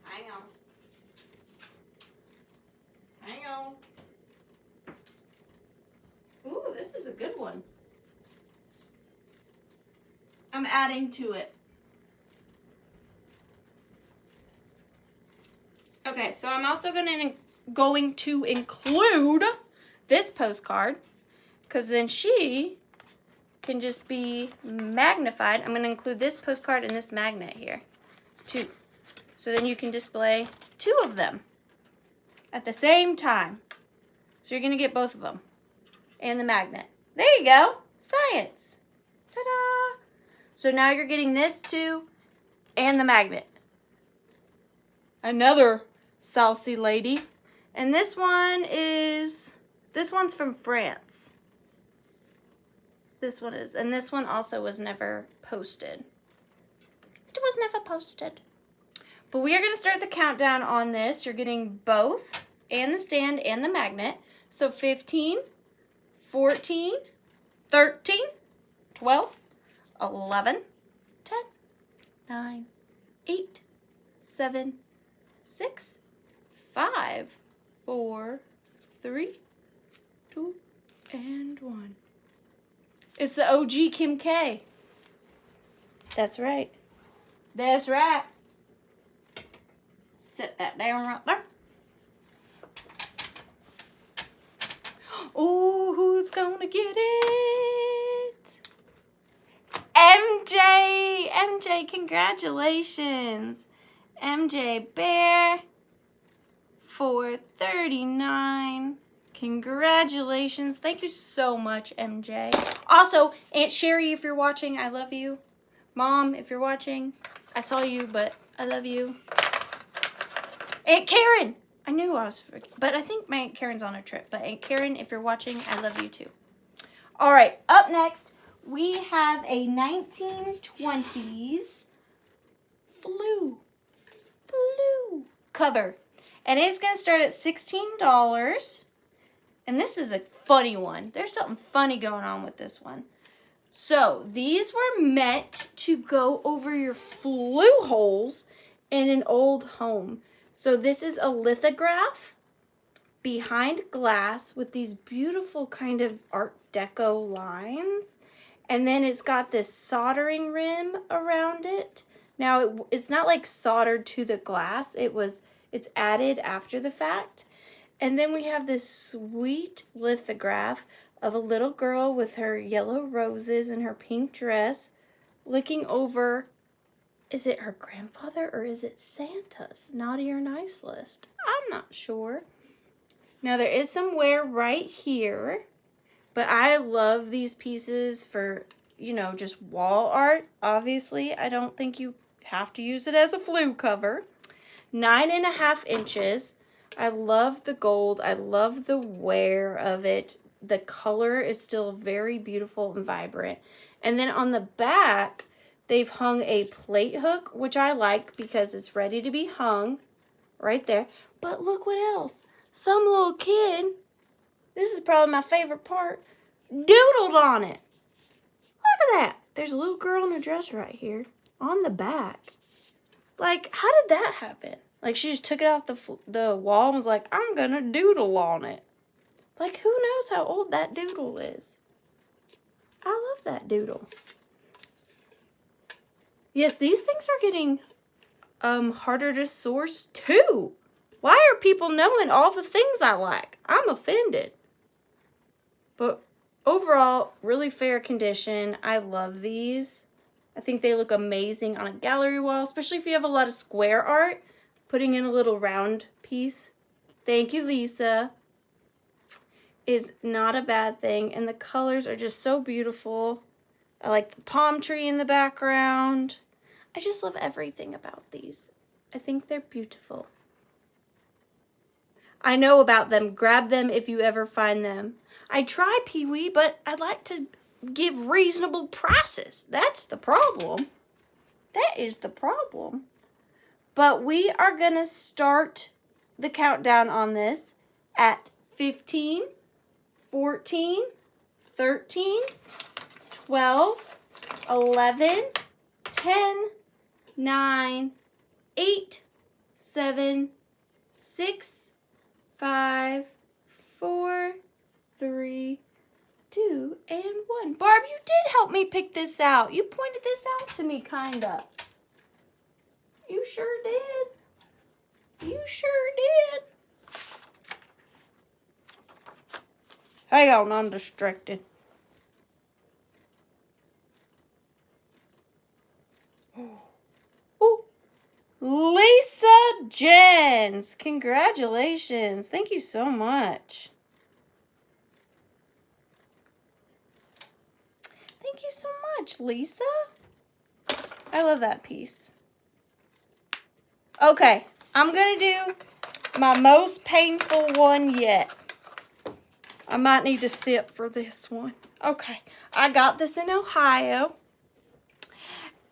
Hang on. Hang on. Ooh, this is a good one. I'm adding to it. Okay, so I'm also going to include this postcard, because then she can just be magnified. I'm going to include this postcard and this magnet here, too. So then you can display two of them at the same time. So you're going to get both of them and the magnet. There you go. Science. Ta-da! So now you're getting this too and the magnet. Another saucy lady. And this one's from France. This one is. And this one also was never posted. It was never posted. But we are going to start the countdown on this. You're getting both and the stand and the magnet. So 15, 14, 13, 12, 11, 10, 9, 8, 7, 6, 5, 4, 3, 2, and 1. It's the OG Kim K. That's right. That's right. Set that down right there. Oh, who's gonna get it? MJ! MJ, congratulations. MJ Bear, 439. Congratulations. Thank you so much, MJ. Also, Aunt Sherry, if you're watching, I love you. Mom, if you're watching, I saw you, but I love you. Aunt Karen! I knew I was, but I think my Aunt Karen's on a trip. But Aunt Karen, if you're watching, I love you too. All right, up next, we have a 1920s blue cover. And it's going to start at $16. And this is a funny one. There's something funny going on with this one. So these were meant to go over your flue holes in an old home. So this is a lithograph behind glass with these beautiful kind of Art Deco lines. And then it's got this soldering rim around it. Now, it's not like soldered to the glass. It's added after the fact. And then we have this sweet lithograph of a little girl with her yellow roses and her pink dress looking over, is it her grandfather or is it Santa's naughty or nice list? I'm not sure. Now, there is some wear right here, but I love these pieces for, you know, just wall art. Obviously, I don't think you have to use it as a flue cover. 9.5 inches. I love the gold. I love the wear of it. The color is still very beautiful and vibrant. And then on the back, they've hung a plate hook, which I like because it's ready to be hung right there. But look what else. Some little kid, this is probably my favorite part, doodled on it. Look at that. There's a little girl in a dress right here on the back. Like, how did that happen? Like, she just took it off the wall and was like, I'm going to doodle on it. Like, who knows how old that doodle is? I love that doodle. Yes, these things are getting harder to source, too. Why are people knowing all the things I like? I'm offended. But overall, really fair condition. I love these. I think they look amazing on a gallery wall, especially if you have a lot of square art. Putting in a little round piece. Thank you, Lisa. is not a bad thing, and the colors are just so beautiful. I like the palm tree in the background. I just love everything about these. I think they're beautiful. I know about them. Grab them if you ever find them. I try Pee-wee, but I'd like to give reasonable prices. That's the problem. That is the problem. But we are going to start the countdown on this at 15, 14, 13, 12, 11, 10, 9, 8, 7, 6, 5, 4, 3, 2, and 1. Barb, you did help me pick this out. You pointed this out to me, kinda. You sure did. You sure did. Hang on, I'm distracted. Oh, Lisa Jens, congratulations. Thank you so much. Thank you so much, Lisa. I love that piece. Okay, I'm going to do my most painful one yet. I might need to sit for this one. Okay, I got this in Ohio.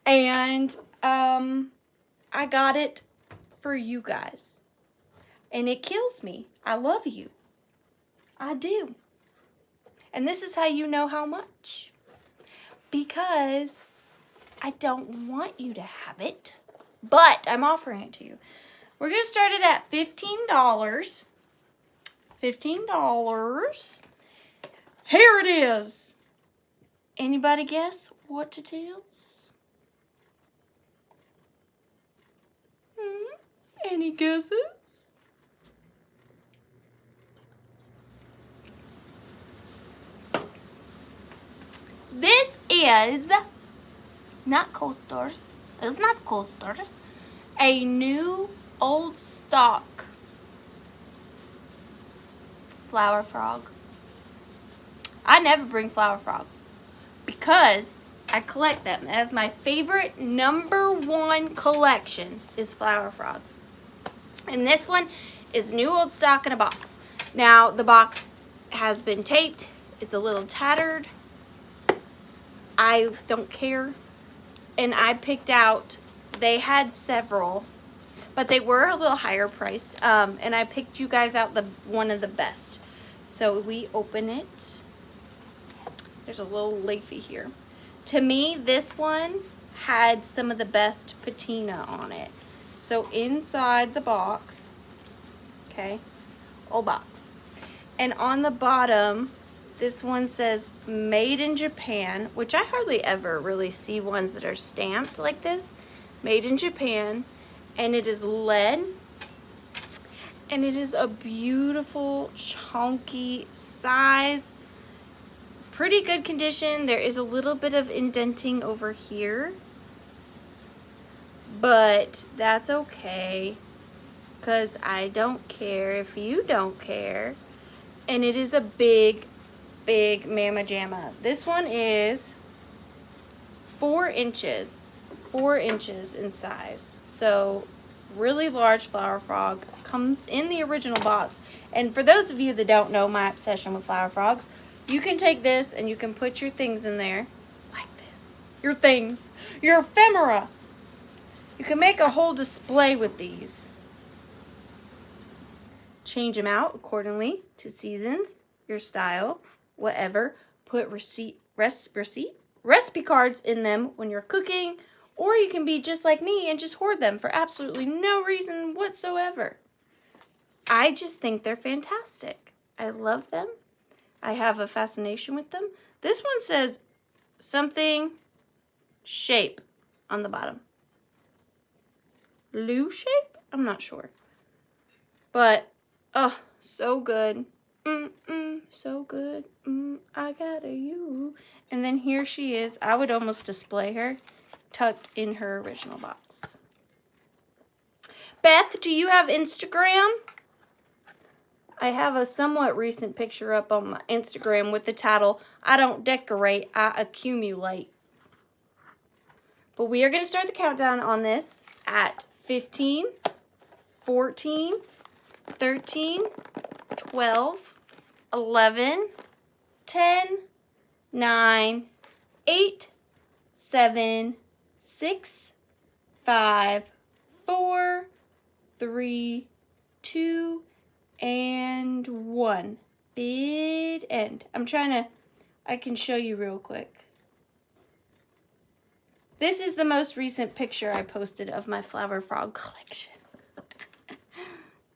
And I got it for you guys. And it kills me. I love you. I do. And this is how you know how much. Because I don't want you to have it. But I'm offering it to you. We're going to start it at $15. $15. Here it is. Anybody guess what it is? Any guesses? This is not coasters. It's not coasters. A new old stock flower frog. I never bring flower frogs because I collect them. As my favorite #1 collection is flower frogs. And this one is new old stock in a box. Now the box has been taped. It's a little tattered. I don't care. And I picked out, they had several, but they were a little higher priced. And I picked you guys out one of the best. So we open it. There's a little leafy here. To me, this one had some of the best patina on it. So inside the box, okay, old box. And on the bottom, this one says made in Japan, which I hardly ever really see ones that are stamped like this. Made in Japan. And it is lead. And it is a beautiful, chunky size. Pretty good condition. There is a little bit of indenting over here. But that's okay. Because I don't care if you don't care. And it is a big, big Mama Jamma. This one is 4 inches. 4 inches in size. So really large flower frog. Comes in the original box. And for those of you that don't know my obsession with flower frogs, you can take this and you can put your things in there like this. Your things. Your ephemera. You can make a whole display with these. Change them out accordingly to seasons, your style, whatever. Put recipe cards in them when you're cooking. Or you can be just like me and just hoard them for absolutely no reason whatsoever. I just think they're fantastic. I love them. I have a fascination with them. This one says something shape on the bottom. Lou shape? I'm not sure. But, oh, so good. So good. I got a you. And then here she is. I would almost display her tucked in her original box. Beth, do you have Instagram? I have a somewhat recent picture up on my Instagram with the title, I don't decorate, I accumulate. But we are going to start the countdown on this at 15, 14, 13, 12, 11, 10, 9, 8, 7, 6, 5, 4, 3, 2, and 1. Bid end. I can show you real quick. This is the most recent picture I posted of my flower frog collection.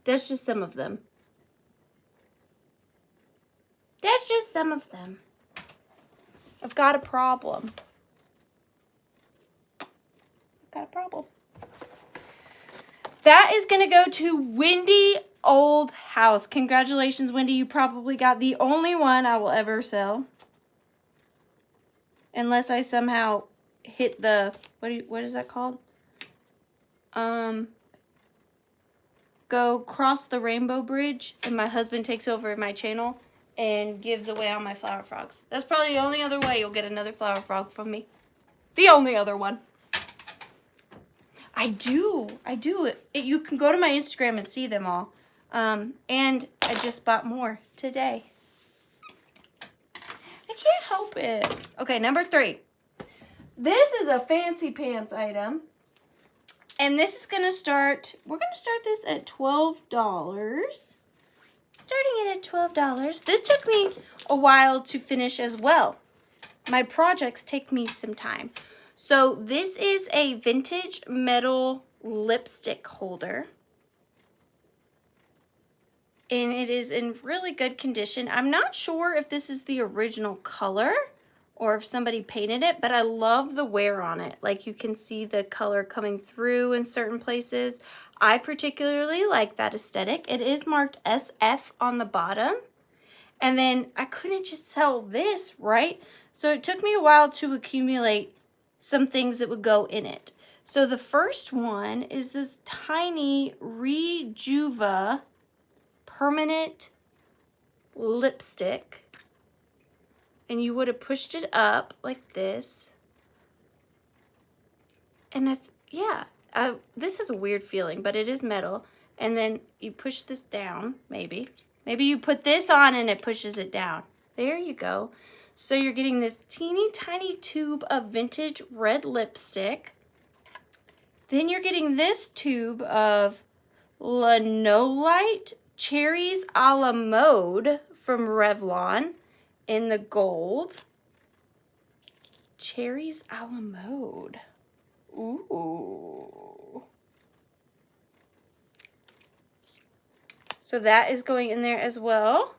That's just some of them. That's just some of them. I've got a problem. That is going to go to Wendy Old House. Congratulations, Wendy. You probably got the only one I will ever sell. Unless I somehow hit the, what is that called? Go cross the rainbow bridge and my husband takes over my channel and gives away all my flower frogs. That's probably the only other way you'll get another flower frog from me. The only other one. I do. You can go to my Instagram and see them all. And I just bought more today. I can't help it. Okay, number 3. This is a fancy pants item. And this is going to start, we're going to start this at $12. Starting it at $12. This took me a while to finish as well. My projects take me some time. So this is a vintage metal lipstick holder. And it is in really good condition. I'm not sure if this is the original color or if somebody painted it, but I love the wear on it. Like you can see the color coming through in certain places. I particularly like that aesthetic. It is marked SF on the bottom. And then I couldn't just sell this, right? So it took me a while to accumulate some things that would go in it. So the first one is this tiny Rejuva permanent lipstick. And you would have pushed it up like this. And this is a weird feeling, but it is metal. And then you push this down, maybe. Maybe you put this on and it pushes it down. There you go. So you're getting this teeny tiny tube of vintage red lipstick. Then you're getting this tube of Lanolite Cherries a la Mode from Revlon in the gold. Cherries a la Mode. Ooh. So that is going in there as well.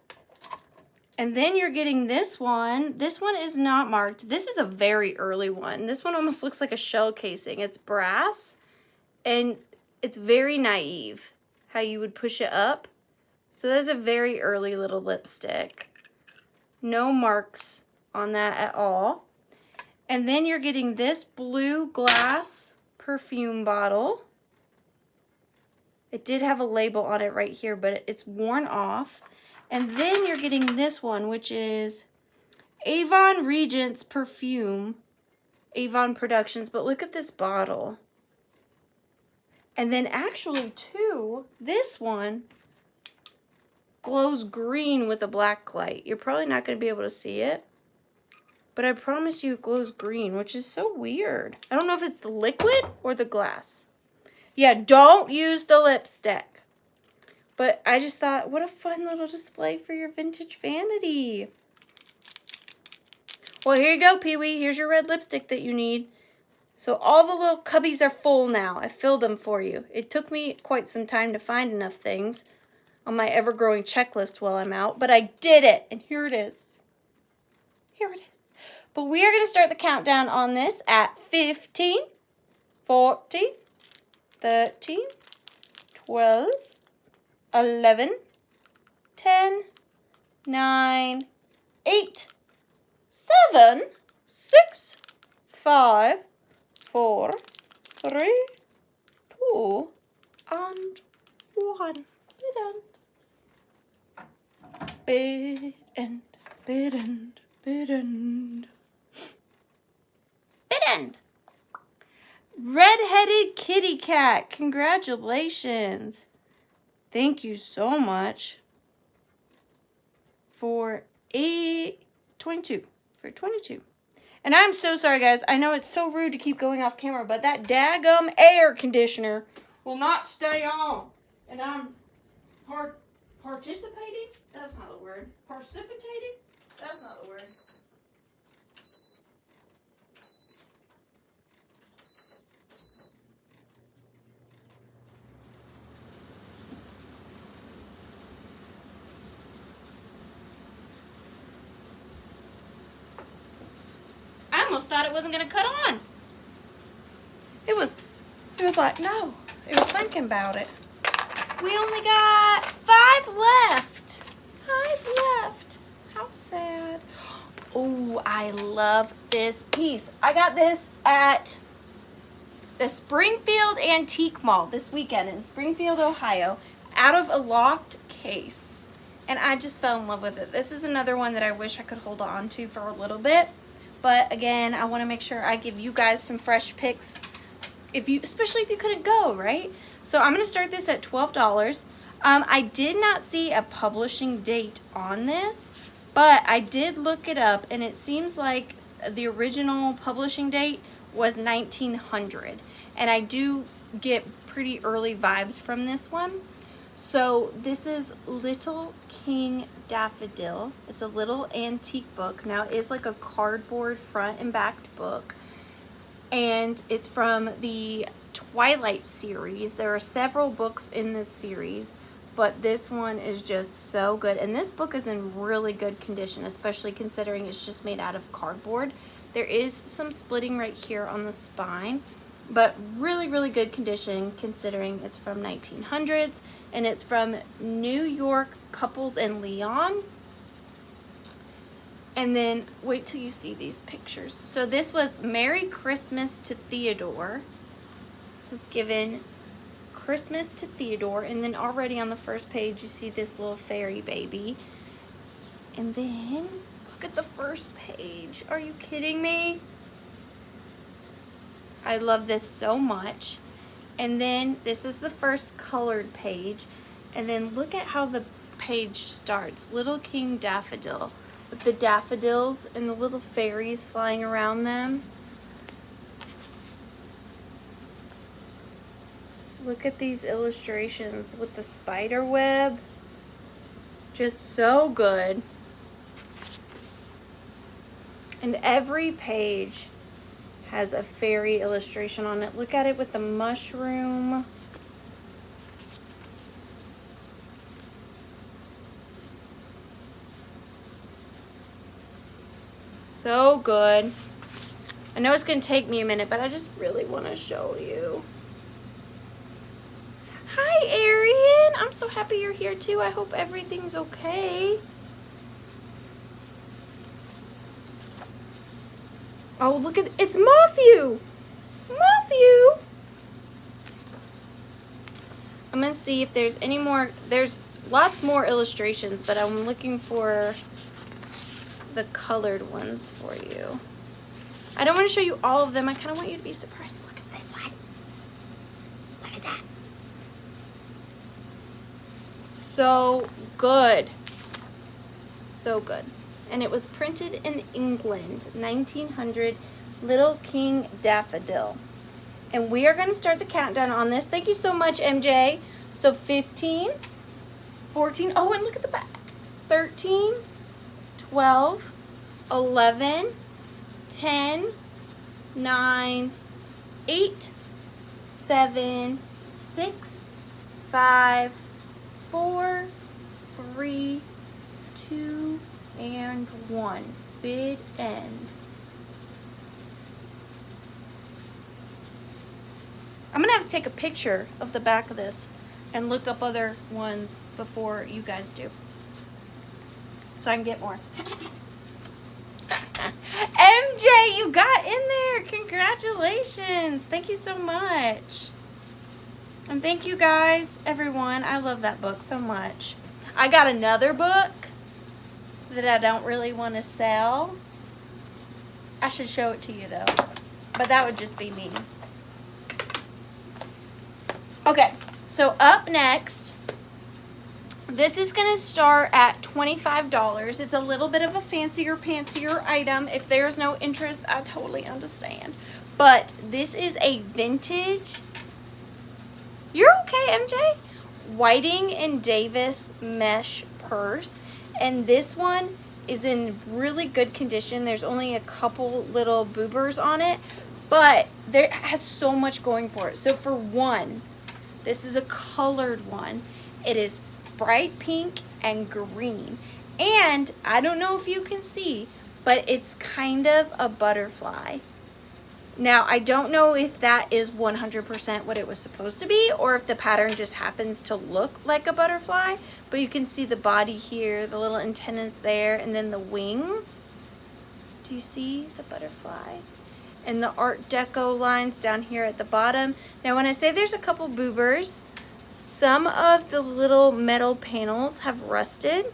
And then you're getting this one. This one is not marked. This is a very early one. This one almost looks like a shell casing. It's brass and it's very naive how you would push it up. So there's a very early little lipstick. No marks on that at all. And then you're getting this blue glass perfume bottle. It did have a label on it right here, but it's worn off. And then you're getting this one, which is Avon Regents perfume, Avon Productions. But look at this bottle. And then actually too, this one glows green with a black light. You're probably not going to be able to see it, but I promise you it glows green, which is so weird. I don't know if it's the liquid or the glass. Yeah, don't use the lipstick. But I just thought, what a fun little display for your vintage vanity. Well, here you go, Pee-wee. Here's your red lipstick that you need. So all the little cubbies are full now. I filled them for you. It took me quite some time to find enough things on my ever-growing checklist while I'm out, but I did it, and here it is. Here it is. But we are going to start the countdown on this at 15, 14, 13, 12, 11, 10, 9, 8, 7, 6, 5, 4, 3, 2, and 1. We're done. Bid end, bid end, bid end. Bid end. Red-headed kitty cat. Congratulations. Thank you so much for 22. For 22. And I'm so sorry, guys. I know it's so rude to keep going off camera, but that daggum air conditioner will not stay on. And I'm participating? That's not the word. Precipitating? That's not the word. I almost thought it wasn't going to cut on. It was like, no. It was thinking about it. We only got 5 left. 5 left. How sad. Oh, I love this piece. I got this at the Springfield Antique Mall this weekend in Springfield, Ohio, out of a locked case. And I just fell in love with it. This is another one that I wish I could hold on to for a little bit. But again, I want to make sure I give you guys some fresh picks, especially if you couldn't go, right? So I'm going to start this at $12. I did not see a publishing date on this, but I did look it up, and it seems like the original publishing date was 1900. And I do get pretty early vibes from this one. So this is Little King Daffodil. It's a little antique book. Now it is like a cardboard front and backed book. And it's from the Twilight series. There are several books in this series, but this one is just so good. And this book is in really good condition, especially considering it's just made out of cardboard. There is some splitting right here on the spine, but really, really good condition considering it's from 1900s, and it's from New York Couples in Leon. And then wait till you see these pictures. So this was Merry Christmas to Theodore. This was given Christmas to Theodore, and then already on the first page you see this little fairy baby. And then look at the first page. Are you kidding me? I love this so much. And then this is the first colored page. And then look at how the page starts. Little King Daffodil, with the daffodils and the little fairies flying around them. Look at these illustrations with the spider web. Just so good. And every page has a fairy illustration on it. Look at it with the mushroom. So good. I know it's going to take me a minute, but I just really want to show you. Hi, Arian. I'm so happy you're here too. I hope everything's okay. Oh, look at it's Matthew. Matthew. I'm going to see if there's any more. There's lots more illustrations, but I'm looking for the colored ones for you. I don't want to show you all of them. I kind of want you to be surprised. Look at this one. Look at that. So good. So good. And it was printed in England, 1900, Little King Daffodil. And we are going to start the countdown on this. Thank you so much, MJ. So 15, 14, oh, and look at the back. 13, 12, 11, 10, 9, 8, 7, 6, 5, 4, 3, 2, and 1. Bid end. I'm gonna have to take a picture of the back of this and look up other ones before you guys do, so I can get more. MJ, you got in there. Congratulations. Thank you so much. And thank you guys, everyone. I love that book so much. I got another book that I don't really want to sell. I should show it to you though, but that would just be mean. Okay, so up next, this is going to start at $25. It's a little bit of a fancier item. If there's no interest, I totally understand. But this is a vintage, you're okay, MJ? Whiting and Davis mesh purse. And this one is in really good condition. There's only a couple little boobers on it, but it has so much going for it. So for one, this is a colored one. It is bright pink and green. And I don't know if you can see, but it's kind of a butterfly. Now, I don't know if that is 100% what it was supposed to be, or if the pattern just happens to look like a butterfly, but you can see the body here, the little antennas there, and then the wings. Do you see the butterfly? And the Art Deco lines down here at the bottom. Now, when I say there's a couple boobers, some of the little metal panels have rusted,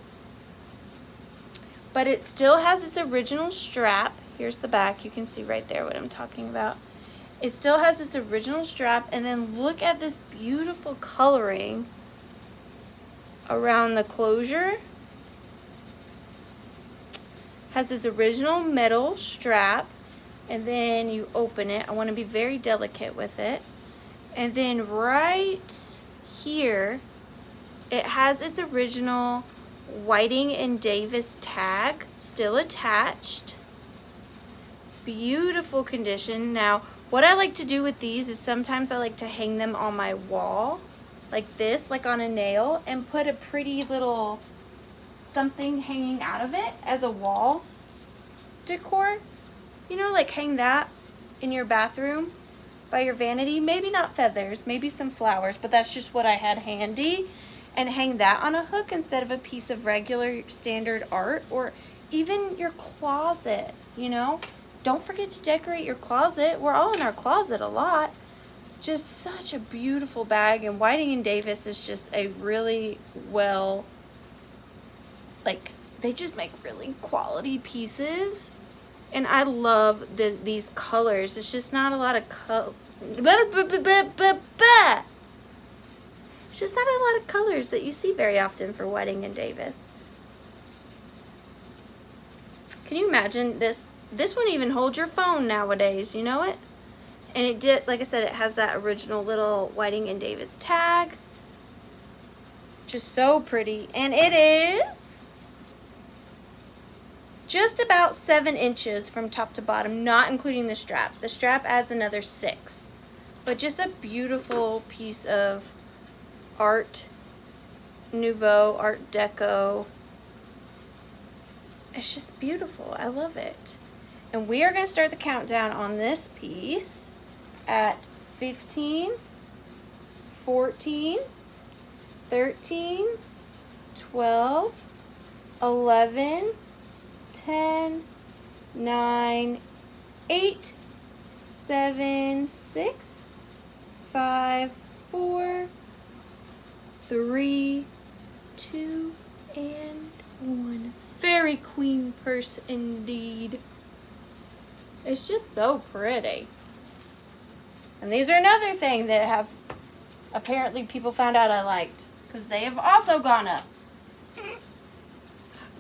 but it still has its original strap. Here's the back. You can see right there what I'm talking about. It still has its original strap, and then look at this beautiful coloring around the closure. Has its original metal strap, and then you open it. I want to be very delicate with it. And then right here, it has its original Whiting and Davis tag still attached. Beautiful condition. Now, what I like to do with these is sometimes I like to hang them on my wall like this, like on a nail, and put a pretty little something hanging out of it as a wall decor. You know, like hang that in your bathroom by your vanity. Maybe not feathers, maybe some flowers, but that's just what I had handy. And hang that on a hook instead of a piece of regular standard art, or even your closet, you know? Don't forget to decorate your closet. We're all in our closet a lot. Just such a beautiful bag. And Whiting and Davis is just a really well, like, they just make really quality pieces. And I love these colors. It's just not a lot of color. It's just not a lot of colors that you see very often for Whiting and Davis. Can you imagine this? This one even holds your phone nowadays, you know it? And it did, like I said, it has that original little Whiting and Davis tag. Just so pretty. And it is just about 7 inches from top to bottom, not including the strap. The strap adds another 6. But just a beautiful piece of Art Nouveau, Art Deco. It's just beautiful. I love it. And we are going to start the countdown on this piece at 15, 14, 13, 12, 11, 10, 9, 8, 7, 6, 5, 4, 3, 2, and 1. Fairy Queen purse indeed. It's just so pretty. And these are another thing that have apparently people found out I liked, because they have also gone up.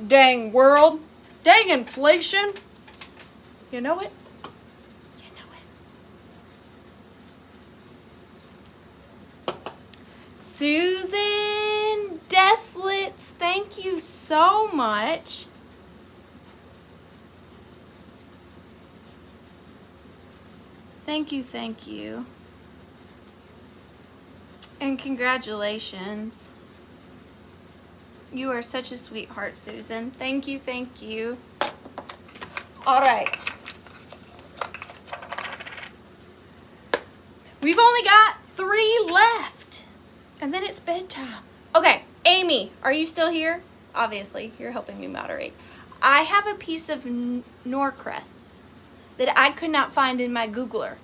Dang world. Dang inflation. You know it? You know it. Susan Deslitz, thank you so much. Thank you, thank you. And congratulations. You are such a sweetheart, Susan. Thank you, thank you. All right. We've only got 3 left. And then it's bedtime. Okay, Amy, are you still here? Obviously, you're helping me moderate. I have a piece of Norcrest that I could not find in my Googler.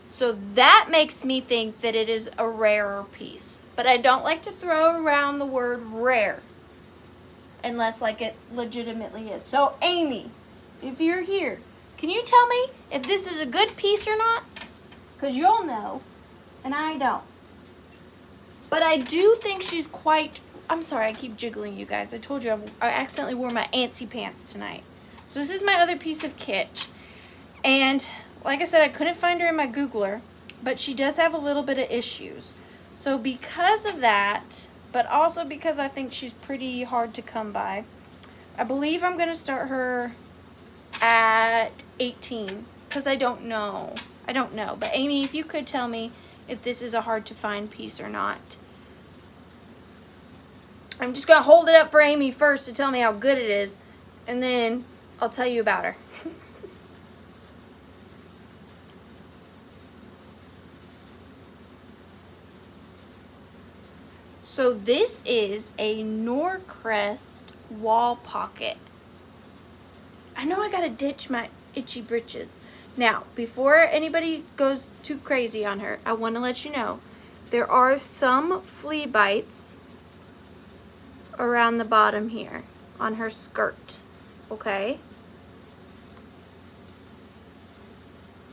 So that makes me think that it is a rarer piece. But I don't like to throw around the word rare. unless like it legitimately is. So Amy, if you're here, can you tell me if this is a good piece or not? Because you'll know, and I don't. But I do think she's quite, I'm sorry, I keep jiggling you guys. I told you I accidentally wore my antsy pants tonight. So this is my other piece of kitsch. And like I said, I couldn't find her in my Googler, but she does have a little bit of issues. So because of that, but also because I think she's pretty hard to come by, I believe I'm going to start her at 18 because I don't know. But Amy, if you could tell me if this is a hard to find piece or not. I'm just going to hold it up for Amy first to tell me how good it is, and then I'll tell you about her. So this is a Norcrest wall pocket. I know I gotta ditch my itchy britches. Now, before anybody goes too crazy on her, I want to let you know there are some flea bites around the bottom here on her skirt, okay?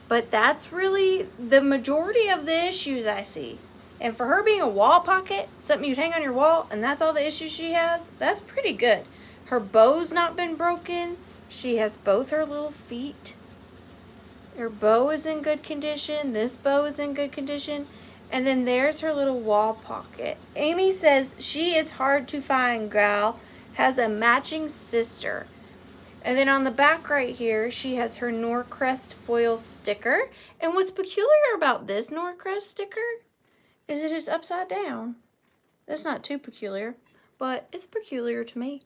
But that's really the majority of the issues I see. And for her being a wall pocket, something you'd hang on your wall, and that's all the issues she has, that's pretty good. Her bow's not been broken. She has both her little feet. Her bow is in good condition. This bow is in good condition. And then there's her little wall pocket. Amy says she is hard to find, gal. Has a matching sister. And then on the back right here, she has her Norcrest foil sticker. And what's peculiar about this Norcrest sticker is it is upside down. That's not too peculiar, but it's peculiar to me.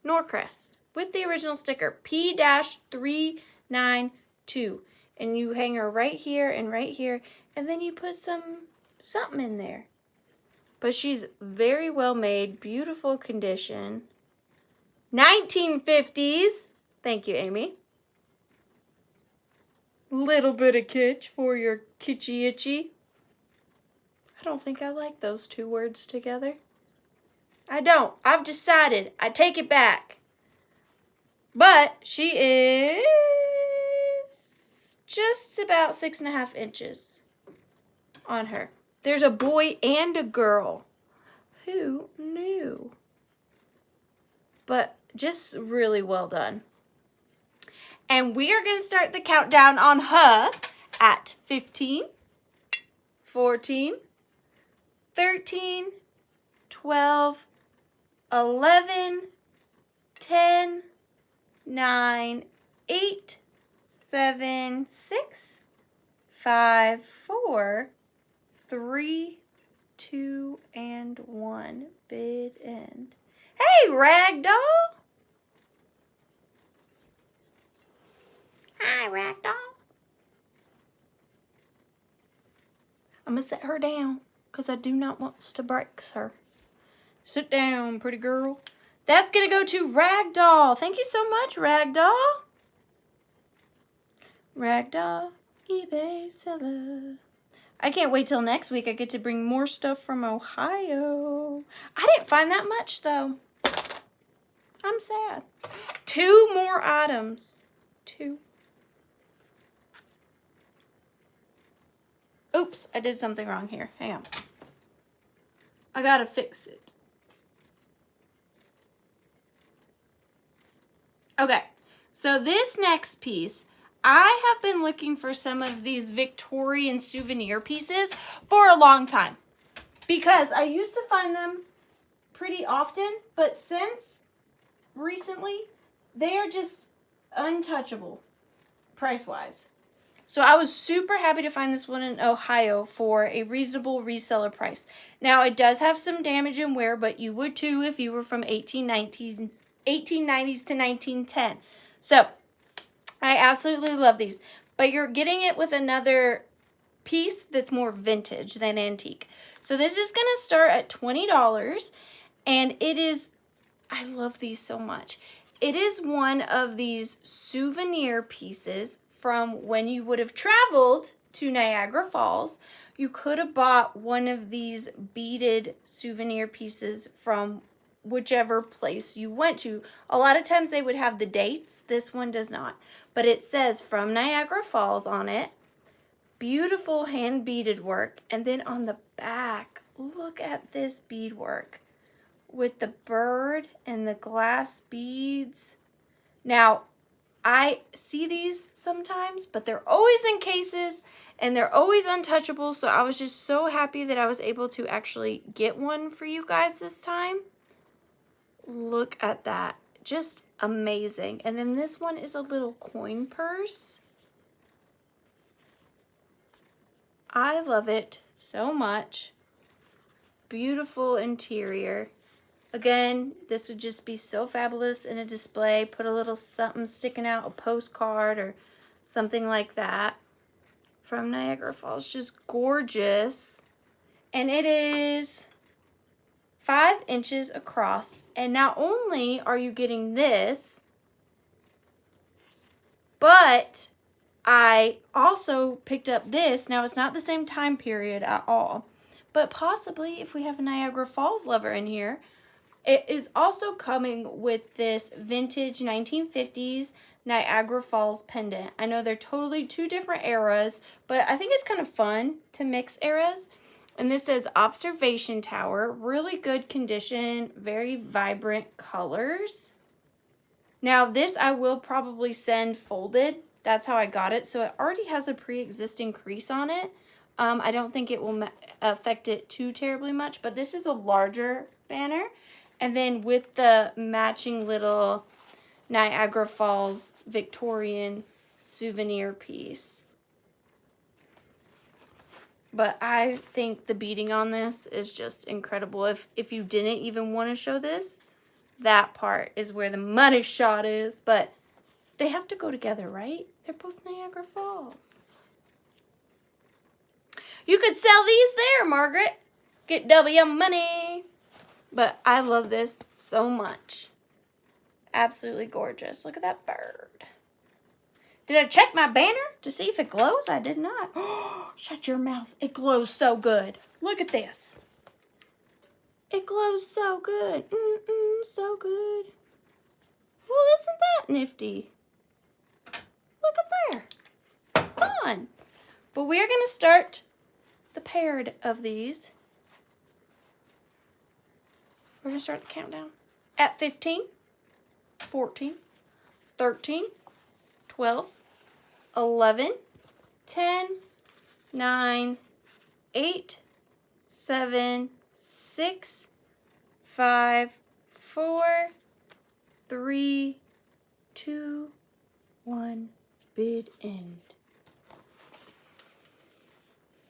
Norcrest with the original sticker, P-392. And you hang her right here, and then you put something in there. But she's very well made, beautiful condition. 1950s. Thank you, Amy. Little bit of kitsch for your kitschy itchy. I don't think I like those two words together. I don't. I've decided. I take it back. But she is just about 6.5 inches on her. There's a boy and a girl. Who knew? But just really well done. And we are going to start the countdown on her at 15, 14, 13, 12, 11, 10, 9, 8, 7, 6, 5, 4, 3, 2, and 1. Bid end. Hey, Ragdoll! Hi, Ragdoll. I'm going to set her down because I do not want to break her. Sit down, pretty girl. That's going to go to Ragdoll. Thank you so much, Ragdoll. Ragdoll, eBay seller. I can't wait till next week. I get to bring more stuff from Ohio. I didn't find that much, though. I'm sad. 2 more items. 2. Oops, I did something wrong here. Hang on. I gotta fix it. Okay, so this next piece, I have been looking for some of these Victorian souvenir pieces for a long time because I used to find them pretty often, but since recently, they are just untouchable price-wise. So I was super happy to find this one in Ohio for a reasonable reseller price. Now, it does have some damage and wear, but you would too if you were from 1890s to 1910. So, I absolutely love these. But you're getting it with another piece that's more vintage than antique. So this is going to start at $20. And it is, I love these so much. It is one of these souvenir pieces from when you would have traveled to Niagara Falls. You could have bought one of these beaded souvenir pieces from whichever place you went to. A lot of times they would have the dates. This one does not. But it says from Niagara Falls on it. Beautiful hand beaded work. And then on the back, look at this beadwork with the bird and the glass beads. Now, I see these sometimes, but they're always in cases and they're always untouchable. So I was just so happy that I was able to actually get one for you guys this time. Look at that. Just amazing. And then this one is a little coin purse. I love it so much. Beautiful interior. Again, this would just be so fabulous in a display. Put a little something sticking out, a postcard or something like that. From Niagara Falls. Just gorgeous. And it is 5 inches across. And not only are you getting this, but I also picked up this. Now, it's not the same time period at all. But possibly, if we have a Niagara Falls lover in here, it is also coming with this vintage 1950s Niagara Falls pendant. I know they're totally 2 different eras, but I think it's kind of fun to mix eras. And this says Observation Tower. Really good condition, very vibrant colors. Now this I will probably send folded. That's how I got it. So it already has a pre-existing crease on it. I don't think it will affect it too terribly much, but this is a larger banner. And then with the matching little Niagara Falls Victorian souvenir piece. But I think the beading on this is just incredible. If you didn't even want to show this, that part is where the money shot is. But they have to go together, right? They're both Niagara Falls. You could sell these there, Margaret. Get W money. But I love this so much. Absolutely gorgeous. Look at that bird. Did I check my banner to see if it glows? I did not. Oh, shut your mouth. It glows so good. Look at this. It glows so good. So good. Well, isn't that nifty? Look at there. Fun. But we are going to start the paired of these. We're going to start the countdown at 15, 14, 13, 12, 11, 10, 9, 8, 7, 6, 5, 4, 3, 2, 1, bid end.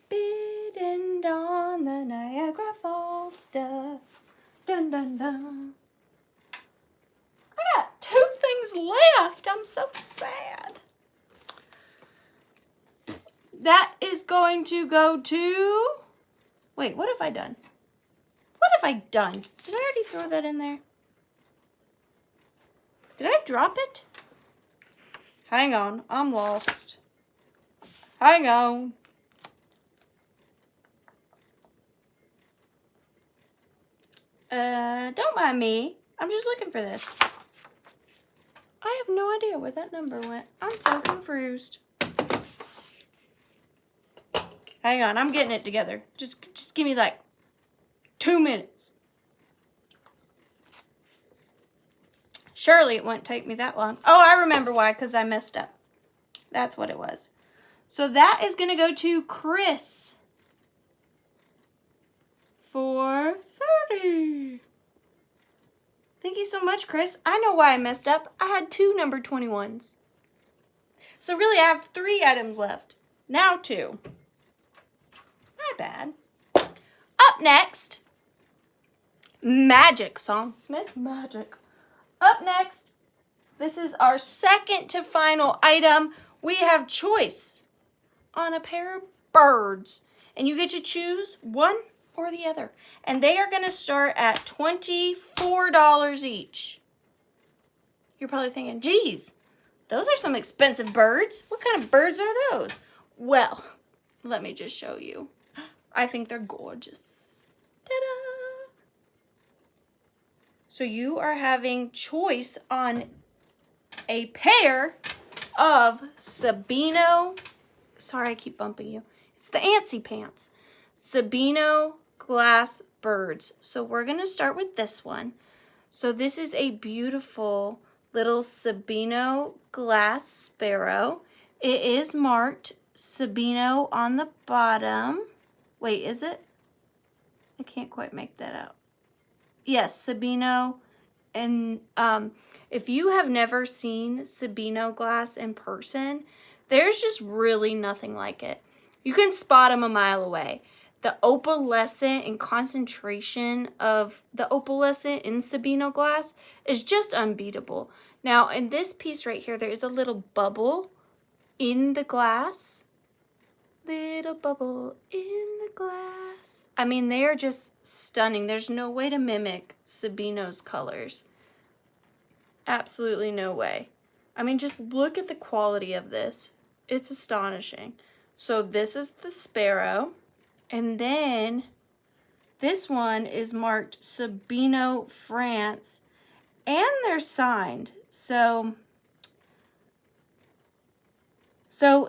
Bid end on the Niagara Falls stuff. Dun dun dun. I got 2 things left. I'm so sad. That is going to go to... Wait, what have I done? What have I done? Did I already throw that in there? Did I drop it? Hang on, I'm lost. Hang on. Don't mind me. I'm just looking for this. I have no idea where that number went. I'm so confused. Hang on, I'm getting it together. Just give me like 2 minutes. Surely it won't take me that long. Oh, I remember why, because I messed up. That's what it was. So that is going to go to Chris for 30. Thank you so much, Chris. I know why I messed up. I had 2 number 21s. So really, I have 3 items left. Now 2. My bad. Up next, Magic. Songsmith Magic. Up next, this is our second to final item. We have choice on a pair of birds. And you get to choose one or the other. And they are going to start at $24 each. You're probably thinking, geez, those are some expensive birds. What kind of birds are those? Well, let me just show you. I think they're gorgeous. Ta-da! So you are having choice on a pair of Sabino, sorry I keep bumping you, it's the Antsy Pants, Sabino glass birds. So we're gonna start with this one. So this is a beautiful little Sabino glass sparrow. It is marked Sabino on the bottom. Wait, is it? I can't quite make that out. Yes, Sabino. And if you have never seen Sabino glass in person, there's just really nothing like it. You can spot them a mile away. The opalescent and concentration of the opalescent in Sabino glass is just unbeatable. Now, in this piece right here, there is a little bubble in the glass. Little bubble in the glass. I mean, they are just stunning. There's no way to mimic Sabino's colors. Absolutely no way. I mean, just look at the quality of this. It's astonishing. So this is the sparrow. And then this one is marked Sabino, France. And they're signed. So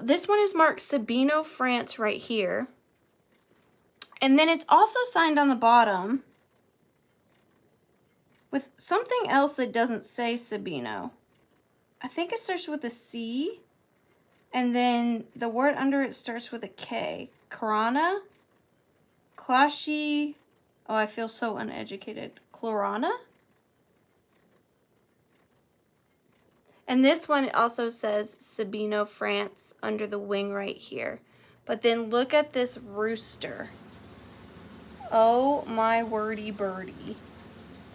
this one is marked Sabino, France right here. And then it's also signed on the bottom with something else that doesn't say Sabino. I think it starts with a C. And then the word under it starts with a K. Corona? Clashi? Oh, I feel so uneducated. Chlorana? And this one also says Sabino, France under the wing right here. But then look at this rooster. Oh my wordy birdie.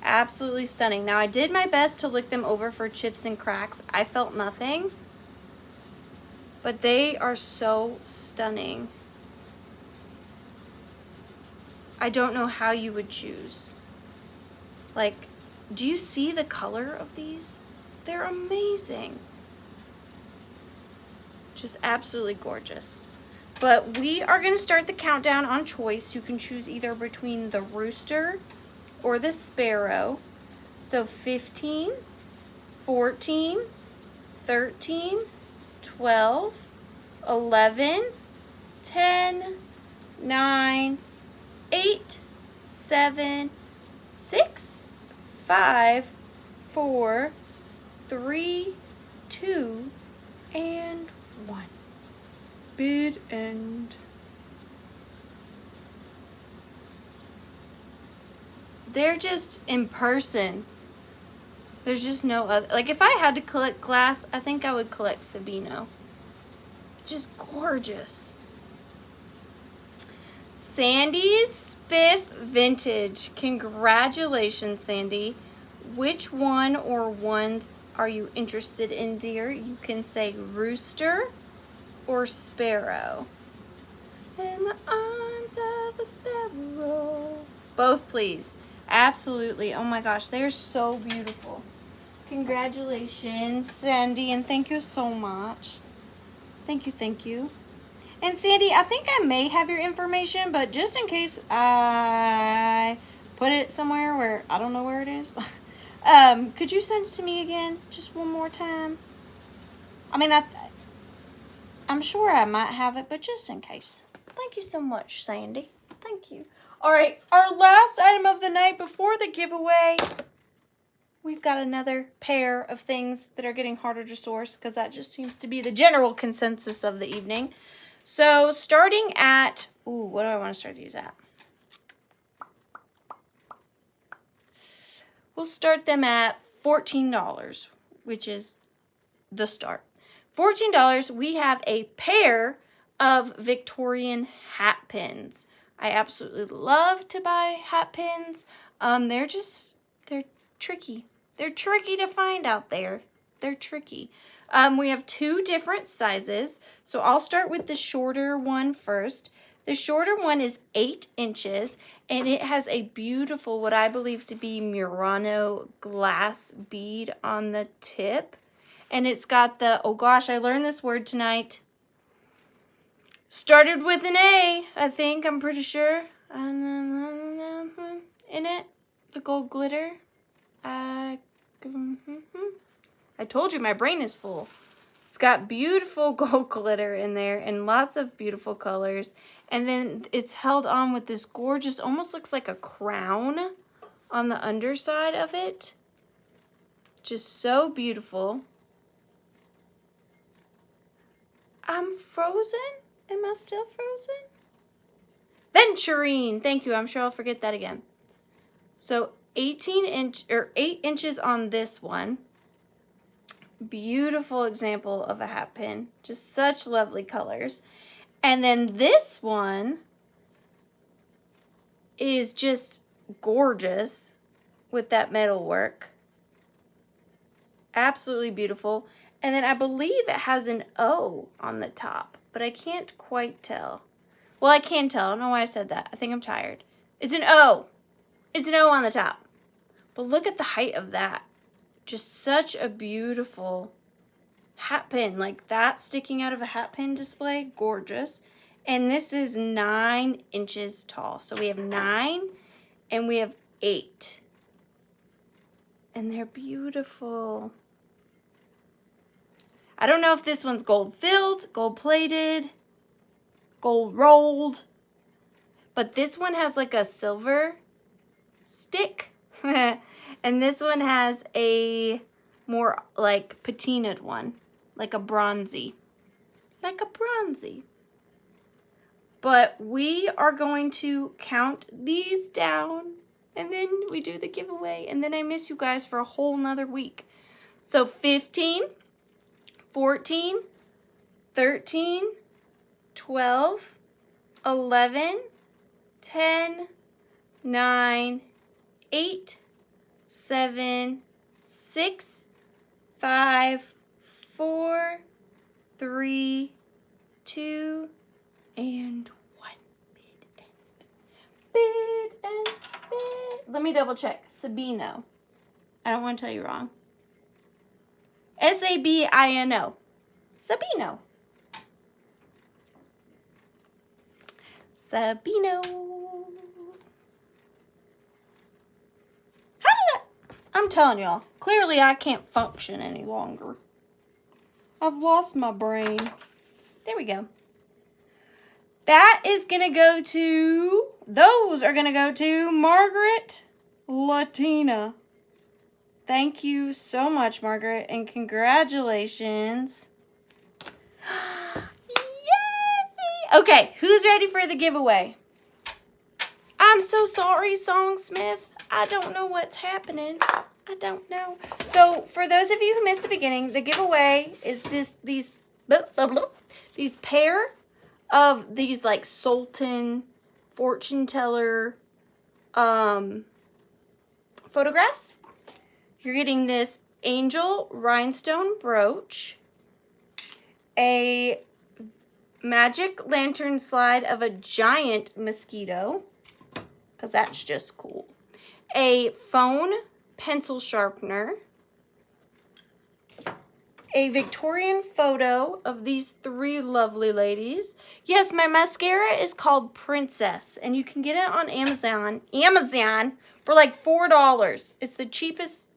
Absolutely stunning. Now I did my best to look them over for chips and cracks. I felt nothing. But they are so stunning. I don't know how you would choose. Like, do you see the color of these? They're amazing. Just absolutely gorgeous. But we are going to start the countdown on choice. You can choose either between the rooster or the sparrow. So 15, 14, 13, 12, 11, 10, 9, 8, 7, 6, 5, 4, 3, 2, and 1. Bid end. They're just in person. There's just no other. Like, if I had to collect glass, I think I would collect Sabino. Just gorgeous. Sandy's 5th vintage. Congratulations, Sandy. Which one or ones are you interested in, dear? You can say rooster or sparrow. In the arms of a sparrow. Both, please. Absolutely. Oh my gosh, they're so beautiful. Congratulations, Sandy, and thank you so much. Thank you, thank you. And Sandy, I think I may have your information, but just in case I put it somewhere where I don't know where it is, could you send it to me again just one more time? I mean, I'm sure I might have it, but just in case. Thank you so much, Sandy. Thank you. All right, our last item of the night before the giveaway. We've got another pair of things that are getting harder to source because that just seems to be the general consensus of the evening. So starting at, ooh, what do I want to start these at? We'll start them at $14, which is the start. $14, we have a pair of Victorian hat pins. I absolutely love to buy hat pins. They're tricky. They're tricky to find out there. They're tricky. We have 2 different sizes. So I'll start with the shorter one first. The shorter one is 8 inches, and it has a beautiful, what I believe to be Murano glass bead on the tip. And it's got the, oh gosh, I learned this word tonight. Started with an A, I think, I'm pretty sure. In it, the gold glitter. I told you my brain is full. It's got beautiful gold glitter in there and lots of beautiful colors. And then it's held on with this gorgeous, almost looks like a crown on the underside of it. Just so beautiful. I'm frozen? Am I still frozen? Venturine. Thank you. I'm sure I'll forget that again. So 8 inches on this one. Beautiful example of a hat pin. Just such lovely colors. And then this one is just gorgeous with that metal work. Absolutely beautiful. And then I believe it has an O on the top, but I can't quite tell. Well, I can tell. I don't know why I said that. I think I'm tired. It's an O. It's an O on the top. But look at the height of that. Just such a beautiful hat pin. Like that sticking out of a hat pin display. Gorgeous. And this is 9 inches tall. So we have 9 and we have 8. And they're beautiful. I don't know if this one's gold filled, gold plated, gold rolled, but this one has like a silver stick. And this one has a more like patinaed one, like a bronzy. Like a bronzy. But we are going to count these down and then we do the giveaway. And then I miss you guys for a whole nother week. So 15, 14, 13, 12, 11, 10, 9, 8, 7, 6, 5, 4, 3, 2, and 1. Bid and bid. Let me double check. Sabino. I don't want to tell you wrong. Sabino. Sabino. Sabino. I'm telling y'all, clearly I can't function any longer. I've lost my brain. There we go. That is going to go to, those are going to go to Margaret Latina. Thank you so much, Margaret, and congratulations. Yay! Okay, who's ready for the giveaway? I'm so sorry, Songsmith. I don't know what's happening. I don't know. So, for those of you who missed the beginning, the giveaway is these pair of these like Sultan fortune teller photographs. You're getting this angel rhinestone brooch, a magic lantern slide of a giant mosquito, because that's just cool, a phone pencil sharpener, a Victorian photo of these 3 lovely ladies. Yes, my mascara is called Princess, and you can get it on Amazon for like $4. It's the cheapest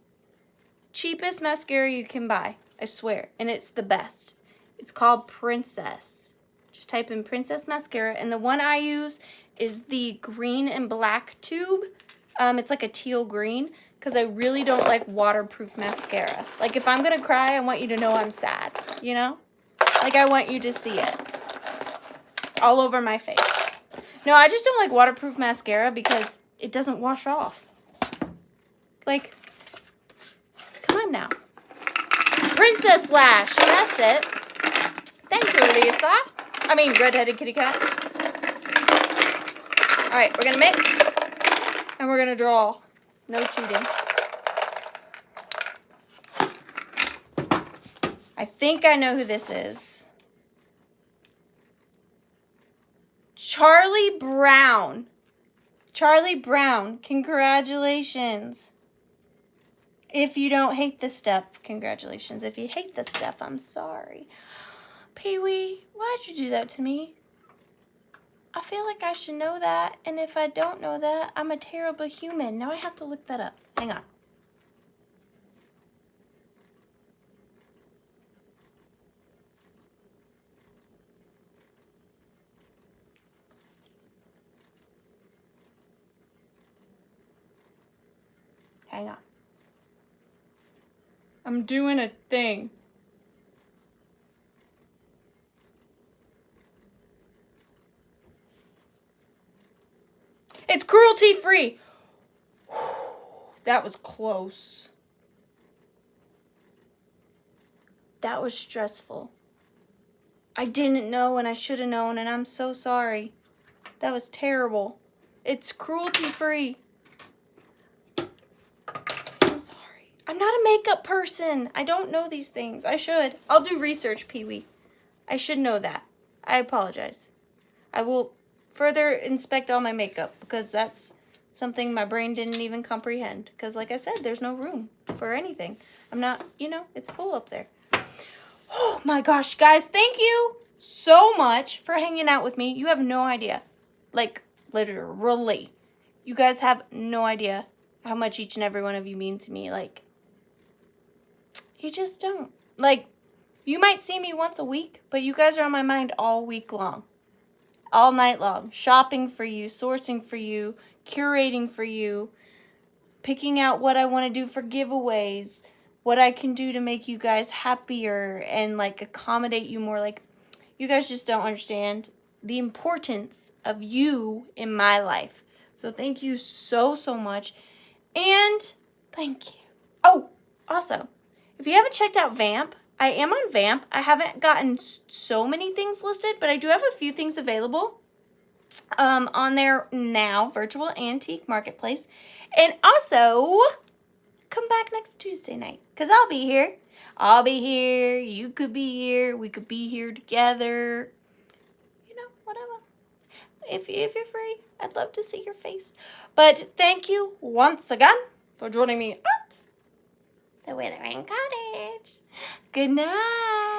mascara you can buy, I swear, and it's the best. It's called Princess. Just type in Princess mascara, and the one I use is the green and black tube. It's like a teal green, because I really don't like waterproof mascara. Like, if I'm gonna cry, I want you to know I'm sad, you know? Like, I want you to see it all over my face. No, I just don't like waterproof mascara because it doesn't wash off. Like, come on now. Princess Lash, that's it. Thank you, Lisa. I mean, redheaded kitty cat. All right, we're gonna mix and we're gonna draw. No cheating. I think I know who this is. Charlie Brown. Charlie Brown, congratulations. If you don't hate this stuff, congratulations. If you hate this stuff, I'm sorry. Pee-wee, why'd you do that to me? I feel like I should know that, and if I don't know that, I'm a terrible human. Now I have to look that up. Hang on. Hang on. I'm doing a thing. It's cruelty-free. That was close. That was stressful. I didn't know and I should have known, and I'm so sorry. That was terrible. It's cruelty-free. I'm sorry. I'm not a makeup person. I don't know these things. I should. I'll do research, Pee-wee. I should know that. I apologize. I will further inspect all my makeup because that's something my brain didn't even comprehend. Because like I said, there's no room for anything. I'm not, you know, it's full up there. Oh my gosh, guys, thank you so much for hanging out with me. You have no idea. Like, literally. You guys have no idea how much each and every one of you mean to me. Like, you just don't. Like, you might see me once a week, but you guys are on my mind all week long. All night long. Shopping for you, sourcing for you, curating for you, picking out what I want to do for giveaways, what I can do to make you guys happier and, like, accommodate you more. Like, you guys just don't understand the importance of you in my life. So thank you so, so much. And thank you. Oh, also, if you haven't checked out Vamp, I am on Vamp. I haven't gotten so many things listed, but I do have a few things available on there now, Virtual Antique Marketplace. And also, come back next Tuesday night, because I'll be here. I'll be here. You could be here. We could be here together. You know, whatever. If you're free, I'd love to see your face. But thank you once again for joining me at The Withering Cottage. Good night.